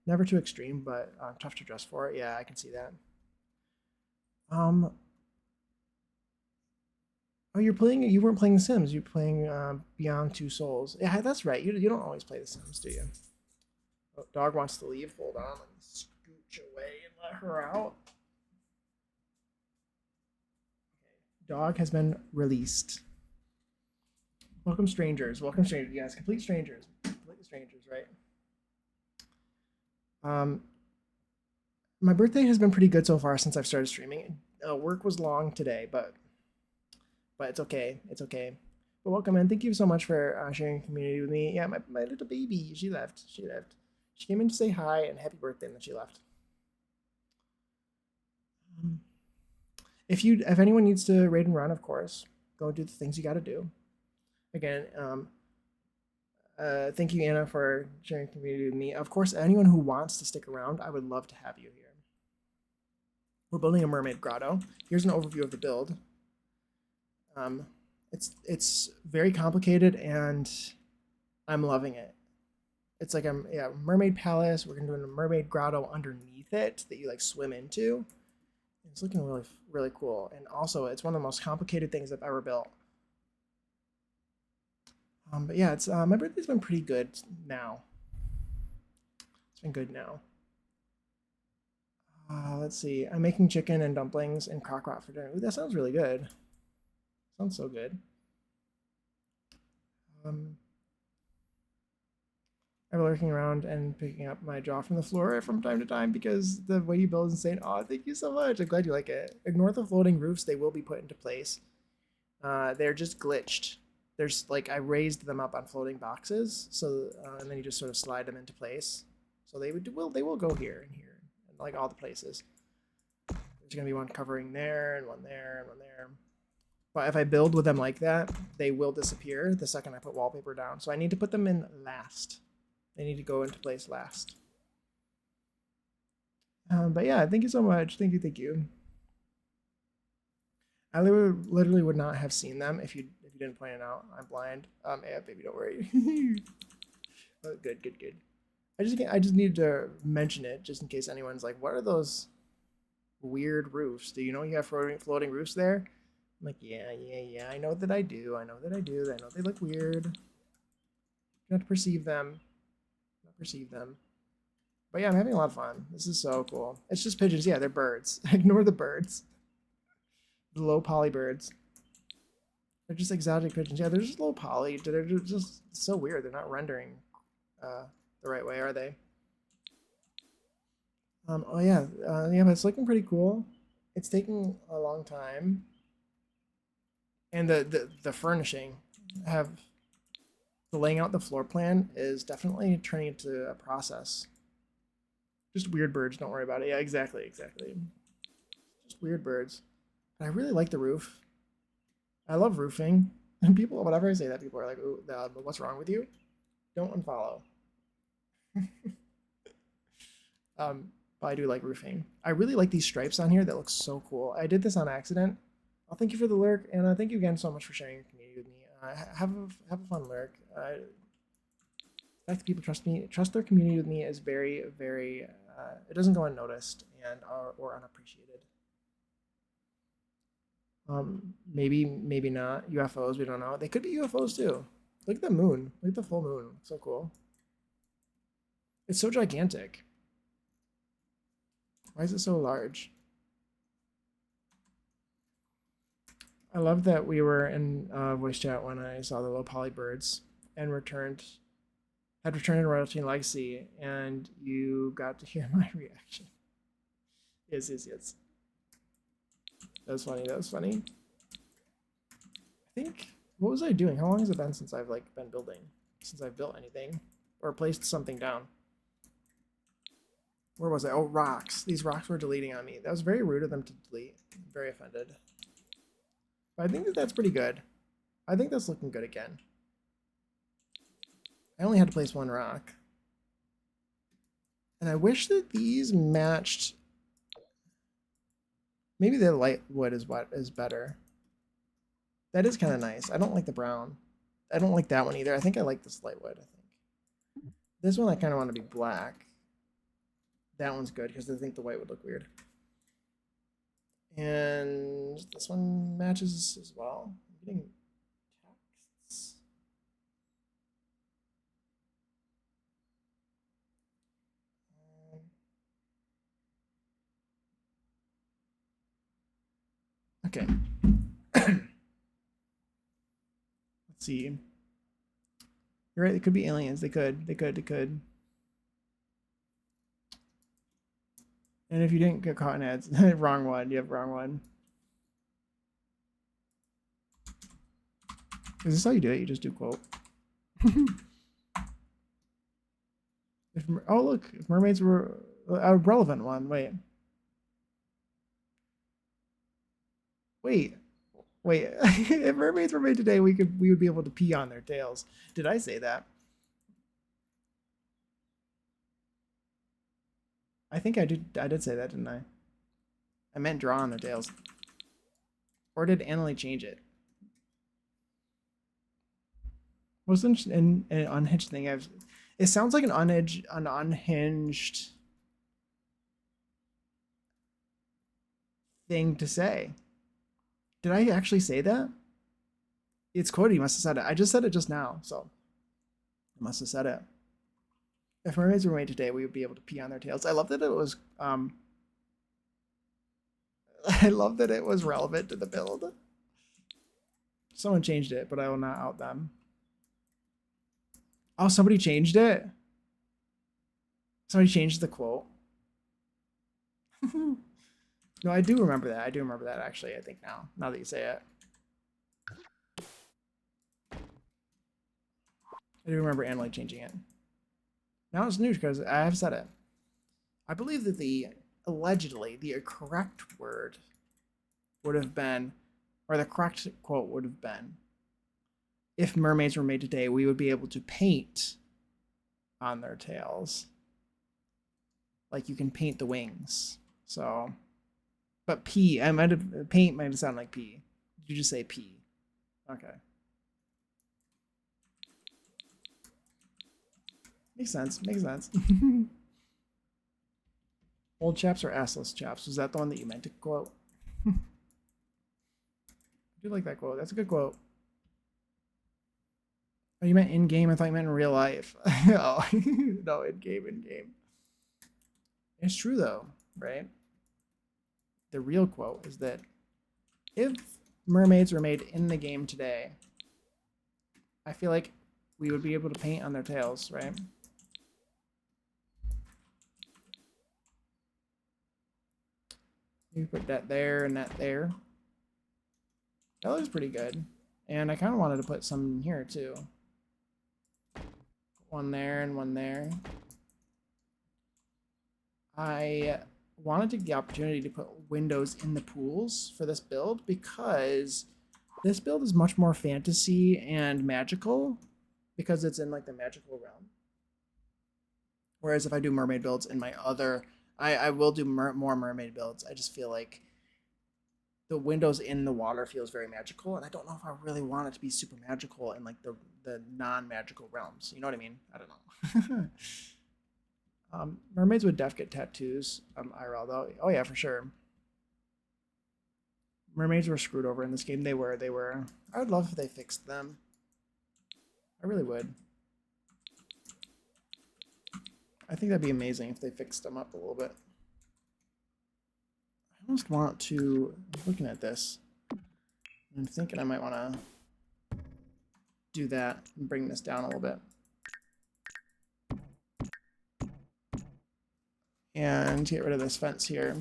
Never too extreme, but tough to dress for. Yeah, I can see that. Um, oh, you're playing. You weren't playing The Sims. You're playing Beyond Two Souls. Yeah, that's right. You don't always play The Sims, do you? Oh, dog wants to leave. Hold on. Let me scooch away and let her out. Dog has been released. Welcome, strangers. Welcome, strangers. Yes, complete strangers. Complete strangers, right? Um, my birthday has been pretty good so far since I've started streaming. Work was long today, but it's okay. It's okay. But welcome in. Thank you so much for sharing community with me. Yeah, my little baby. She left. She left. She came in to say hi and happy birthday, and then she left. Um, if anyone needs to raid and run, of course, go do the things you got to do. Again, thank you, Anna, for sharing community with me. Of course, anyone who wants to stick around, I would love to have you here. We're building a mermaid grotto. Here's an overview of the build. It's very complicated and I'm loving it. It's like mermaid palace. We're gonna do a mermaid grotto underneath it that you like swim into. It's looking really really cool, and also it's one of the most complicated things I've ever built. But yeah, it's my birthday's been pretty good now. It's been good now. Let's see. I'm making chicken and dumplings and crock-pot for dinner. Ooh, that sounds really good. Sounds so good. I'm lurking around and picking up my jaw from the floor from time to time because the way you build is insane. Oh, thank you so much. I'm glad you like it. Ignore the floating roofs. They will be put into place. They're just glitched. There's like I raised them up on floating boxes, so and then you just sort of slide them into place. So they will go here and here and like all the places. There's gonna be one covering there and one there and one there. But if I build with them like that, they will disappear the second I put wallpaper down. So I need to put them in last. They need to go into place last. But yeah, thank you so much. Thank you, thank you. I literally would not have seen them if you didn't point it out. I'm blind. Yeah, baby, don't worry. Oh, good, good, good. I just needed to mention it just in case anyone's like, what are those weird roofs? Do you know you have floating roofs there? I'm like, yeah, yeah, yeah. I know that I do. I know that I do. I know they look weird. You have to perceive them. Not perceive them. But yeah, I'm having a lot of fun. This is so cool. It's just pigeons. Yeah, they're birds. Ignore the birds. The low poly birds. They're just exotic pigeons. Yeah, they're just low poly. They're just so weird. They're not rendering the right way, are they? Oh yeah, yeah, but it's looking pretty cool. It's taking a long time, and the furnishing have the laying out the floor plan is definitely turning into a process. Just weird birds. Don't worry about it. Yeah, exactly, exactly. Just weird birds. But I really like the roof. I love roofing. And people, whenever I say that, people are like, "Ooh, what's wrong with you?" Don't unfollow. But I do like roofing. I really like these stripes on here. That looks so cool. I did this on accident. I'll thank you for the lurk, and thank you again so much for sharing your community with me. Have a fun lurk. The fact that people trust their community with me is very, very. It doesn't go unnoticed and or unappreciated. Maybe not UFOs. We don't know. They could be UFOs too. Look at the moon. Look at the full moon. So cool. It's so gigantic. Why is it so large? I love that we were in voice chat when I saw the low poly birds and had returned in Royalty and Legacy, and you got to hear my reaction. Yes, yes, yes. That was funny. That was funny. I think, what was I doing? How long has it been since I've like been building? Since I've built anything or placed something down? Where was I? Oh, rocks. These rocks were deleting on me. That was very rude of them to delete. I'm very offended. But I think that that's pretty good. I think that's looking good again. I only had to place one rock. And I wish that these matched. Maybe the light wood is what is better. That is kind of nice. I don't like the brown. I don't like that one either. I think I like this light wood, I think. This one I kind of want to be black. That one's good because I think the white would look weird. And this one matches as well. I'm getting texts. Okay. Let's see. You're right. It could be aliens. They could. And if you didn't get caught in ads, wrong one. You have wrong one. Is this how you do it? You just do quote. Oh look, if mermaids were a relevant one. Wait. If mermaids were made today, we would be able to pee on their tails. Did I say that? I think I did say that, didn't I? I meant draw on their tails. Or did Annalie change it? What's an unhinged thing? It sounds like an unhinged thing to say. Did I actually say that? It's Cody. Must have said it. I just said it just now, so I must have said it. If mermaids were made today, we would be able to pee on their tails. I love that it was. I love that it was relevant to the build. Someone changed it, but I will not out them. Oh, somebody changed it. Somebody changed the quote. No, I do remember that. I do remember that actually. I think now that you say it. I do remember Annalie changing it. Now it's news because I have said it. I believe that allegedly the correct word would have been, or the correct quote would have been, if mermaids were made today, we would be able to paint on their tails. Like you can paint the wings. So, but P, paint might have sounded like P. Did you just say P? Okay. Makes sense. Old chaps or assless chaps? Was that the one that you meant to quote? I do like that quote. That's a good quote. Oh, you meant in game? I thought you meant in real life. Oh, no, in game. It's true though, right? The real quote is that if mermaids were made in the game today, I feel like we would be able to paint on their tails, right? You put that there and that there. That looks pretty good. And I kind of wanted to put some in here too. One there and one there. I wanted to get the opportunity to put windows in the pools for this build because this build is much more fantasy and magical because it's in like the magical realm. Whereas if I do mermaid builds in my other, I will do more mermaid builds. I just feel like the windows in the water feels very magical, and I don't know if I really want it to be super magical in like the non-magical realms. You know what I mean? I don't know. Mermaids would def get tattoos. IRL though. Oh yeah, for sure. Mermaids were screwed over in this game. They were. I would love if they fixed them. I really would. I think that'd be amazing if they fixed them up a little bit. I almost want to, I'm looking at this, I'm thinking I might want to do that and bring this down a little bit. And get rid of this fence here.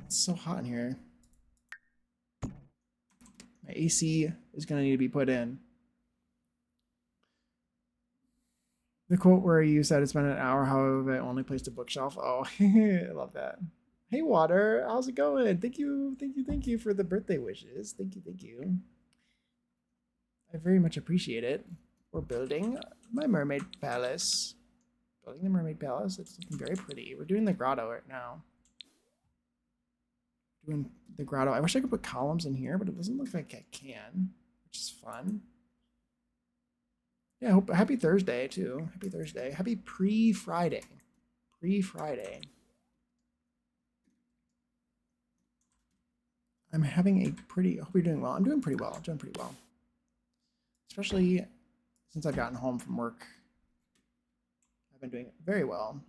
It's so hot in here. My AC is going to need to be put in. The quote where you said it's been an hour, however, I only placed a bookshelf. Oh, I love that. Hey, Water, how's it going? Thank you for the birthday wishes. Thank you. I very much appreciate it. We're building my mermaid palace. Building the mermaid palace. It's looking very pretty. We're doing the grotto right now. Doing the grotto. I wish I could put columns in here, but it doesn't look like I can, which is fun. Yeah, happy Thursday too. Happy Thursday. Happy pre-Friday. Pre-Friday. I'm having a pretty, I hope you're doing well. I'm doing pretty well. Especially since I've gotten home from work. I've been doing very well.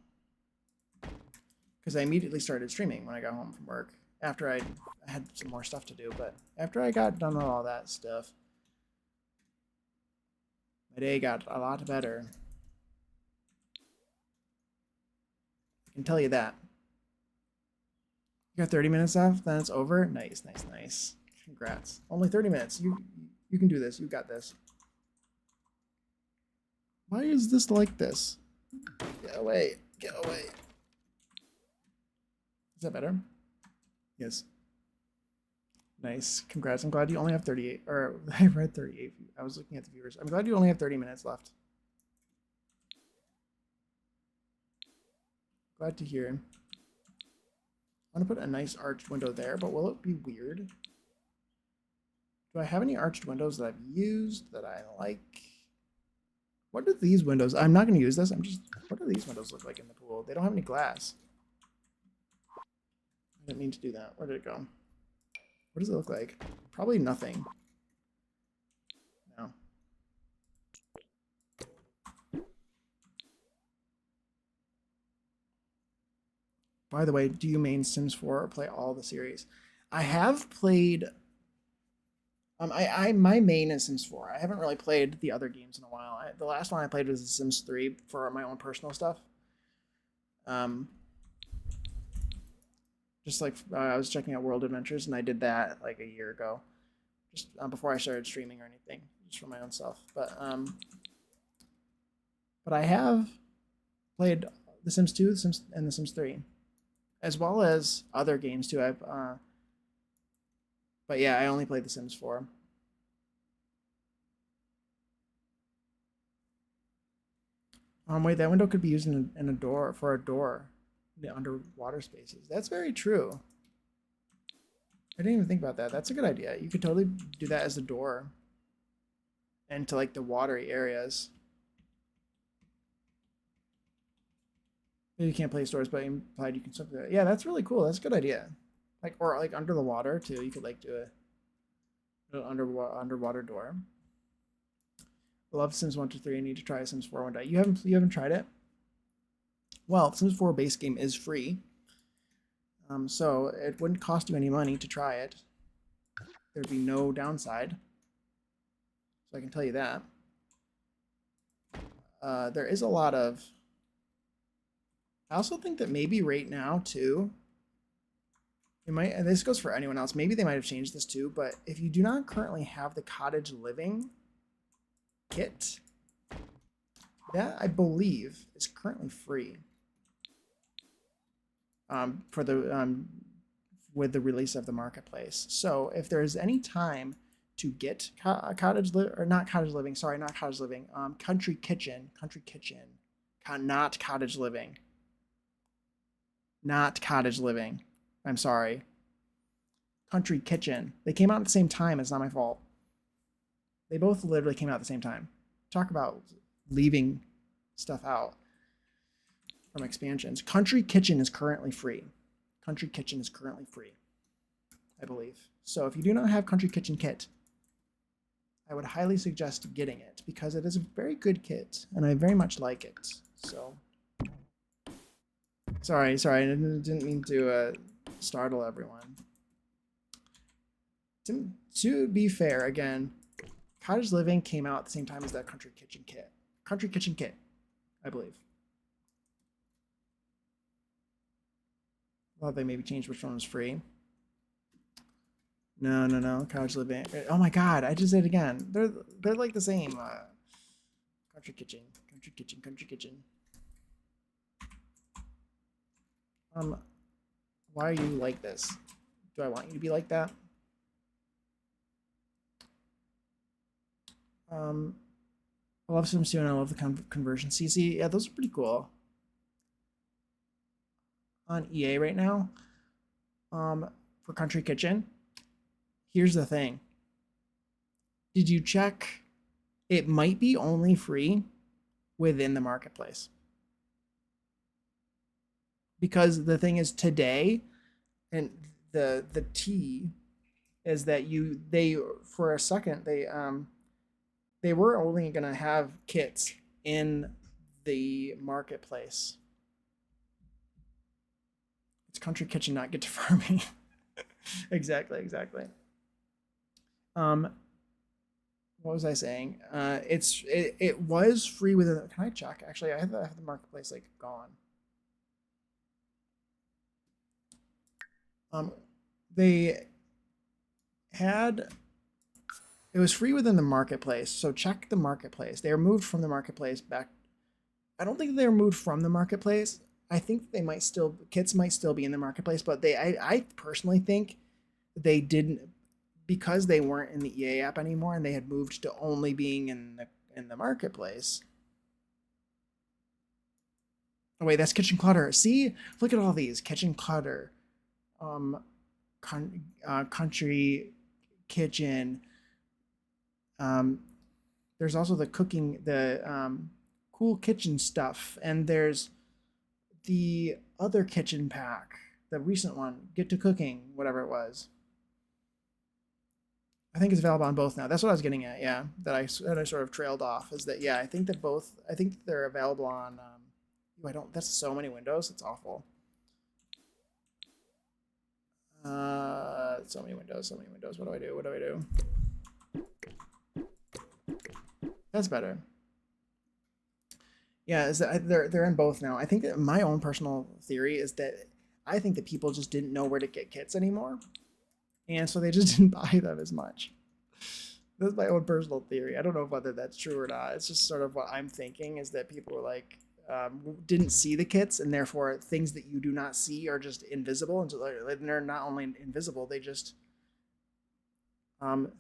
Because I immediately started streaming when I got home from work. After I had some more stuff to do, but after I got done with all that stuff, my day got a lot better. I can tell you that. You got 30 minutes left, then it's over. Nice. Congrats. Only 30 minutes. You can do this. You got this. Why is this like this? Get away. Is that better? Yes. Nice. Congrats. I'm glad you only have 38, or I read 38. I was looking at the viewers. I'm glad you only have 30 minutes left. Glad to hear. I want to put a nice arched window there, but will it be weird? Do I have any arched windows that I've used that I like? What do these windows, I'm not going to use this. What do these windows look like in the pool? They don't have any glass. I didn't mean to do that. Where did it go? What does it look like? Probably nothing. No. By the way, do you main Sims 4 or play all the series? I have played. My main is Sims 4. I haven't really played the other games in a while. The last one I played was The Sims 3 for my own personal stuff. Just like I was checking out World Adventures, and I did that like a year ago, just before I started streaming or anything, just for my own self. But I have played The Sims 2, and The Sims 3, as well as other games too. But yeah, I only played The Sims 4. Wait, that window could be used in a door for a door. The underwater spaces. That's very true. I didn't even think about that. That's a good idea. You could totally do that as a door into like the watery areas. Maybe you can't play stores, but implied you can swim there. Yeah, that's really cool. That's a good idea. Like, or like under the water too. You could like do an underwater door. I love Sims 1 to 3. I need to try Sims 4 one day. You haven't tried it? Well, Sims 4 base game is free. So it wouldn't cost you any money to try it. There'd be no downside. So I can tell you that. There is a lot of... I also think that maybe right now, too, it might, and this goes for anyone else, maybe they might have changed this too, but if you do not currently have the cottage living kit, that I believe is currently free for the with the release of the marketplace. So if there's any time to get cottage or not cottage living, sorry, not cottage living, country kitchen, not cottage living, not cottage living. I'm sorry. Country kitchen. They came out at the same time. It's not my fault. They both literally came out at the same time. Talk about leaving stuff out from expansions. Country kitchen is currently free. Country kitchen is currently free, I believe. So if you do not have country kitchen kit, I would highly suggest getting it because it is a very good kit and I very much like it. So sorry, I didn't mean to startle everyone. To be fair, again, cottage living came out at the same time as that country kitchen kit. Country kitchen kit, I believe. Well, they maybe changed which one was free. No. Cottage living. Oh my god, I just did it again. They're like the same. Country kitchen. Why are you like this? Do I want you to be like that? I love Sims 2 and I love the conversion CC. Yeah, those are pretty cool. On EA right now, for Country Kitchen, here's the thing. Did you check? It might be only free within the marketplace. Because the thing is today, and the T is that they for a second they were only gonna have kits in the marketplace. It's Country Kitchen, not Get to Farming. exactly. What was I saying? It was free within. Can I check? Actually, I have the marketplace like gone. They had it was free within the marketplace, so check the marketplace. They were moved from the marketplace back. I don't think they were moved from the marketplace. I think they might still kits might still be in the marketplace, but I personally think they didn't because they weren't in the EA app anymore and they had moved to only being in the marketplace. Oh wait, that's Kitchen Clutter. See, look at all these Kitchen Clutter, Country Kitchen. There's also the cooking, the cool kitchen stuff, and there's the other kitchen pack, the recent one, Get to Cooking, whatever it was. I think it's available on both now. That's what I was getting at. Yeah, that I sort of trailed off is that yeah, I think that both. I think they're available on. I don't. That's so many windows. It's awful. So many windows. What do I do? That's better. Yeah, is that they're in both now. I think that my own personal theory is that I think that people just didn't know where to get kits anymore, and so they just didn't buy them as much. That's my own personal theory. I don't know whether that's true or not. It's just sort of what I'm thinking is that people were like didn't see the kits, and therefore things that you do not see are just invisible, and so they're not only invisible, they just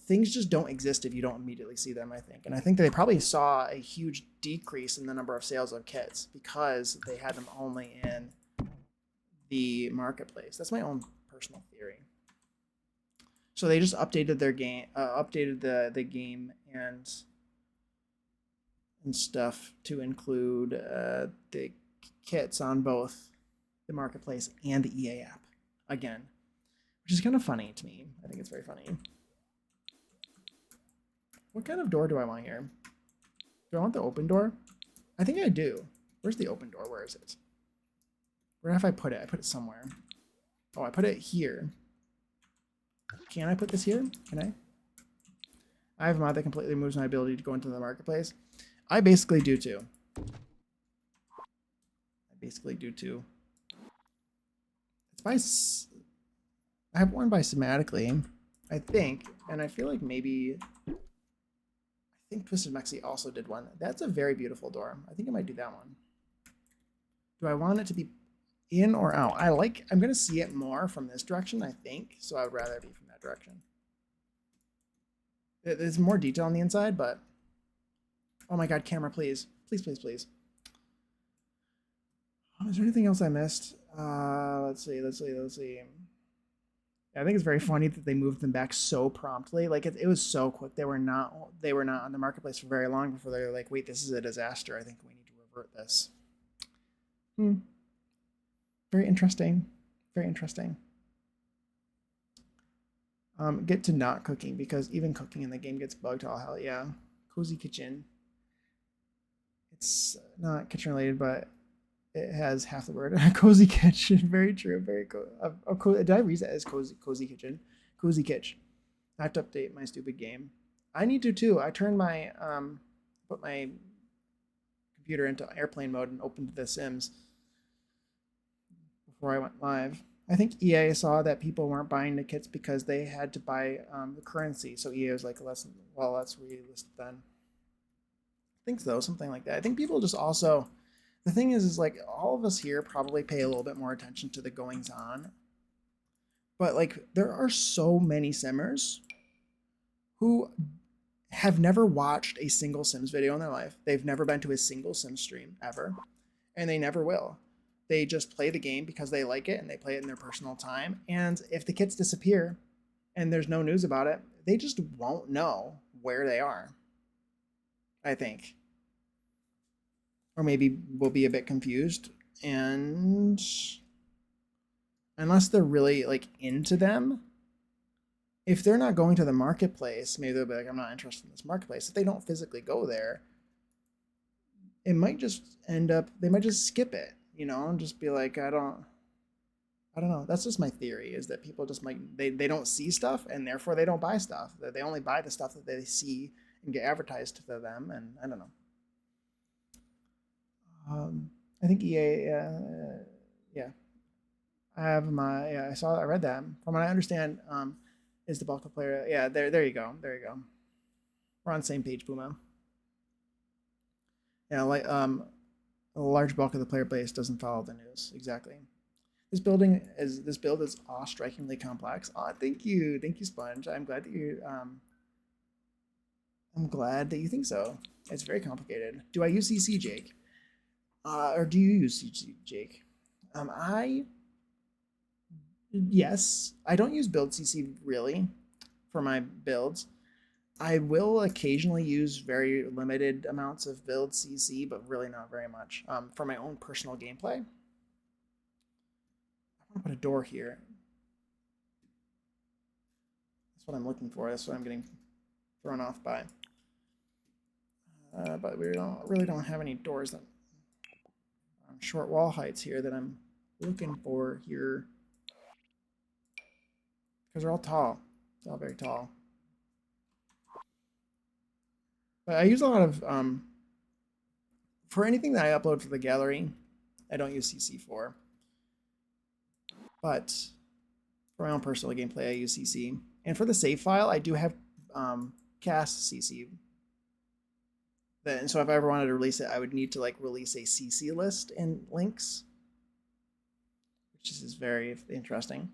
things just don't exist if you don't immediately see them, I think. And I think they probably saw a huge decrease in the number of sales of kits because they had them only in the marketplace. That's my own personal theory. So they just updated their game, updated the game and stuff to include the kits on both the marketplace and the EA app again, which is kind of funny to me. I think it's very funny. What kind of door do I want here? Do I want the open door? I think I do. Where's the open door? Where is it? Where have I put it? I put it somewhere. Oh, I put it here. Can I put this here? Can I? I have a mod that completely removes my ability to go into the marketplace. I basically do too. It's by... I have one by Somatically, I think, and I feel like maybe... I think Twisted Mexi also did one. That's a very beautiful door. I think I might do that one. Do I want it to be in or out? I'm going to see it more from this direction, I think, so I would rather be from that direction. There's more detail on the inside, but... Oh my god, camera, please. Please, please, please. Is there anything else I missed? Let's see. I think it's very funny that they moved them back so promptly. Like it was so quick. They were not on the marketplace for very long before they were like, wait, this is a disaster. I think we need to revert this. Very interesting. Very interesting. Get to not cooking, because even cooking in the game gets bugged. All hell yeah. Cozy Kitchen. It's not kitchen related, but it has half the word. Cozy Kitchen. Very true. Very cool. Did I read that as Cozy Kitchen? Cozy Kitch. I have to update my stupid game. I need to too. I turned my put my computer into airplane mode and opened The Sims before I went live. I think EA saw that people weren't buying the kits because they had to buy the currency. So EA was like, let's relist then. I think so, something like that. I think people just also... The thing is like all of us here probably pay a little bit more attention to the goings on. But like there are so many Simmers who have never watched a single Sims video in their life. They've never been to a single Sims stream ever. And they never will. They just play the game because they like it and they play it in their personal time. And if the kits disappear and there's no news about it, they just won't know where they are, I think. Or maybe we'll be a bit confused, and unless they're really like into them, if they're not going to the marketplace, maybe they'll be like, I'm not interested in this marketplace. If they don't physically go there, it might just end up, they might just skip it, you know, and just be like, I don't know. That's just my theory, is that people just might, they don't see stuff and therefore they don't buy stuff. They only buy the stuff that they see and get advertised to them, and I don't know. I think EA, yeah. I have I read that. From what I understand, is the bulk of player. Yeah, there you go. We're on the same page, Puma. Yeah, like a large bulk of the player base doesn't follow the news. Exactly. This build is strikingly complex. Thank you, Sponge. I'm glad that you think so. It's very complicated. Do I use CC, Jake? Or do you use CC, Jake? Yes, I don't use build CC really for my builds. I will occasionally use very limited amounts of build CC, but really not very much for my own personal gameplay. I want to put a door here. That's what I'm looking for. That's what I'm getting thrown off by. But we really don't have any doors that short wall heights here that I'm looking for here, because they're all tall. They're all very tall. But I use a lot of for anything that I upload to the gallery, I don't use CC for. But for my own personal gameplay, I use CC. And for the save file, I do have cast CC. And so if I ever wanted to release it, I would need to like release a CC list in links, which is very interesting.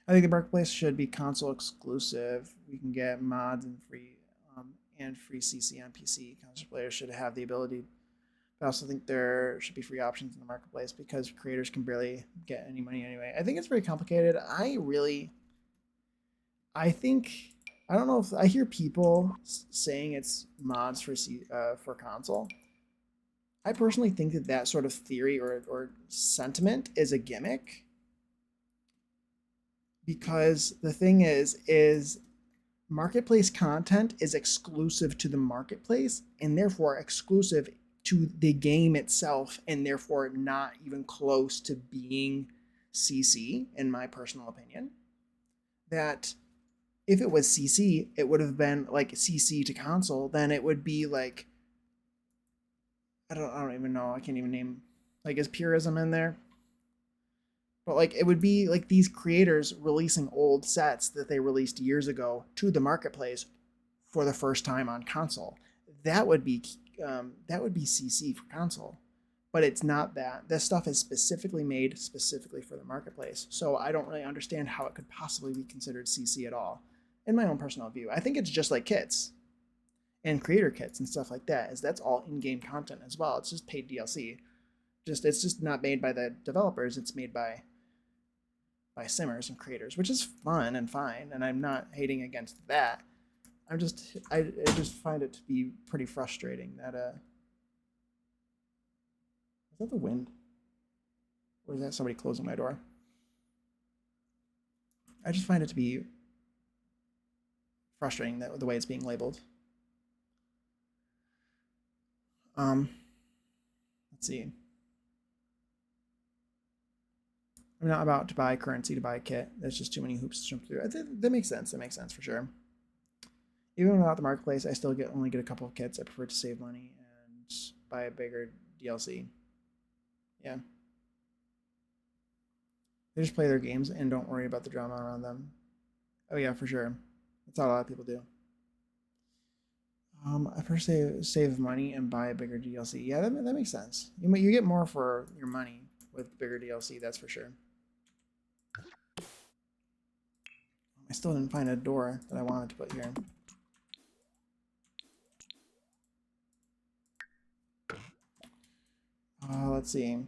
I think the marketplace should be console exclusive. We can get mods and free CC on PC. Console players should have the ability. I also think there should be free options in the marketplace because creators can barely get any money anyway. I think it's very complicated. I don't know if I hear people saying it's mods for console. I personally think that sort of theory or sentiment is a gimmick, because the thing is marketplace content is exclusive to the marketplace and therefore exclusive to the game itself, and therefore not even close to being CC, in my personal opinion. That if it was CC, it would have been like CC to console, then it would be like, I don't even know. I can't even name, like, is purism in there? But like it would be like these creators releasing old sets that they released years ago to the marketplace for the first time on console. That would be CC for console, but it's not that. This stuff is specifically made specifically for the marketplace. So I don't really understand how it could possibly be considered CC at all. In my own personal view, I think it's just like kits and creator kits and stuff like that. Is that's all in-game content as well. It's just paid DLC. It's just not made by the developers. It's made by simmers and creators, which is fun and fine, and I'm not hating against that. I just find it to be pretty frustrating that is that the wind? Or is that somebody closing my door? I just find it to be frustrating that the way it's being labeled. Let's see. I'm not about to buy currency to buy a kit. That's just too many hoops to jump through. That makes sense. That makes sense for sure. Even without the marketplace, I still only get a couple of kits. I prefer to save money and buy a bigger DLC. Yeah. They just play their games and don't worry about the drama around them. Oh yeah, for sure. That's how a lot of people do. I first save money and buy a bigger DLC. Yeah, that makes sense. You get more for your money with bigger DLC, that's for sure. I still didn't find a door that I wanted to put here. Let's see.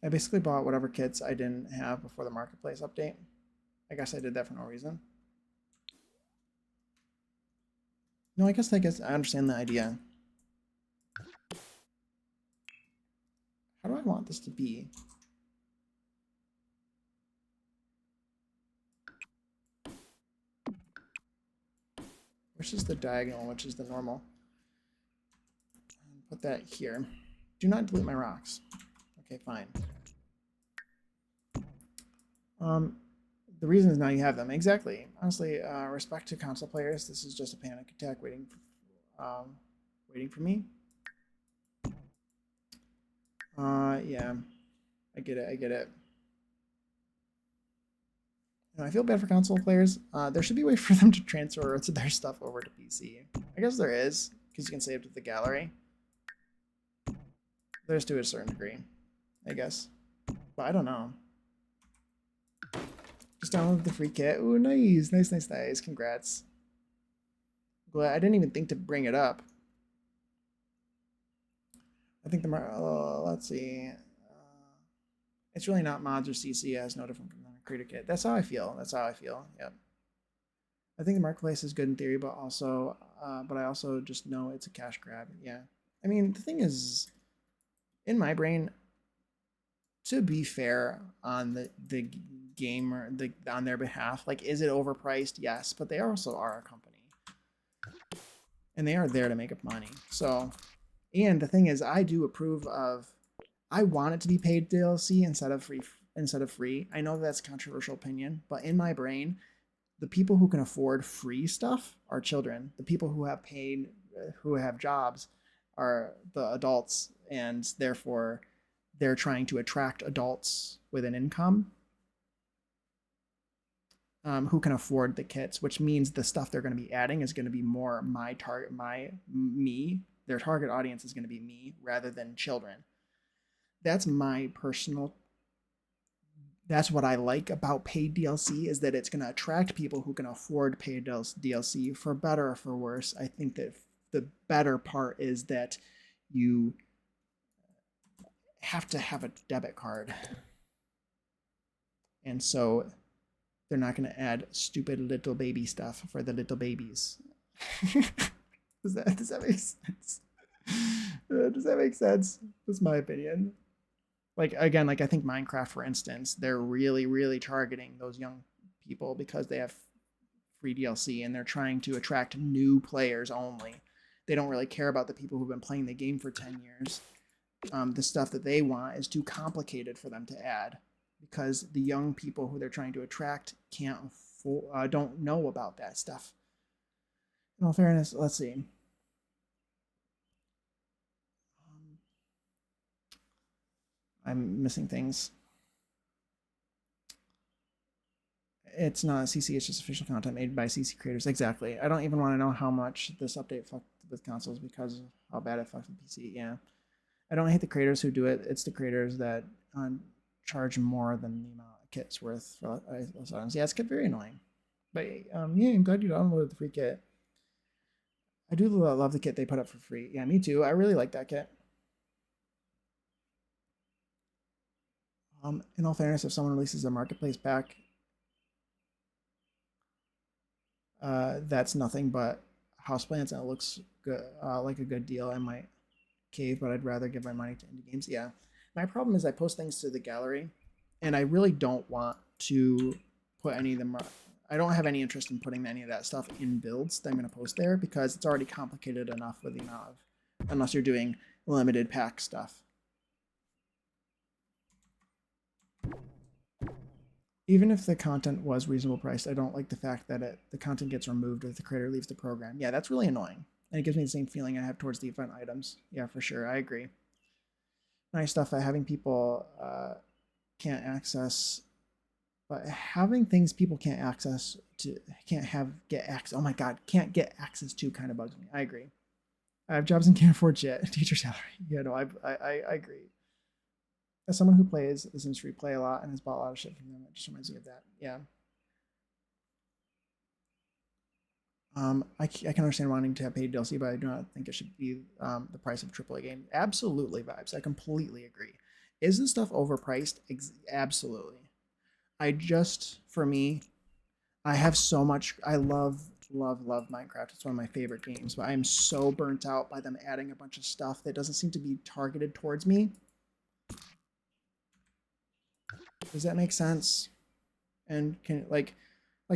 I basically bought whatever kits I didn't have before the marketplace update. I guess I did that for no reason. No, I guess I understand the idea. How do I want this to be? Which is the diagonal, which is the normal? Put that here. Do not delete my rocks. Okay, fine. The reason is now you have them. Exactly. Honestly, respect to console players. This is just a panic attack waiting for me. Yeah. I get it. I feel bad for console players. There should be a way for them to transfer their stuff over to PC. I guess there is, because you can save it to the gallery. There's to a certain degree, I guess. But I don't know. Just download the free kit. Ooh, nice. Nice. Congrats. Glad I didn't even think to bring it up. I think let's see. It's really not mods or CC as no different from the creator kit. That's how I feel. Yep. I think the marketplace is good in theory, but I also just know it's a cash grab. Yeah. I mean, the thing is, in my brain, to be fair on the gamer on their behalf, like, is it overpriced? Yes, but they also are a company, and they are there to make up money. So, and the thing is, I do approve of. I want it to be paid DLC instead of free. I know that's a controversial opinion, but in my brain, the people who can afford free stuff are children. The people who have jobs are the adults, and therefore they're trying to attract adults with an income who can afford the kits, which means the stuff they're going to be adding is going to be more me. Their target audience is going to be me rather than children. That's what I like about paid DLC, is that it's going to attract people who can afford paid DLC, for better or for worse. I think that the better part is that you have to have a debit card. And so they're not going to add stupid little baby stuff for the little babies. Does that make sense? Does that make sense? That's my opinion. Like, again, like I think Minecraft, for instance, they're really, really targeting those young people because they have free DLC and they're trying to attract new players only. They don't really care about the people who've been playing the game for 10 years. The stuff that they want is too complicated for them to add. because the young people who they're trying to attract don't know about that stuff. In all fairness, let's see. I'm missing things. It's not CC, it's just official content made by CC creators. Exactly. I don't even want to know how much this update fucked with consoles because of how bad it fucked with PC. Yeah. I don't hate the creators who do it. It's the creators that charge more than the amount of kit's worth for those items. Yeah, it's very annoying. But yeah, I'm glad you downloaded the free kit. I do love the kit they put up for free. Yeah, me too. I really like that kit. In all fairness, if someone releases a marketplace pack, that's nothing but houseplants and it looks good, like a good deal, I might cave, but I'd rather give my money to indie games. Yeah. My problem is I post things to the gallery and I really don't want to put any of them. I don't have any interest in putting any of that stuff in builds that I'm going to post there because it's already complicated enough with the amount of, unless you're doing limited pack stuff. Even if the content was reasonable priced, I don't like the fact that the content gets removed if the creator leaves the program. Yeah, that's really annoying. And it gives me the same feeling I have towards the event items. Yeah, for sure. I agree. Nice stuff at having people can't access, but having things people can't access to get access. Oh my god, can't get access to kind of bugs me. I agree. I have jobs and can't afford shit. Teacher salary. Yeah, no, I agree. As someone who plays this industry, play a lot and has bought a lot of shit from them, it just reminds me of that. Yeah. I can understand wanting to have paid DLC, but I do not think it should be the price of a AAA game. Absolutely, vibes. I completely agree. Is this stuff overpriced? Absolutely. For me, I have so much. I love Minecraft. It's one of my favorite games, but I am so burnt out by them adding a bunch of stuff that doesn't seem to be targeted towards me. Does that make sense? And can like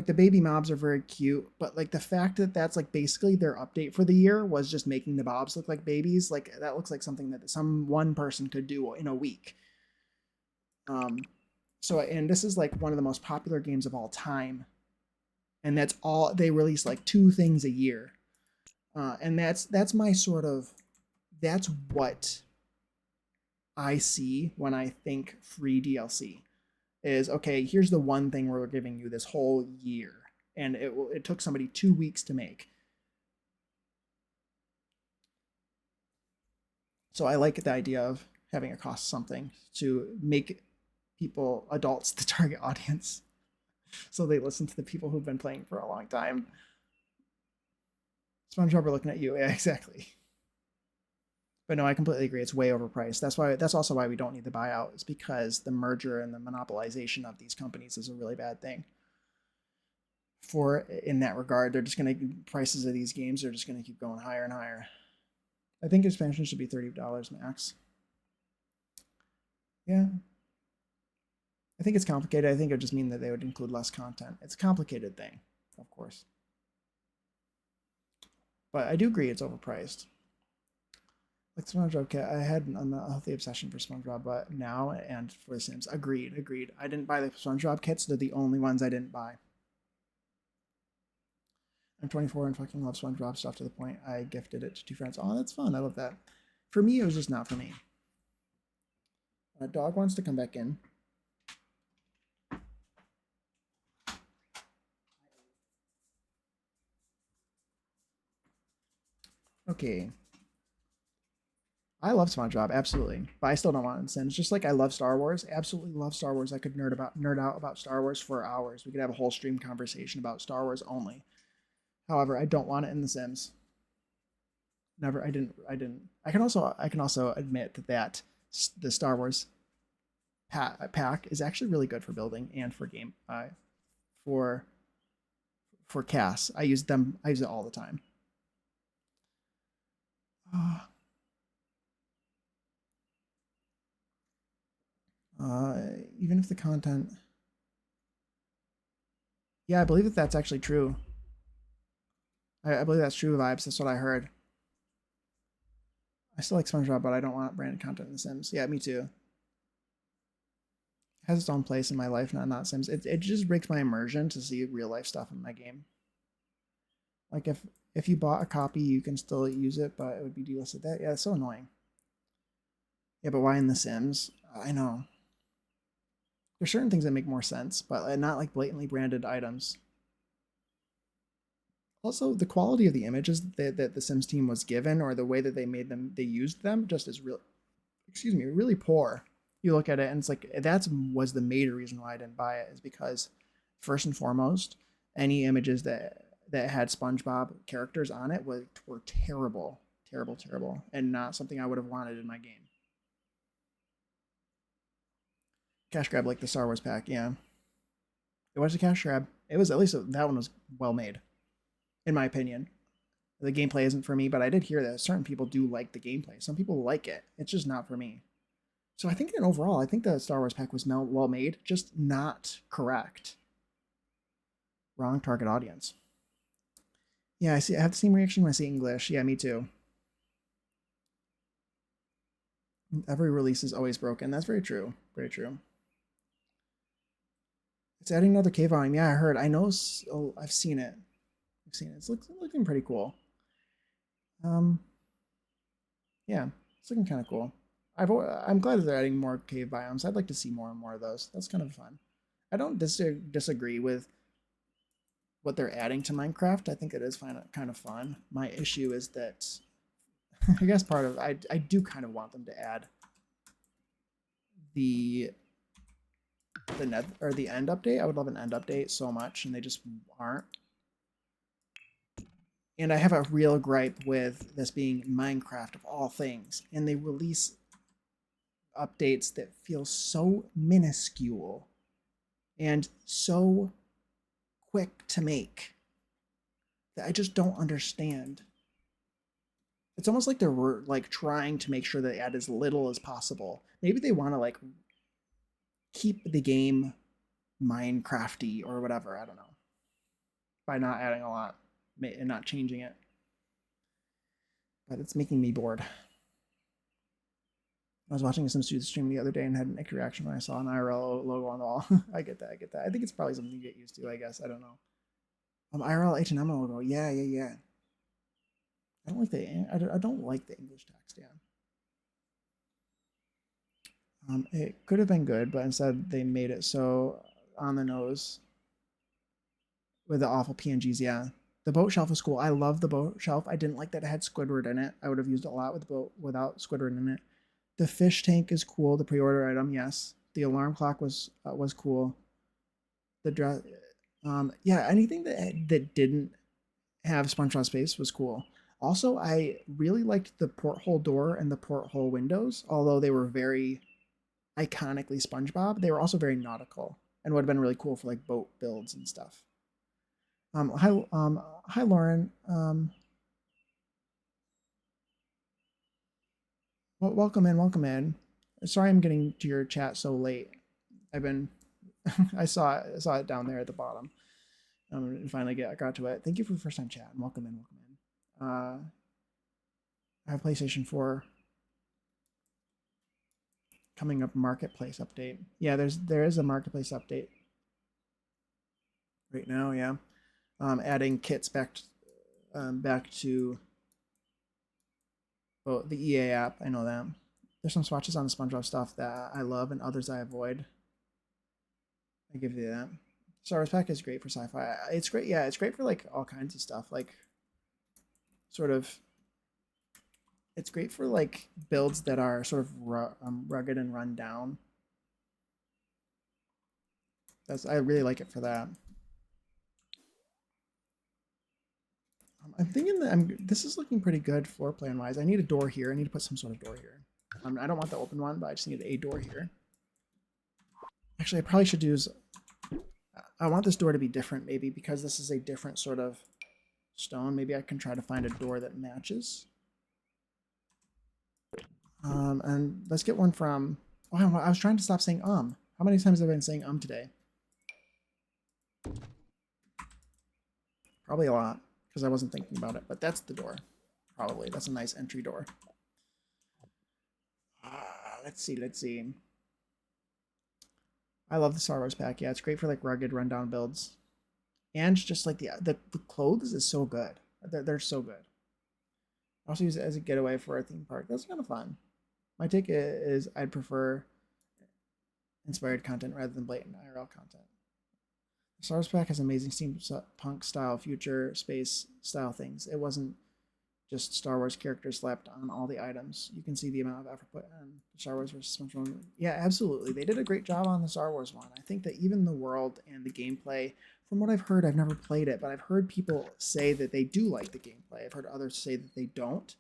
the baby mobs are very cute, but like the fact that that's like basically their update for the year was just making the mobs look like babies, like that looks like something that one person could do in a week. So, and this is like one of the most popular games of all time, and that's all they release, like 2 things a year, and that's my sort of, that's what I see when I think free DLC. Is okay, here's the one thing we're giving you this whole year, and it took somebody 2 weeks to make. So I like the idea of having it cost something to make people, adults, the target audience, so they listen to the people who've been playing for a long time. SpongeBob, we're looking at you. Yeah, exactly. But no, I completely agree. It's way overpriced. That's also why we don't need the buyout. It's because the merger and the monopolization of these companies is a really bad thing. In that regard, they're just going to, prices of these games are just going to keep going higher and higher. I think expansion should be $30 max. Yeah. I think it's complicated. I think it would just mean that they would include less content. It's a complicated thing, of course. But I do agree it's overpriced. Like SpongeBob Cat, I had an unhealthy obsession for SpongeBob, but now and for The Sims. Agreed. I didn't buy the SpongeBob kits. They're the only ones I didn't buy. I'm 24 and fucking love SpongeBob stuff to the point I gifted it to 2 friends. Oh, that's fun. I love that. For me, it was just not for me. Dog wants to come back in. Okay. I love SpongeBob, absolutely, but I still don't want it in Sims. Just like I love Star Wars, absolutely love Star Wars. I could nerd out about Star Wars for hours. We could have a whole stream conversation about Star Wars only. However, I don't want it in The Sims. Never. I didn't. I can also admit that the Star Wars pack is actually really good for building and for game for CAS. I use it all the time. Even if the content, yeah, I believe that that's actually true. I believe that's true, vibes. That's what I heard. I still like SpongeBob, but I don't want branded content in The Sims. Yeah, me too. has its own place in my life, not Sims. It just breaks my immersion to see real life stuff in my game. Like if you bought a copy, you can still use it, but it would be delisted. That yeah, it's so annoying. Yeah, but why in The Sims? I know. There's certain things that make more sense, but not like blatantly branded items. Also, the quality of the images that the Sims team was given, or the way that they used them, just is real. Excuse me, really poor. You look at it and it's like that was the major reason why I didn't buy it, is because first and foremost, any images that had SpongeBob characters on it were terrible, terrible, terrible, and not something I would have wanted in my game. Cash grab like the Star Wars pack, yeah. It was a cash grab. It was, at least that one was well made, in my opinion. The gameplay isn't for me, but I did hear that certain people do like the gameplay. Some people like it. It's just not for me. So I think that overall, I think the Star Wars pack was well made, just not correct. Wrong target audience. Yeah, I see. I have the same reaction when I see English. Yeah, me too. Every release is always broken. That's very true. Very true. It's adding another cave volume. Yeah, I heard. I know. Oh, I've seen it. I've seen it. It's looking pretty cool. Yeah, it's looking kind of cool. I'm glad that they're adding more cave biomes. I'd like to see more and more of those. That's kind of fun. I don't disagree with what they're adding to Minecraft. I think it is kind of fun. My issue is that I guess part of I do kind of want them to add the the end update. I would love an end update so much, and they just aren't. And I have a real gripe with this being Minecraft of all things, and they release updates that feel so minuscule and so quick to make that I just don't understand. It's almost like they're like trying to make sure they add as little as possible. Maybe they want to like keep the game Minecrafty or whatever. I don't know. By not adding a lot and not changing it. But it's making me bored. I was watching a SimStudio stream the other day and had an icky reaction when I saw an IRL logo on the wall. I get that. I get that. I think it's probably something you get used to, I guess. I don't know. IRL H&M logo. Yeah. I don't like I don't like the English text. Yeah. It could have been good, but instead they made it so on the nose with the awful PNGs. Yeah. The boat shelf is cool. I love the boat shelf. I didn't like that it had Squidward in it. I would have used it a lot with the boat without Squidward in it. The fish tank is cool. The pre-order item, yes. The alarm clock was cool. The dress, yeah, anything that didn't have SpongeBob space was cool. Also, I really liked the porthole door and the porthole windows, although they were very iconically SpongeBob. They were also very nautical and would have been really cool for like boat builds and stuff. Hi, Lauren. Well, welcome in. Sorry, I'm getting to your chat so late. I've been, I saw it down there at the bottom. And finally got to it. Thank you for the first time chat. Welcome in. I have PlayStation 4 coming up marketplace update. Yeah, there is a marketplace update right now. Yeah, adding kits back to the EA app. I know that. There's some swatches on the SpongeBob stuff that I love and others I avoid. I give you that. Star Wars Pack is great for sci-fi. It's great. Yeah, it's great for like all kinds of stuff. Like sort of, it's great for like builds that are sort of rugged and run down. I really like it for that. I'm thinking that this is looking pretty good floor plan wise. I need a door here. I need to put some sort of door here. I don't want the open one, but I just need a door here. Actually, I probably should use. I want this door to be different, maybe because this is a different sort of stone. Maybe I can try to find a door that matches. And let's get one from. Oh, I was trying to stop saying How many times have I been saying today? Probably a lot because I wasn't thinking about it. But that's the door. Probably that's a nice entry door. Let's see. I love the Star Wars pack. Yeah, it's great for like rugged rundown builds. And just like the clothes is so good. They're so good. I also use it as a getaway for a theme park. That's kind of fun. My take is I'd prefer inspired content rather than blatant IRL content. The Star Wars pack has amazing steampunk style, future space style things. It wasn't just Star Wars characters slapped on all the items. You can see the amount of effort put on Star Wars versus SpongeBob. Yeah, absolutely. They did a great job on the Star Wars one. I think that even the world and the gameplay, from what I've heard, I've never played it, but I've heard people say that they do like the gameplay. I've heard others say that they don't,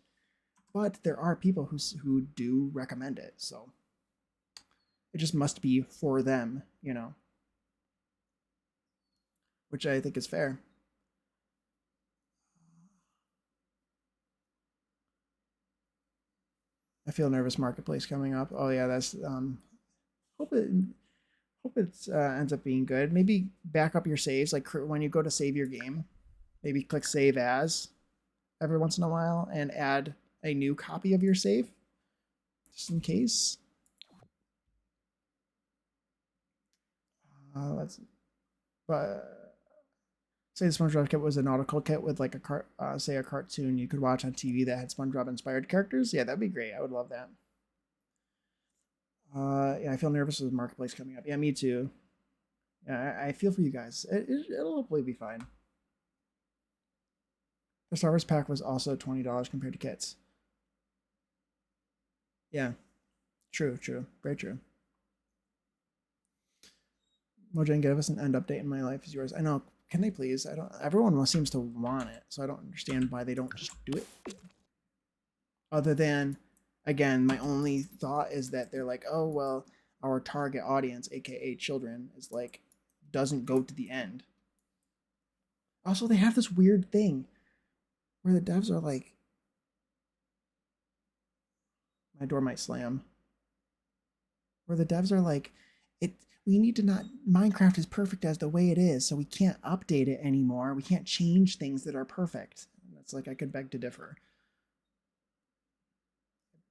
but there are people who do recommend it. So it just must be for them, which I think is fair. I feel nervous marketplace coming up. Oh yeah, that's hope it hope it ends up being good. Maybe back up your saves, like when you go to save your game, maybe click save as every once in a while and add a new copy of your save, just in case. Let's but say the SpongeBob kit was a nautical kit with like say a cartoon you could watch on TV that had SpongeBob inspired characters. Yeah, that'd be great. I would love that. Yeah, I feel nervous with marketplace coming up. Yeah, me too. Yeah, I feel for you guys. It'll hopefully be fine. The Star Wars pack was also $20 compared to kits. Yeah, true, true, very true. Mojang, give us an end update in my life is yours. I know. Can they please? I don't. Everyone seems to want it, so I don't understand why they don't just do it. Other than, again, my only thought is that they're like, oh well, our target audience, aka children, is like doesn't go to the end. Also, they have this weird thing where the devs are like, my door might slam. Where the devs are like, it. We need to not. Minecraft is perfect as the way it is, so we can't update it anymore. We can't change things that are perfect. That's like I could beg to differ.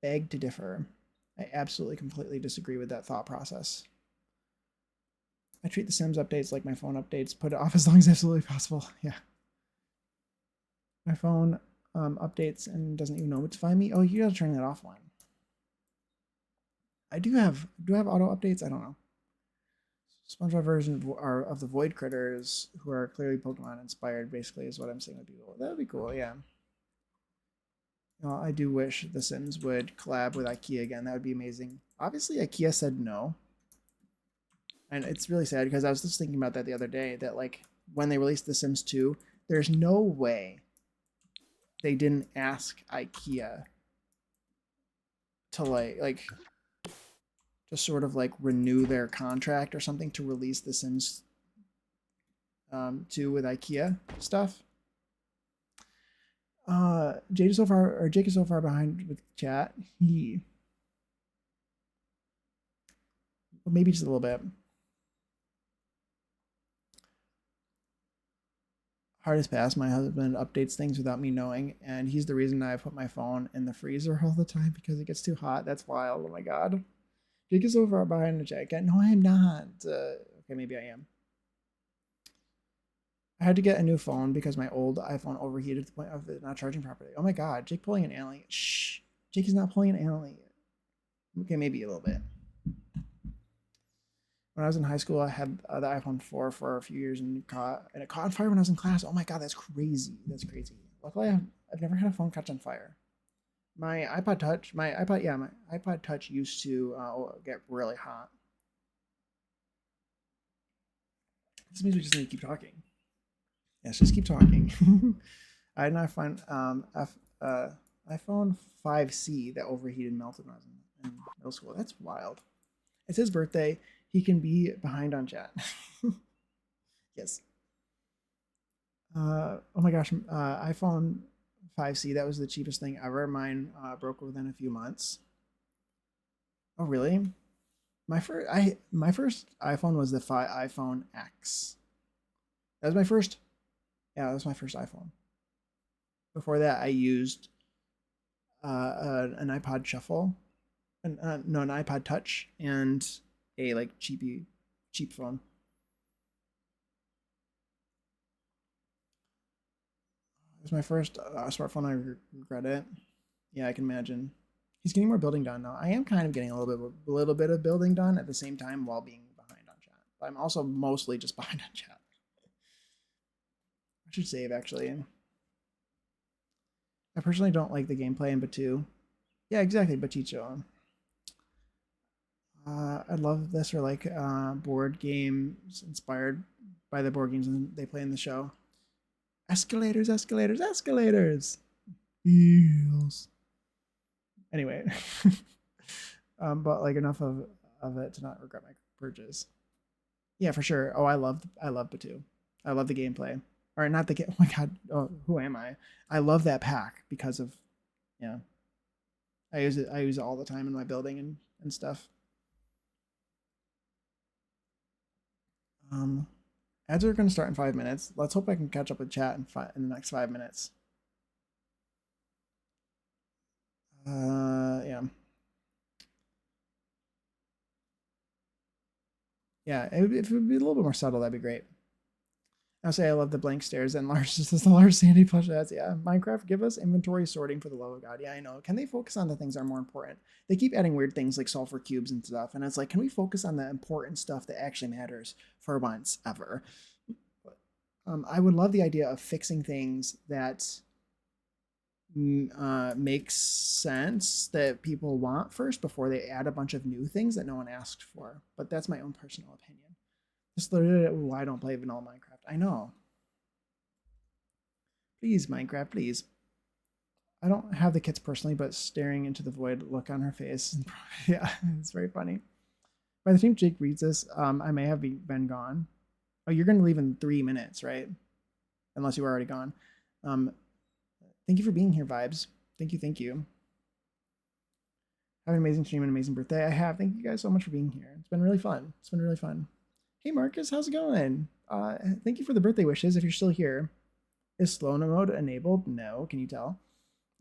Beg to differ. I absolutely completely disagree with that thought process. I treat the Sims updates like my phone updates. Put it off as long as absolutely possible. Yeah. My phone updates and doesn't even know what to find me. Oh, you gotta turn that offline. I do have auto updates. I don't know. SpongeBob version of the Void Critters, who are clearly Pokemon inspired, basically, is what I'm saying would be cool. That would be cool, yeah. I do wish The Sims would collab with IKEA again. That would be amazing. Obviously, IKEA said no, and it's really sad because I was just thinking about that the other day. That like when they released The Sims 2, there's no way they didn't ask IKEA to like to sort of like renew their contract or something to release The Sims 2 with IKEA stuff. Jake is so far behind with chat. He maybe just a little bit. Hardest pass. My husband updates things without me knowing, and he's the reason I put my phone in the freezer all the time because it gets too hot. That's wild. Oh my god. Jake is so far behind the chat. No, I am not. Okay, maybe I am. I had to get a new phone because my old iPhone overheated to the point of it not charging properly. Oh my god, Jake pulling an alley. Shh. Jake is not pulling an alley. Okay, maybe a little bit. When I was in high school, I had the iPhone 4 for a few years and it caught on fire when I was in class. Oh my god, that's crazy. That's crazy. Luckily, I've never had a phone catch on fire. My iPod Touch, my iPod Touch used to get really hot. This means we just need to keep talking. Yes, just keep talking. I had an iPhone 5C that overheated and melted when I was in middle school. That's wild. It's his birthday. He can be behind on chat. Yes. Oh my gosh, iPhone 5C. That was the cheapest thing ever. Mine broke within a few months. Oh really? My first iPhone was the iPhone X. That was my first. Yeah, that was my first iPhone. Before that, I used an iPod Shuffle, no, an iPod Touch, and a like cheapy cheap phone. It was my first smartphone. I regret it. Yeah, I can imagine. He's getting more building done though. I am kind of getting a little bit of building done at the same time while being behind on chat. But I'm also mostly just behind on chat. I should save actually. I personally don't like the gameplay in Batu. Yeah, exactly, Baticho. I love this for like board games inspired by the board games they play in the show. Escalators, escalators, escalators. Wheels. Anyway, but like enough of it to not regret my purchase. Yeah, for sure. Oh, I love Batu. I love the gameplay. Or not the game. Oh my god. Oh, who am I? I love that pack because of, yeah. I use it all the time in my building and stuff. Ads are going to start in 5 minutes. Let's hope I can catch up with chat in the next 5 minutes. Yeah. Yeah, if it would be a little bit more subtle, that'd be great. I'll say I love the blank stares and Lars just as the Lars Sandy plush ads. Yeah, Minecraft, give us inventory sorting for the love of God. Yeah, I know. Can they focus on the things that are more important? They keep adding weird things like sulfur cubes and stuff, and it's like, can we focus on the important stuff that actually matters for once ever? I would love the idea of fixing things that makes sense that people want first before they add a bunch of new things that no one asked for. But that's my own personal opinion. Just literally why I don't play vanilla Minecraft. I know. Please, Minecraft, please. I don't have the kits personally, but staring into the void look on her face. Yeah, it's very funny. By the time Jake reads this, I may have been gone. Oh, you're going to leave in 3 minutes, right? Unless you were already gone. Thank you for being here, Vibes. Thank you, thank you. Have an amazing stream and amazing birthday. I have. Thank you guys so much for being here. It's been really fun. It's been really fun. Hey, Marcus, how's it going? Thank you for the birthday wishes if you're still here. Is slow mode enabled? No. Can you tell?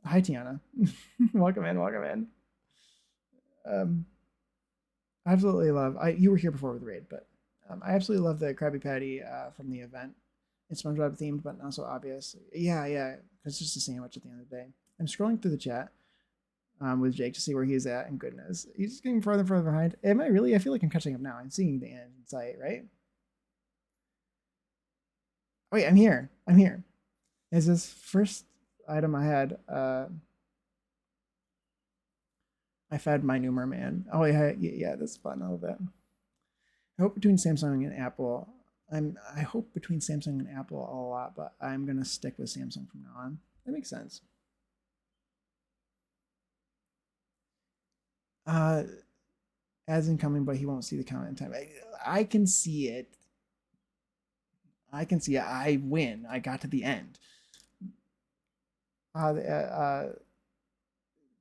Hi, Tiana. Welcome in. Welcome in. I absolutely love. You were here before with the raid, but I absolutely love the Krabby Patty from the event. It's SpongeBob themed, but not so obvious. Yeah, yeah. It's just a sandwich at the end of the day. I'm scrolling through the chat with Jake to see where he's at, and goodness, he's getting further and further behind. Am I really? I feel like I'm catching up now. I'm seeing the end in sight, right? Oh, wait, I'm here. I'm here. Is this first item I had? I fed my new merman. Oh yeah, that's fun. I love that. I hope between Samsung and Apple. I hope between Samsung and Apple a lot, but I'm gonna stick with Samsung from now on. That makes sense. As incoming, but he won't see the comment in time. I can see it. I can see it. I win. I got to the end.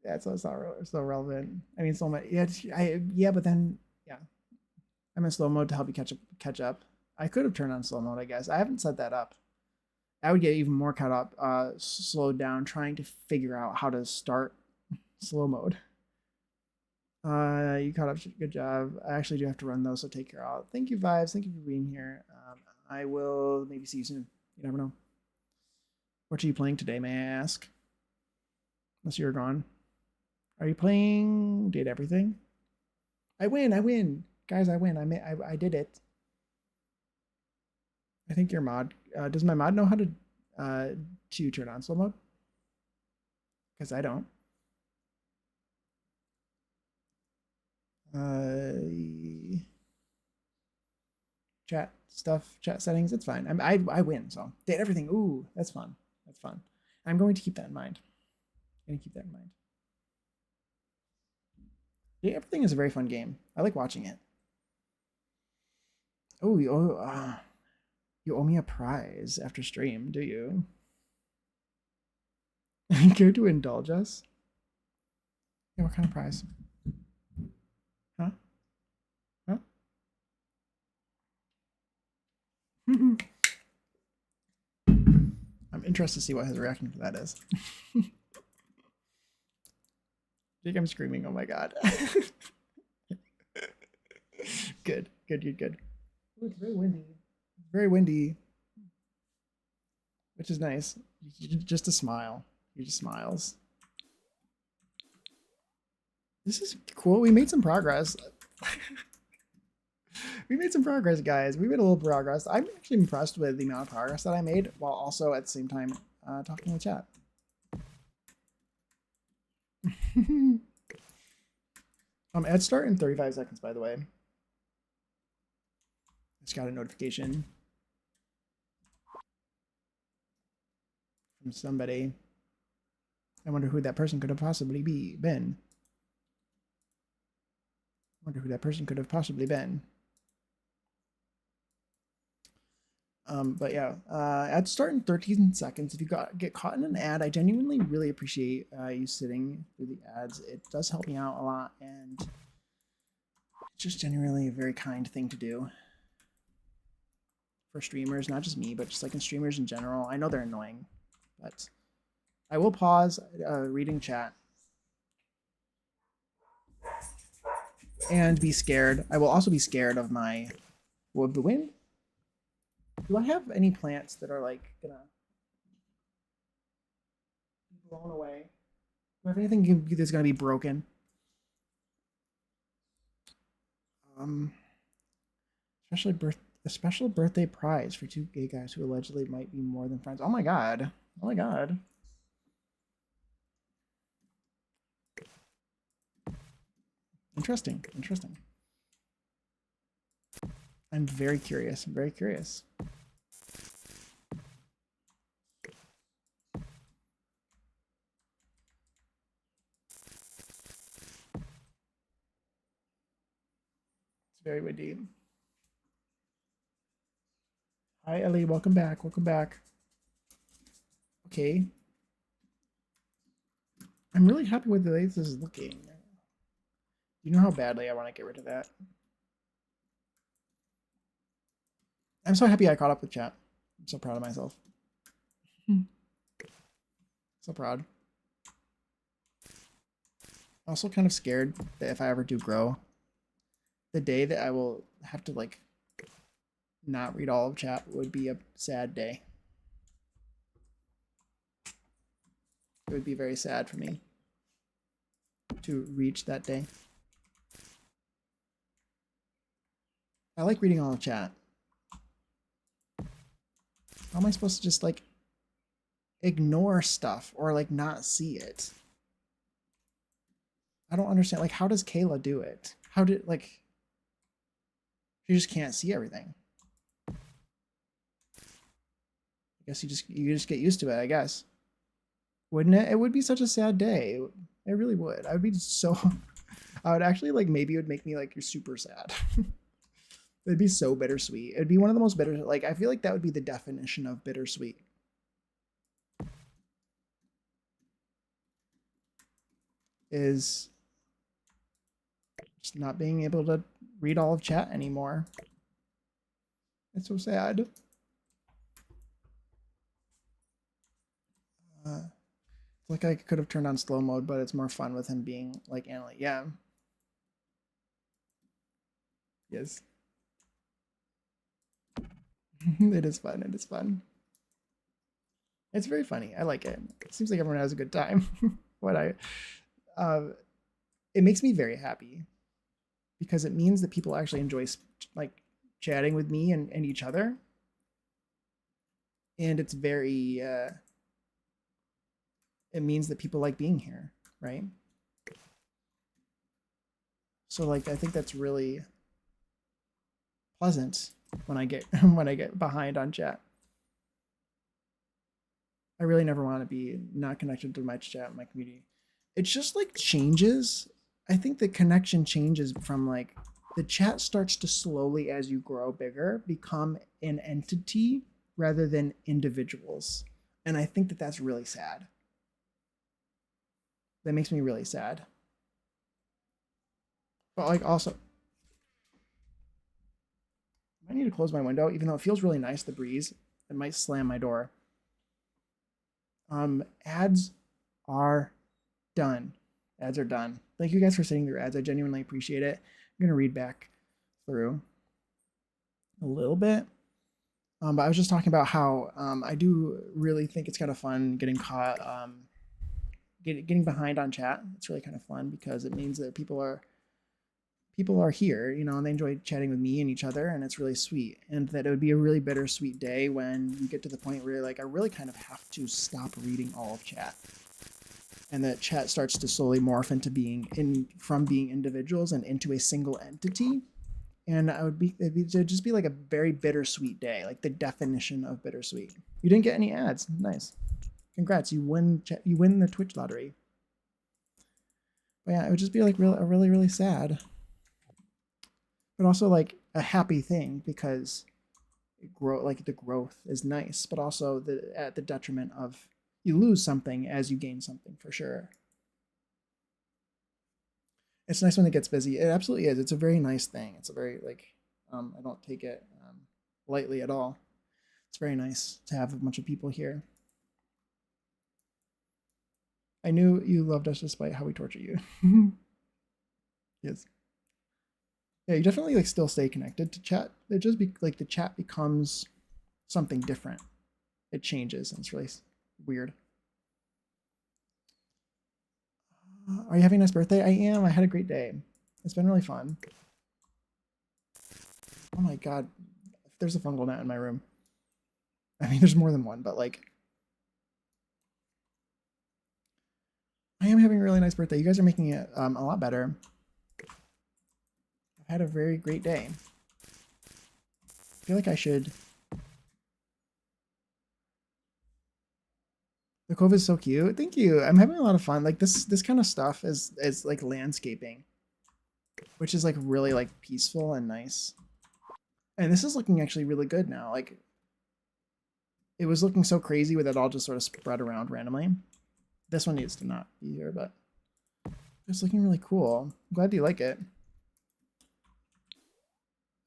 That's so relevant. I mean, so much. Yeah, but then yeah, I'm in slow mode to help you catch up. I could have turned on slow mode, I guess. I haven't set that up. I would get even more caught up, slowed down, trying to figure out how to start slow mode. You caught up. Good job. I actually do have to run though, so take care of. Thank you, Vibes. Thank you for being here. I will maybe see you soon. You never know. What are you playing today, may I ask? Unless you're gone. Are you playing? Did everything? I win. I win, guys. I win. I did it. I think your mod. Does my mod know how to turn on slow mode? Because I don't. Chat stuff, chat settings. It's fine. I win. So did everything. Ooh, that's fun. That's fun. I'm going to keep that in mind. I'm going to keep that in mind. Yeah, everything is a very fun game. I like watching it. Oh, you owe me a prize after stream, do you? Care to indulge us? Yeah, what kind of prize? Huh? Huh? I'm interested to see what his reaction to that is. Jake, I'm screaming. Oh my god. Good. Oh, it's very windy. It's very windy, which is nice. Just a smile. He just smiles. This is cool. We made some progress. We made some progress, guys. We made a little progress. I'm actually impressed with the amount of progress that I made while also at the same time talking in the chat. Ads start in 35 seconds, by the way. Just got a notification from somebody. I wonder who that person could have possibly been. I wonder who that person could have possibly been. But yeah, ads start in 13 seconds. If you get caught in an ad, I genuinely really appreciate you sitting through the ads. It does help me out a lot, and it's just genuinely a very kind thing to do for streamers, not just me, but just like in streamers in general. I know they're annoying, but I will pause reading chat and be scared. I will also be scared of my wood the wind. Do I have any plants that are like gonna be blown away? Do I have anything that's gonna be broken? A special birthday prize for two gay guys who allegedly might be more than friends. Oh my god. Oh my god. Interesting. Interesting. I'm very curious. I'm very curious. It's very windy. Hi, Ellie. Welcome back. Welcome back. Okay. I'm really happy with the way this is looking. You know how badly I want to get rid of that. I'm so happy I caught up with chat. I'm so proud of myself. So proud. Also kind of scared that if I ever do grow, the day that I will have to like not read all of chat would be a sad day. It would be very sad for me to reach that day. I like reading all of chat. How am I supposed to just like ignore stuff or like not see it? I don't understand. Like, how does Kayla do it? How did like she just can't see everything? I guess you just get used to it, I guess. Wouldn't it? It would be such a sad day. It really would. I would be so I would actually like maybe it would make me like you're super sad. It'd be so bittersweet. It'd be one of the most bitter like I feel like that would be the definition of bittersweet. Is just not being able to read all of chat anymore. It's so sad. It's like I could have turned on slow mode, but it's more fun with him being like Annalie. Yeah. Yes. It is fun. It is fun. It's very funny. I like it. It seems like everyone has a good time. It makes me very happy because it means that people actually enjoy like chatting with me and each other. And it's very, it means that people like being here, right? So like, I think that's really pleasant when I get behind on chat. I really never want to be not connected to my chat, my community. It's just like changes. I think the connection changes from like the chat starts to slowly, as you grow bigger, become an entity rather than individuals. And I think that that's really sad. That makes me really sad. But like also, I need to close my window, even though it feels really nice, the breeze. It might slam my door. Ads are done. Ads are done. Thank you guys for sitting through ads. I genuinely appreciate it. I'm gonna read back through. a little bit. But I was just talking about how I do really think it's kind of fun getting caught, getting behind on chat. It's really kind of fun because it means that people are here, and they enjoy chatting with me and each other, and it's really sweet. And that it would be a really bittersweet day when you get to the point where you're like, I really kind of have to stop reading all of chat, and that chat starts to slowly morph into from being individuals and into a single entity. And it'd just be like a very bittersweet day, like the definition of bittersweet. You didn't get any ads. Nice. Congrats, you win the Twitch lottery. But yeah, it would just be like really, really sad. But also like a happy thing because the growth is nice, but also at the detriment of you lose something as you gain something for sure. It's nice when it gets busy. It absolutely is. It's a very nice thing. It's a very I don't take it lightly at all. It's very nice to have a bunch of people here. I knew you loved us despite how we torture you. Yes. Yeah, you definitely still stay connected to chat. It just be like the chat becomes something different. It changes and it's really weird. Are you having a nice birthday? I am. I had a great day. It's been really fun. Oh my god. There's a fungal gnat in my room. I mean, there's more than one, but I am having a really nice birthday. You guys are making it a lot better. I've had a very great day. I feel like I should. The cove is so cute. Thank you. I'm having a lot of fun. Like this kind of stuff is like landscaping, which is really peaceful and nice. And this is looking actually really good now. Like it was looking so crazy with it all just sort of spread around randomly. This one needs to not be here, but it's looking really cool. I'm glad you like it.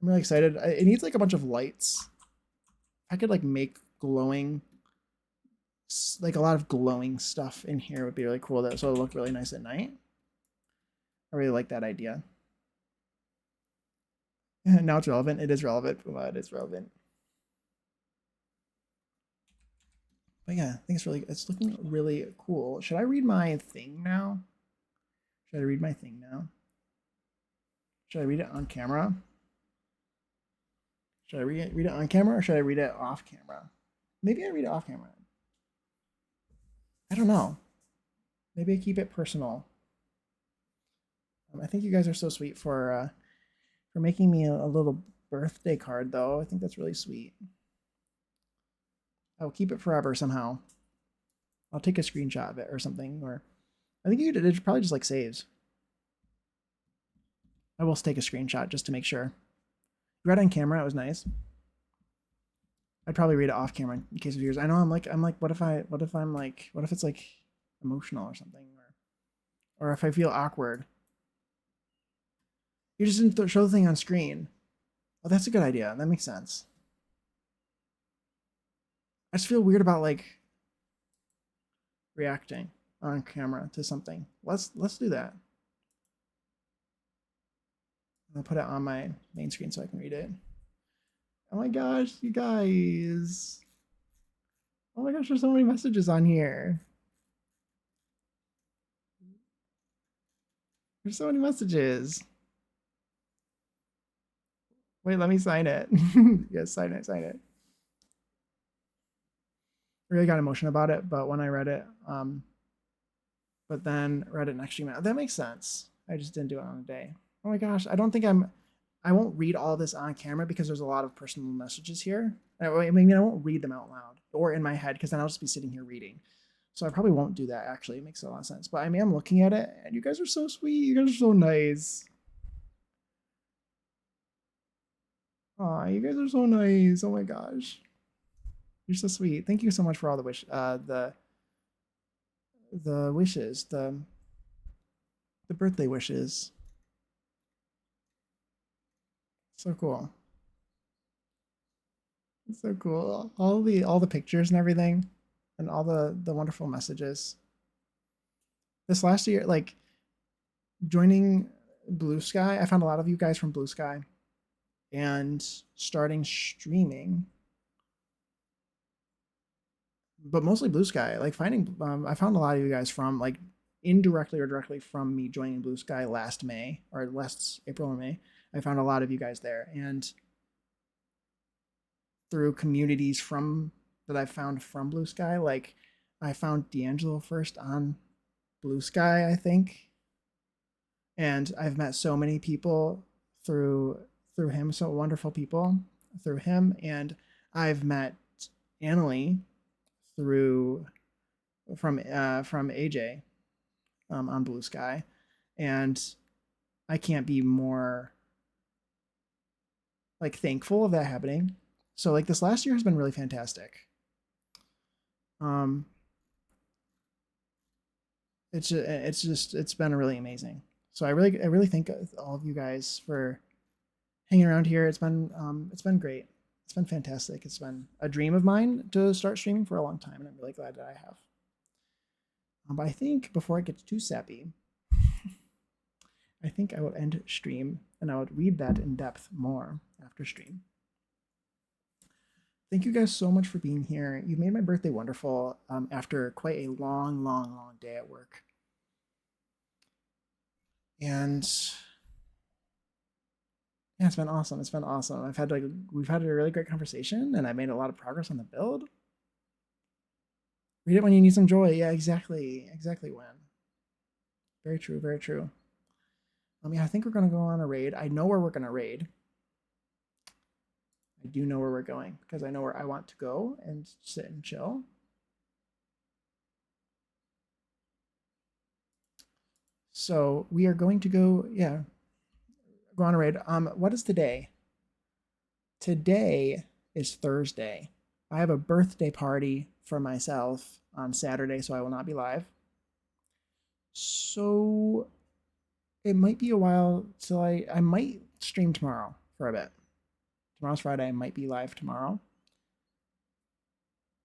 I'm really excited. It needs like a bunch of lights. I could make glowing, a lot of glowing stuff in here would be really cool. So it'll look really nice at night. I really like that idea. Now it's relevant. It is relevant. It is relevant. But yeah, I think it's looking really cool. Should I read my thing now? Should I read my thing now? Should I read it on camera? Should I read it on camera or should I read it off camera? Maybe I read it off camera. I don't know. Maybe I keep it personal. I think you guys are so sweet for making me a little birthday card, though. I think that's really sweet. I'll keep it forever somehow. I'll take a screenshot of it or something. Or I think it probably just saves. I will take a screenshot just to make sure. You read it on camera. It was nice. I'd probably read it off camera in case of viewers. I know I'm like, what if it's emotional or something, or if I feel awkward. You just didn't show the thing on screen. Oh, that's a good idea. That makes sense. I just feel weird about reacting on camera to something. Let's do that. I'm gonna put it on my main screen so I can read it. Oh my gosh, you guys. Oh my gosh, there's so many messages on here. There's so many messages. Wait, let me sign it. Yes, sign it. I really got emotional about it, but when I read it, but then read it next stream, that makes sense. I just didn't do it on a day. Oh my gosh, I don't think I won't read all this on camera because there's a lot of personal messages here. I mean, I won't read them out loud or in my head because then I'll just be sitting here reading. So I probably won't do that, actually. It makes a lot of sense. But I mean, I'm looking at it, and you guys are so sweet. You guys are so nice. Aw, you guys are so nice. Oh my gosh. You're so sweet. Thank you so much for all the wishes, the birthday wishes. So cool. It's so cool. All the pictures and everything, and all the wonderful messages. This last year, joining Blue Sky, I found a lot of you guys from Blue Sky, and starting streaming, but mostly Blue Sky. Like finding, I found a lot of you guys from like indirectly or directly from me joining Blue Sky last May or last April or May. I found a lot of you guys there, and through communities from that I found from Blue Sky, like I found D'Angelo first on Blue Sky, I think, and I've met so many people through him, so wonderful people through him, and I've met Annalie through from AJ on Blue Sky, and I can't be more like thankful of that happening. So like this last year has been really fantastic. Um, it's been really amazing. So I really thank all of you guys for hanging around here. It's been great. It's been fantastic. It's been a dream of mine to start streaming for a long time, and I'm really glad that I have. But I think before I get too sappy, I think I will end stream and I would read that in depth more after stream. Thank you guys so much for being here. You made my birthday wonderful after quite a long day at work. And yeah, it's been awesome. It's been awesome. We've had a really great conversation, and I made a lot of progress on the build. Read it when you need some joy. Yeah, exactly. Exactly when. Very true, very true. Yeah, I think we're gonna go on a raid. I know where we're gonna raid. I do know where we're going because I know where I want to go and sit and chill. So we are going to go, yeah, go on a raid. What is today? Today is Thursday. I have a birthday party for myself on Saturday, so I will not be live. So it might be a while till I might stream tomorrow for a bit. Tomorrow's Friday. I might be live tomorrow.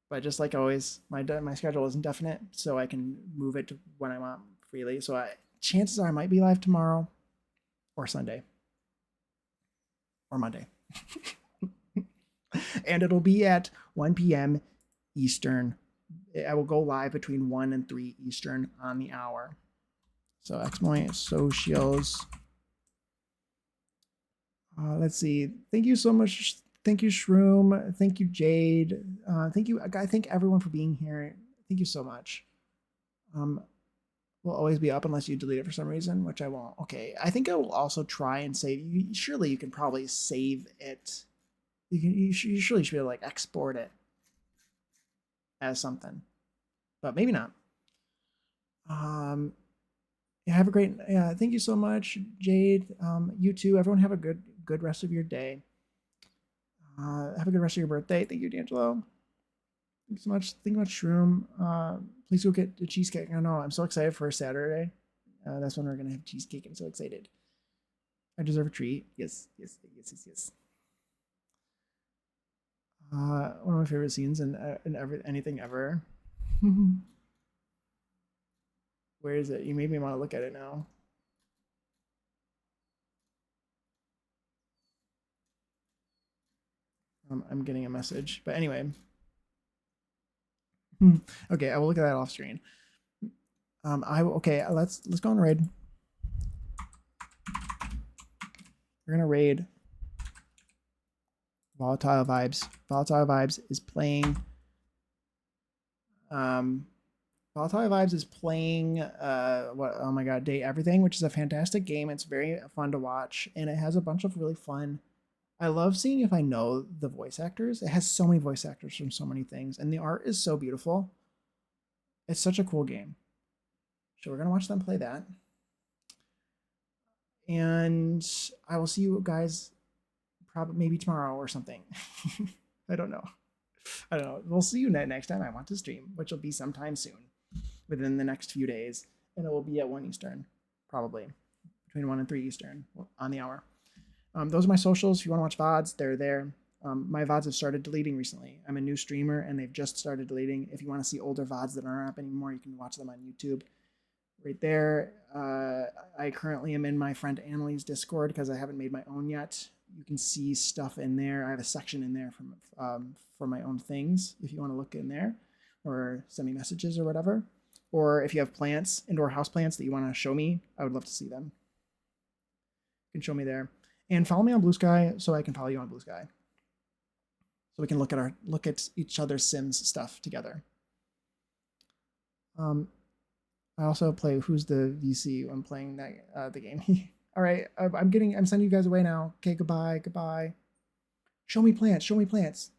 But just like always, my schedule isn't definite, so I can move it to when I want freely. So chances are I might be live tomorrow or Sunday or Monday. And it'll be at 1 p.m. Eastern. I will go live between 1 and 3 Eastern on the hour. So exploit socials. Let's see. Thank you so much. Thank you, Shroom. Thank you, Jade. Thank you. I thank everyone for being here. Thank you so much. Will always be up unless you delete it for some reason, which I won't. Okay. I think I will also try and save. Surely you can probably save it. You surely should be able to like export it as something, but maybe not. Yeah, have a great. Yeah, thank you so much, Jade. You too. Everyone have a good rest of your day. Have a good rest of your birthday. Thank you, D'Angelo. Thank you so much. Thank you much, Shroom. Please go get the cheesecake. I know. I'm so excited for Saturday. That's when we're gonna have cheesecake. I'm so excited. I deserve a treat. Yes. One of my favorite scenes in anything ever. Where is it? You made me want to look at it now. I'm getting a message, but anyway. Okay, I will look at that off screen. Okay. Let's go on a raid. We're gonna raid Volatile Vibes. Volatile Vibes is playing. Volatile Vibes is playing. What? Oh my God, Day Everything, which is a fantastic game. It's very fun to watch, and it has a bunch of really fun. I love seeing if I know the voice actors. It has so many voice actors from so many things, and the art is so beautiful. It's such a cool game. So we're gonna watch them play that, and I will see you guys probably maybe tomorrow or something. I don't know. We'll see you next time I want to stream, which will be sometime soon, within the next few days, and it will be at 1 Eastern, probably between 1 and 3 Eastern on the hour. Those are my socials. If you want to watch VODs, they're there. My VODs have started deleting recently. I'm a new streamer, and they've just started deleting. If you want to see older VODs that aren't up anymore, you can watch them on YouTube. Right there. I currently am in my friend Annalie's Discord because I haven't made my own yet. you can see stuff in there. I have a section in there for my own things if you want to look in there or send me messages or whatever. Or if you have plants, indoor house plants that you want to show me, I would love to see them. You can show me there. And follow me on Blue Sky so I can follow you on Blue Sky. So we can look at each other's Sims stuff together. I also play Who's the VC when playing that the game. All right, I'm sending you guys away now. Okay, goodbye. Show me plants.